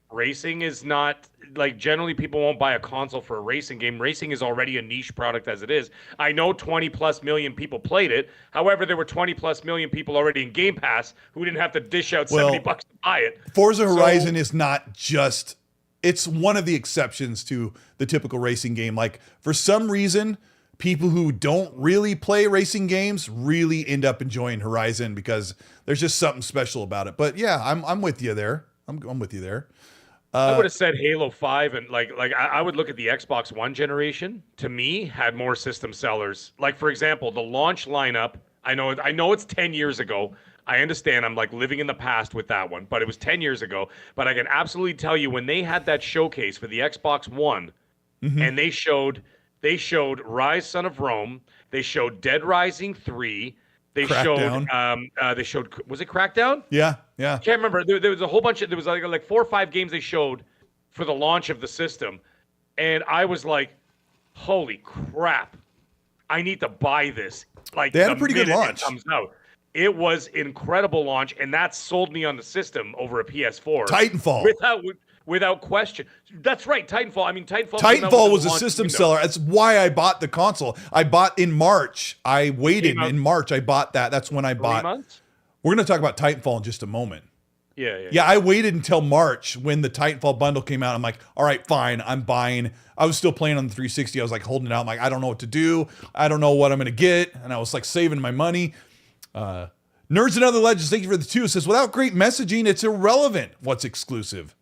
is not like generally people won't buy a console for a racing game. Racing is already a niche product as it is. I know 20 plus million people played it. However, there were 20 plus million people already in Game Pass who didn't have to dish out $70 to buy it. Forza Horizon is not just. It's one of the exceptions to the typical racing game. Like for some reason, people who don't really play racing games really end up enjoying Horizon because there's just something special about it. But yeah, I'm with you there. I'm with you there. I would have said Halo 5 and I would look at the Xbox One generation. To me, had more system sellers. Like for example, the launch lineup. I know it's 10 years ago. I understand I'm like living in the past with that one, but it was 10 years ago. But I can absolutely tell you when they had that showcase for the Xbox One, and they showed Rise Son of Rome, they showed Dead Rising 3, they showed was it Crackdown? Yeah. I can't remember. There was a whole bunch of there was like 4 or 5 games they showed for the launch of the system, and I was like, holy crap, I need to buy this. Like they had a pretty good launch. It comes out. It was incredible launch, and that sold me on the system over a PS4. Titanfall. Without question. That's right, Titanfall. I mean, Titanfall was a system seller. That's why I bought the console. I bought in March. I waited in March. I bought that. That's when I bought. 3 months? We're going to talk about Titanfall in just a moment. Yeah, I waited until March when the Titanfall bundle came out. I'm like, all right, fine. I'm buying. I was still playing on the 360. I was like holding it out. I'm like, I don't know what to do. I don't know what I'm going to get. And I was like saving my money. Nerds and Other Legends, thank you for the 2. It says, without great messaging, it's irrelevant what's exclusive.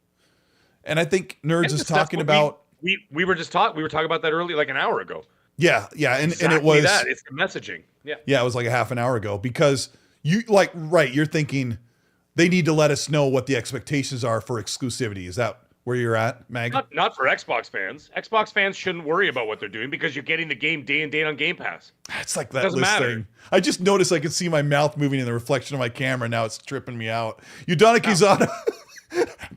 And I think Nerds is talking about. We were talking about that earlier, like an hour ago. Yeah. And it was. It's the messaging. Yeah. Yeah, it was like a half an hour ago because you're thinking they need to let us know what the expectations are for exclusivity. Is that where you're at, Mag? Not for Xbox fans. Xbox fans shouldn't worry about what they're doing because you're getting the game day and date on Game Pass. It's like that list thing. I just noticed I could see my mouth moving in the reflection of my camera. Now it's tripping me out. Udana Kizada.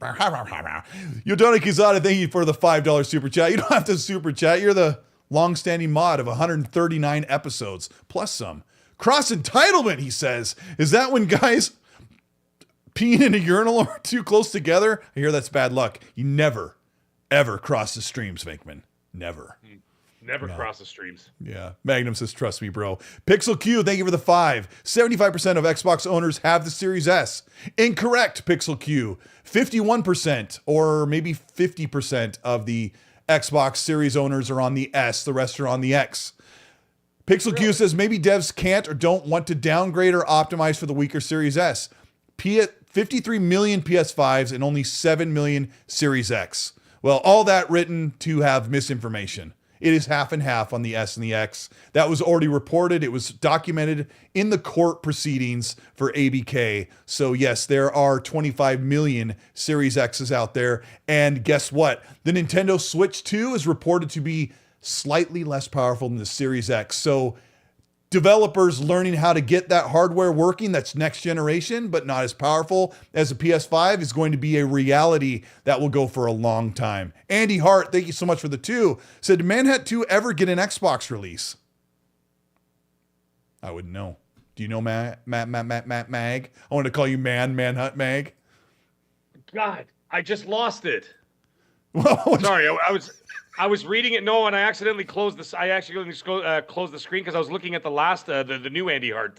Udana Kizada, thank you for the $5 super chat. You don't have to super chat. You're the long-standing mod of 139 episodes, plus some. Cross entitlement, he says. Is that when guys peeing in a urinal or too close together? I hear that's bad luck. You never, ever cross the streams, Venkman. Never. Never cross the streams. Yeah. Magnum says, trust me, bro. Pixel Q, thank you for the 5. 75% of Xbox owners have the Series S. Incorrect, Pixel Q. 51% or maybe 50% of the Xbox Series owners are on the S. The rest are on the X. Pixel Q says, maybe devs can't or don't want to downgrade or optimize for the weaker Series S. 53 million PS5s and only 7 million Series X. Well, all that written to have misinformation. it is half and half on the S and the X. That was already reported. It was documented in the court proceedings for ABK. So yes, there are 25 million Series X's out there. And guess what? The Nintendo Switch 2 is reported to be slightly less powerful than the Series X. So developers learning how to get that hardware working that's next generation, but not as powerful as a PS5 is going to be a reality that will go for a long time. Andy Hart, thank you so much for the 2. Said, did Manhunt 2 ever get an Xbox release? I wouldn't know. Do you know Mag? I want to call you Manhunt Mag. God, I just lost it. Well, Sorry, I was reading it. No, and I accidentally closed this. I actually closed the screen because I was looking at the last, the new Andy Hart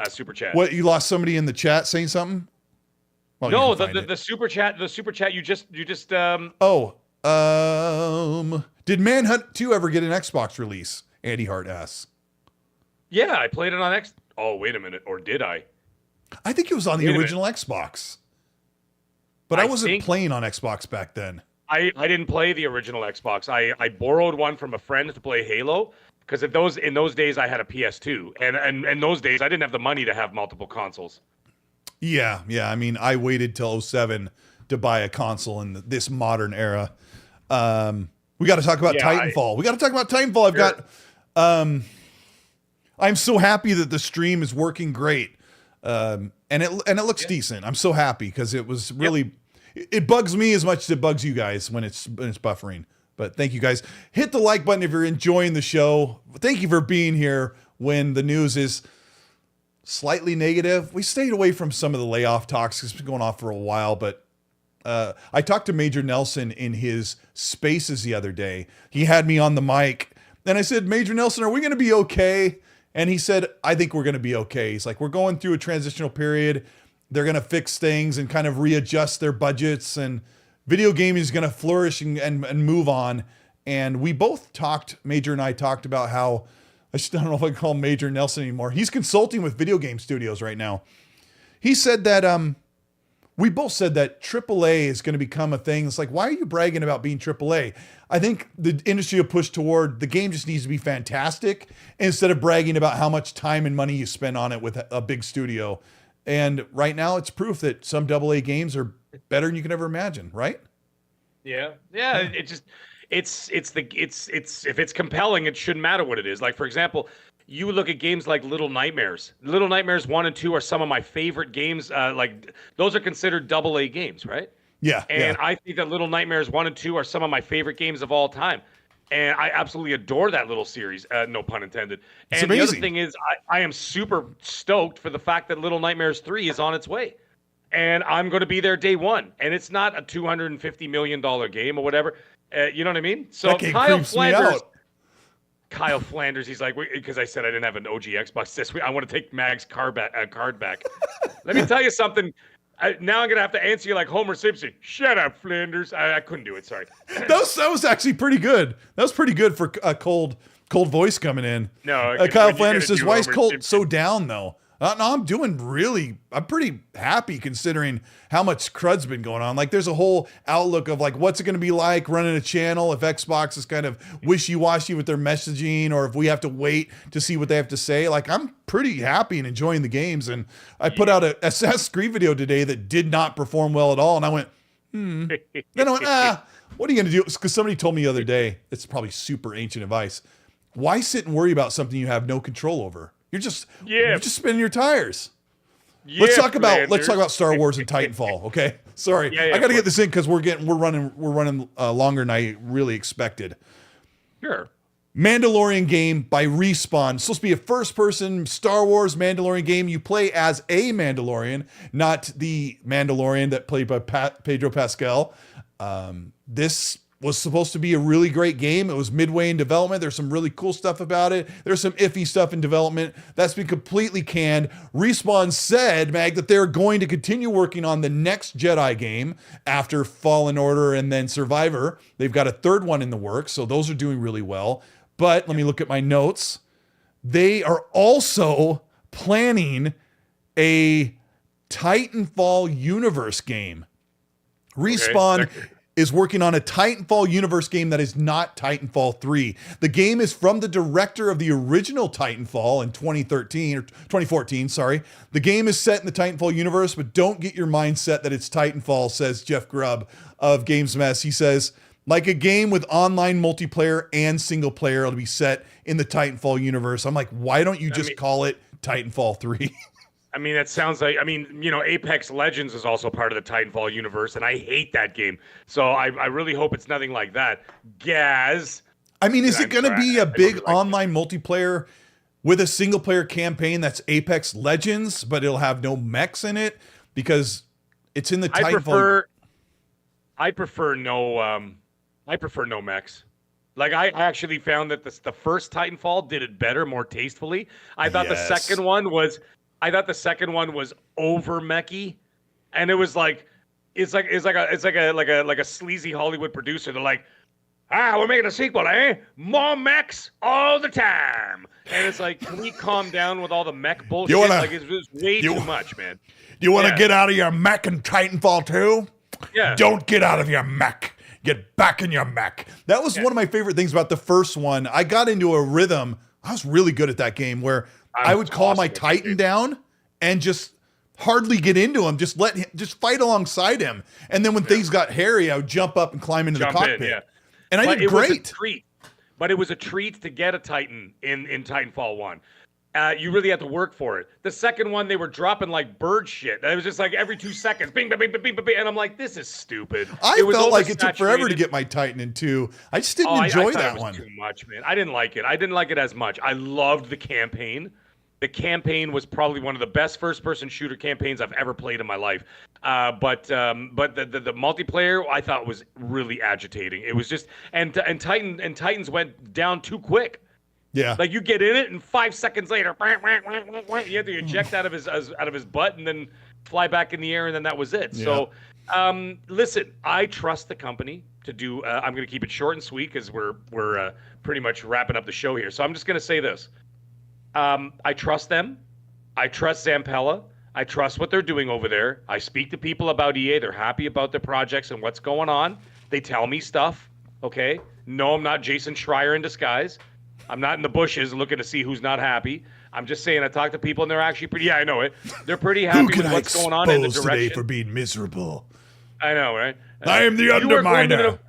super chat. What, you lost somebody in the chat saying something? Well, no, the super chat. The super chat. You just. Did Manhunt 2 ever get an Xbox release? Andy Hart asks. Yeah, I played it on X. Oh, wait a minute, or did I? I think it was on the original Xbox, but I wasn't playing on Xbox back then. I didn't play the original Xbox. I borrowed one from a friend to play Halo because in those days I had a PS2, and in those days I didn't have the money to have multiple consoles. Yeah. I mean, I waited till 07 to buy a console in this modern era. We got to talk about Titanfall. We got to talk about Titanfall. I'm so happy that the stream is working great, and it looks decent. I'm so happy because it was really. Yep. It bugs me as much as it bugs you guys when it's buffering. But thank you guys. Hit the like button if you're enjoying the show. Thank you for being here when the news is slightly negative. We stayed away from some of the layoff talks. It's been going on for a while, but I talked to Major Nelson in his spaces the other day. He had me on the mic and I said, Major Nelson, are we going to be okay? And he said, I think we're going to be okay. He's like, we're going through a transitional period. They're going to fix things and kind of readjust their budgets, and video gaming is going to flourish and move on. And we both talked, Major and I talked about how, I don't know if I can call him Major Nelson anymore. He's consulting with video game studios right now. He said that, we both said that AAA is going to become a thing. It's like, why are you bragging about being AAA? I think the industry will push toward the game just needs to be fantastic instead of bragging about how much time and money you spend on it with a big studio. And right now, it's proof that some AA games are better than you can ever imagine, right? Yeah. If it's compelling, it shouldn't matter what it is. Like, for example, you look at games like Little Nightmares. Little Nightmares 1 and 2 are some of my favorite games. Like, those are considered AA games, right? Yeah. And I think that Little Nightmares 1 and 2 are some of my favorite games of all time. And I absolutely adore that little series, no pun intended. And the other thing is, I am super stoked for the fact that Little Nightmares 3 is on its way. And I'm going to be there day one. And it's not a $250 million game or whatever. You know what I mean? So Kyle Flanders, he's like, because I said I didn't have an OG Xbox this week. I want to take Mag's card back. Let me tell you something. Now I'm going to have to answer you like Homer Simpson. Shut up, Flanders. I couldn't do it. Sorry. That was actually pretty good. That was pretty good for a cold voice coming in. No. Kyle Flanders says, why is Colt so down, though? No, I'm pretty happy considering how much crud's been going on. Like, there's a whole outlook of, like, what's it going to be like running a channel if Xbox is kind of wishy-washy with their messaging, or if we have to wait to see what they have to say. Like, I'm pretty happy and enjoying the games. And I put out a Assassin's Creed video today that did not perform well at all. And I went, Then I went, what are you going to do? Because somebody told me the other day, it's probably super ancient advice. Why sit and worry about something you have no control over? You're just spinning your tires. Yeah, let's talk about Star Wars and Titanfall. Okay, sorry, I got to get this in because we're running longer than I really expected. Sure. Mandalorian game by Respawn. It's supposed to be a first-person Star Wars Mandalorian game. You play as a Mandalorian, not the Mandalorian that played by Pedro Pascal. This was supposed to be a really great game. It was midway in development. There's some really cool stuff about it. There's some iffy stuff in development. That's been completely canned. Respawn said, Mag, that they're going to continue working on the next Jedi game after Fallen Order and then Survivor. They've got a third one in the works, so those are doing really well. But let me look at my notes. They are also planning a Titanfall universe game. Respawn is working on a Titanfall universe game that is not Titanfall 3. The game is from the director of the original Titanfall in 2014, sorry. The game is set in the Titanfall universe, but don't get your mindset that it's Titanfall, says Jeff Grubb of Games Mess. He says, like a game with online multiplayer and single player, it'll be set in the Titanfall universe. I'm like, why don't you just call it Titanfall 3? I mean, that sounds like, Apex Legends is also part of the Titanfall universe, and I hate that game. So I really hope it's nothing like that. Gaz. I mean, is it going to be a big online multiplayer with a single player campaign that's Apex Legends, but it'll have no mechs in it? Because it's in the Titanfall. I prefer no mechs. Like, I actually found that the first Titanfall did it better, more tastefully. I thought the second one was over mechy, and it was like it's like a sleazy Hollywood producer. They're like, we're making a sequel, eh? More mechs all the time, and it's like, can we calm down with all the mech bullshit? It's way too much, man. You want to get out of your mech in Titanfall 2? Yeah. Don't get out of your mech. Get back in your mech. That was one of my favorite things about the first one. I got into a rhythm. I was really good at that game where I would call my Titan down and just hardly get into him. Just fight alongside him. And then when things got hairy, I would jump up and climb into the cockpit. And I did great. It was a treat to get a Titan in Titanfall 1. You really had to work for it. The second one, they were dropping like bird shit. It was just like every 2 seconds, bing, bing, bing, bing, bing, bing, and I'm like, this is stupid. I felt like it took forever to get my Titan in 2. I just didn't enjoy that one. Too much, man. I didn't like it. I didn't like it as much. I loved the campaign. The campaign was probably one of the best first-person shooter campaigns I've ever played in my life. But the multiplayer I thought was really agitating. It was just and Titans went down too quick. Yeah, like you get in it, and 5 seconds later, you have to eject out of his butt, and then fly back in the air, and then that was it. Yeah. So, listen, I trust the company to do. I'm going to keep it short and sweet because we're pretty much wrapping up the show here. So I'm just going to say this: I trust them. I trust Zampella. I trust what they're doing over there. I speak to people about EA. They're happy about their projects and what's going on. They tell me stuff. Okay, no, I'm not Jason Schreier in disguise. I'm not in the bushes looking to see who's not happy. I'm just saying I talk to people and they're actually pretty. Yeah, I know it. They're pretty happy with what's going on in the direction. Today for being miserable? I know, right? I am the Underminer.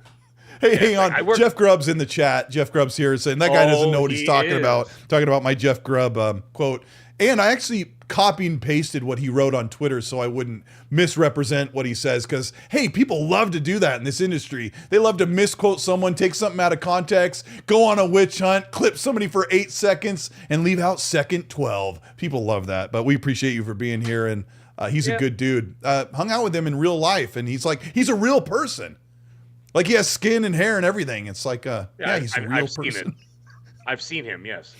Hey, hang on. Jeff Grubb's in the chat. Jeff Grubb's here saying that guy doesn't know what he's talking about. Talking about my Jeff Grubb quote. And I actually copied and pasted what he wrote on Twitter so I wouldn't misrepresent what he says. Because, hey, people love to do that in this industry. They love to misquote someone, take something out of context, go on a witch hunt, clip somebody for 8 seconds, and leave out second 12. People love that. But we appreciate you for being here. And he's a good dude. Hung out with him in real life. And he's a real person. Like, he has skin and hair and everything. It's like, he's a real person. I've seen him, yes.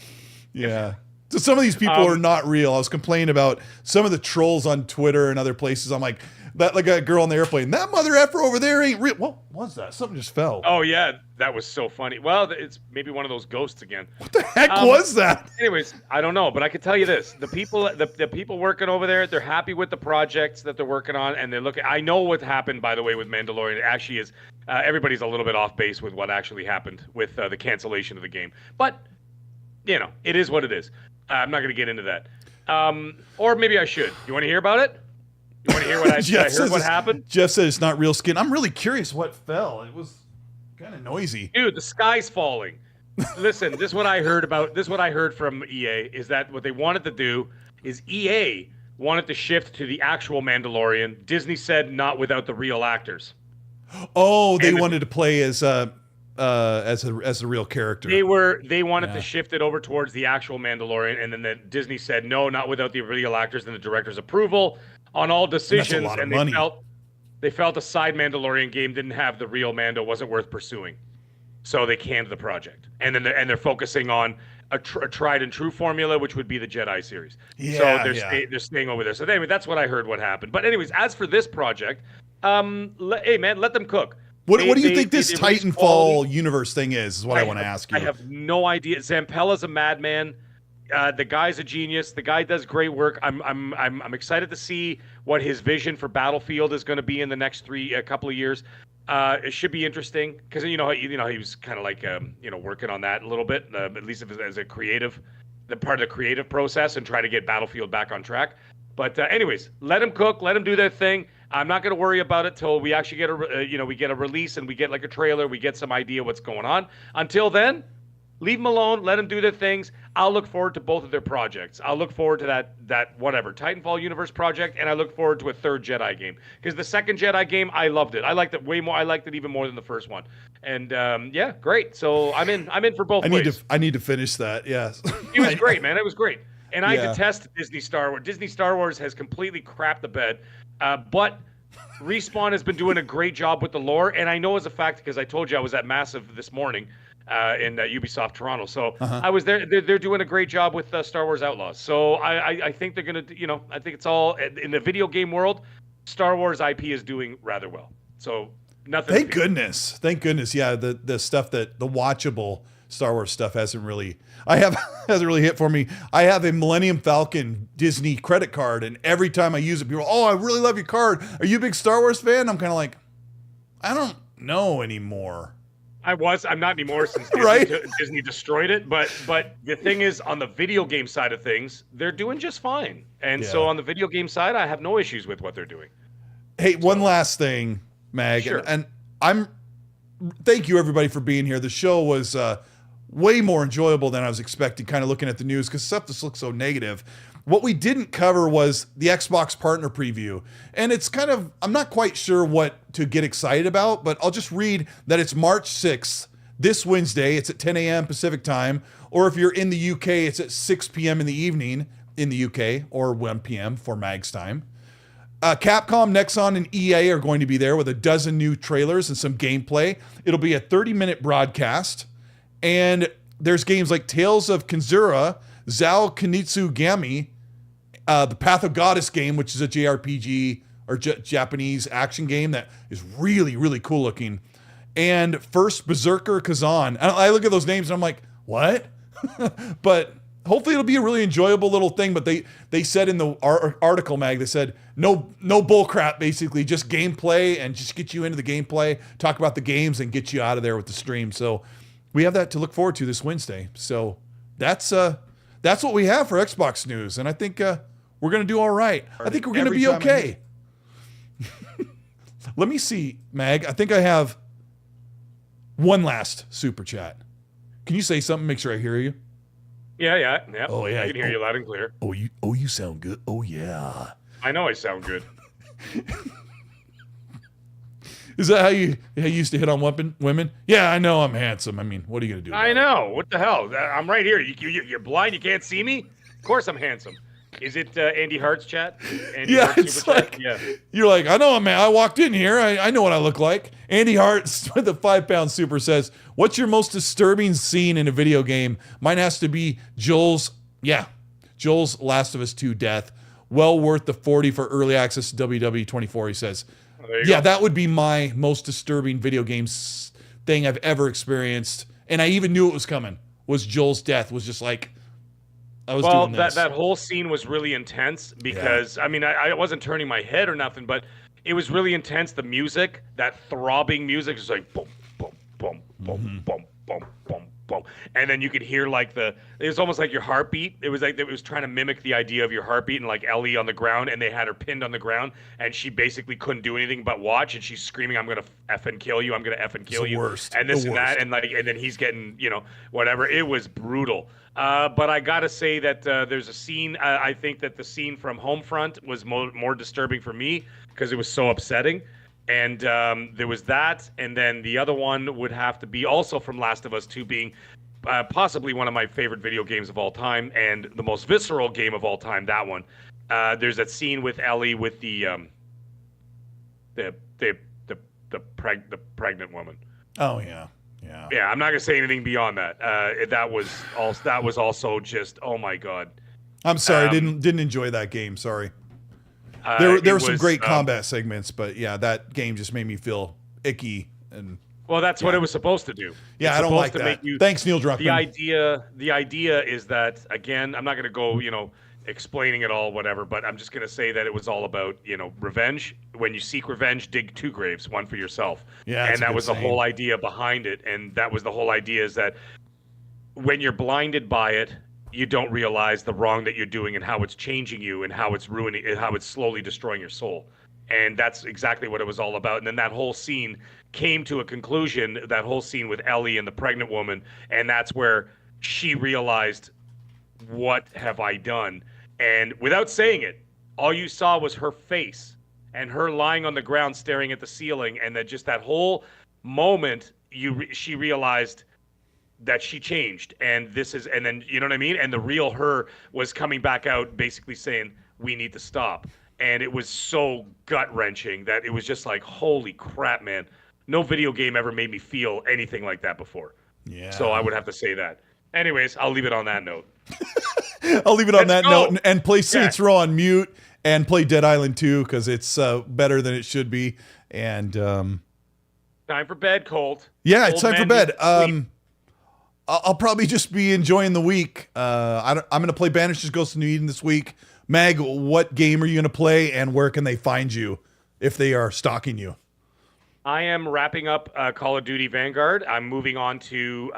Yeah. So some of these people are not real. I was complaining about some of the trolls on Twitter and other places. I'm like, that like a girl on the airplane. That mother effer over there ain't real. What was that? Something just fell. Oh yeah, that was so funny. Well, it's maybe one of those ghosts again. What the heck was that? Anyways, I don't know, but I can tell you this: the people working over there, they're happy with the projects that they're working on, and they're looking. I know what happened, by the way, with Mandalorian. It actually is everybody's a little bit off base with what actually happened with the cancellation of the game, but it is what it is. I'm not going to get into that. Or maybe I should. You want to hear about it? You want to hear what I heard what happened? Jeff said it's not real skin. I'm really curious what fell. It was kind of noisy. Dude, the sky's falling. Listen, this is what I heard about. This is what I heard from EA is that what they wanted to do is EA wanted to shift to the actual Mandalorian. Disney said not without the real actors. Oh, they wanted to play as a real character. They wanted to shift it over towards the actual Mandalorian, and then Disney said no, not without the real actors and the director's approval on all decisions. And they felt a side Mandalorian game didn't have the real Mando, wasn't worth pursuing, so they canned the project. And then they're focusing on a tried and true formula, which would be the Jedi series. So they're staying over there. So anyway, that's what I heard. What happened? But anyways, as for this project, hey man, let them cook. What do you think this Titanfall universe thing is what I want to ask you. I have no idea. Zampella's a madman. The guy's a genius. The guy does great work. I'm excited to see what his vision for Battlefield is going to be in the next couple of years. It should be interesting because he was kind of like working on that a little bit, at least as a creative, the part of the creative process, and try to get Battlefield back on track. But anyways, let him cook, let him do their thing. I'm not going to worry about it till we actually get we get a release and we get like a trailer, we get some idea what's going on. Until then, leave them alone, let them do their things. I'll look forward to both of their projects. I'll look forward to that Titanfall universe project, and I look forward to a third Jedi game, because the second Jedi game, I loved it. I liked it way more. I liked it even more than the first one. And yeah, great. So I'm in for both ways. I need to finish that. Yes. It was great, man. It was great. And I detest Disney Star Wars. Disney Star Wars has completely crapped the bed. But Respawn has been doing a great job with the lore, and I know as a fact because I told you I was at Massive this morning in Ubisoft Toronto. So I was there. They're doing a great job with Star Wars Outlaws. So I think they're going to, I think it's all in the video game world. Star Wars IP is doing rather well. So nothing. Thank goodness. Yeah, the stuff the watchable Star Wars stuff hasn't really hit for me. I have a Millennium Falcon Disney credit card, and every time I use it, people, I really love your card. Are you a big Star Wars fan? I'm kind of like, I don't know anymore. I'm not anymore since Disney, right? Disney destroyed it. But the thing is, on the video game side of things, they're doing just fine. And so on the video game side, I have no issues with what they're doing. Hey, one last thing, Mag, sure. and thank you everybody for being here. The show was way more enjoyable than I was expecting, kind of looking at the news, because stuff just looks so negative. What we didn't cover was the Xbox partner preview. And it's kind of, I'm not quite sure what to get excited about, but I'll just read that it's March 6th, this Wednesday. It's at 10 a.m. Pacific time. Or if you're in the UK, it's at 6 p.m. in the evening in the UK, or 1 p.m. for Mag's time. Capcom, Nexon, and EA are going to be there with a dozen new trailers and some gameplay. It'll be a 30-minute broadcast. And there's games like Tales of Kinzura, Zao Kunitsu Gami, the Path of Goddess game, which is a JRPG or Japanese action game that is really, really cool looking. And First Berserker Kazan. I look at those names and I'm like, what? But hopefully it'll be a really enjoyable little thing. But they said in the article, Mag, they said, no bull crap, basically, just gameplay, and just get you into the gameplay, talk about the games, and get you out of there with the stream. So we have that to look forward to this Wednesday. So that's what we have for Xbox news. And I think we're going to do all right. I think we're going to be okay. Let me see, Mag. I think I have one last super chat. Can you say something? Make sure I hear you. Yeah. Oh, yeah. I can hear you loud and clear. You sound good. Oh, yeah. I know I sound good. Is that how you used to hit on women? Yeah, I know I'm handsome. I mean, what are you going to do? I know. What the hell? I'm right here. You're blind? You can't see me? Of course I'm handsome. Is it Andy Hart's chat? Andy yeah, Hart's it's like, chat? Yeah. You're like, I know, man. I walked in here. I know what I look like. Andy Hart with the 5-pound super says, what's your most disturbing scene in a video game? Mine has to be Joel's Last of Us 2 death. Well worth the 40 for early access to WW24, he says. Yeah, that would be my most disturbing video games thing I've ever experienced. And I even knew it was coming, was Joel's death. Was just like, I was doing this. That whole scene was really intense because, I mean, I wasn't turning my head or nothing, but it was really intense. The music, that throbbing music is like boom, boom, boom, boom, boom, boom, boom, boom. And then you could hear like it was almost like your heartbeat. It was like it was trying to mimic the idea of your heartbeat, and like Ellie on the ground, and they had her pinned on the ground, and she basically couldn't do anything but watch, and she's screaming, I'm going to effing kill you. I'm going to effing kill you. Worst. And this the and worst. that. And then he's getting, whatever. It was brutal. But I got to say that there's a scene. I think that the scene from Homefront was more disturbing for me because it was so upsetting. And there was that. And then the other one would have to be also from Last of Us 2 being possibly one of my favorite video games of all time and the most visceral game of all time, that one. There's that scene with Ellie with the pregnant woman. Oh, yeah. Yeah, I'm not gonna say anything beyond that. That was also just, oh my god. I'm sorry, didn't enjoy that game. Sorry. There were some great combat segments, but yeah, that game just made me feel icky, and Well, that's what it was supposed to do. Yeah, It's I don't like supposed to that. make you- Thanks, Neil Druckmann. The idea is that, again, I'm not going to go, explaining it all, whatever, but I'm just going to say that it was all about, revenge. When you seek revenge, dig 2 graves, one for yourself. Yeah, that's and a that good was the saying. whole idea behind it. And that was the whole idea, is that when you're blinded by it, you don't realize the wrong that you're doing and how it's changing you and how it's ruining, and how it's slowly destroying your soul. And that's exactly what it was all about. And then that whole scene came to a conclusion, that whole scene with Ellie and the pregnant woman. And that's where she realized, what have I done? And without saying it, all you saw was her face and her lying on the ground staring at the ceiling. And that just that whole moment, she realized that she changed. And then, you know what I mean? And the real her was coming back out, basically saying, we need to stop. And it was so gut-wrenching that it was just like, holy crap, man. No video game ever made me feel anything like that before. Yeah. So I would have to say that. Anyways, I'll leave it on that note. I'll leave it on that Let's go. note and play Saints Row on mute and play Dead Island 2 because it's better than it should be. And Time for bed, Colt. yeah, it's Old time for man bed. needs to sleep. I'll probably just be enjoying the week. I'm going to play Banished Ghosts of New Eden this week. Mag, what game are you going to play, and where can they find you if they are stalking you? I am wrapping up Call of Duty Vanguard. I'm moving on to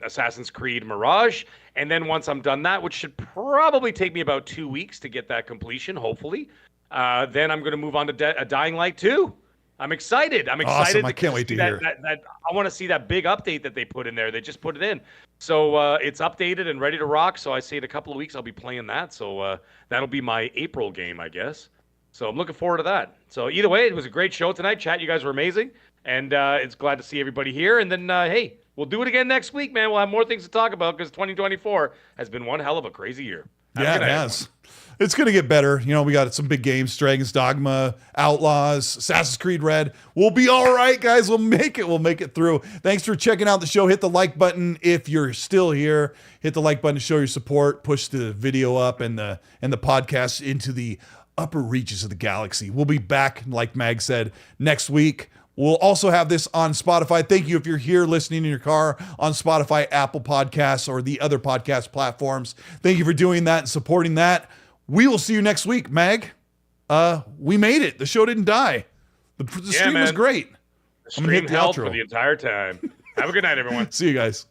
Assassin's Creed Mirage. And then once I'm done that, which should probably take me about 2 weeks to get that completion, hopefully, then I'm going to move on to Dying Light 2. I'm excited. Awesome. I can't wait to hear. I want to see that big update that they put in there. They just put it in. So it's updated and ready to rock. So I say in a couple of weeks I'll be playing that. So that'll be my April game, I guess. So I'm looking forward to that. So either way, it was a great show tonight. Chat, you guys were amazing. And it's glad to see everybody here. And then, hey, we'll do it again next week, man. We'll have more things to talk about because 2024 has been one hell of a crazy year. Yeah, it has. It's going to get better. We got some big games, Dragon's Dogma, Outlaws, Assassin's Creed Red. We'll be all right, guys. We'll make it. We'll make it through. Thanks for checking out the show. Hit the like button if you're still here. Hit the like button to show your support. Push the video up and the podcast into the upper reaches of the galaxy. We'll be back, like Mag said, next week. We'll also have this on Spotify. Thank you if you're here listening in your car on Spotify, Apple Podcasts, or the other podcast platforms. Thank you for doing that and supporting that. We will see you next week, Mag. We made it. The show didn't die. The stream was great. The stream held for the entire time. Have a good night, everyone. See you guys.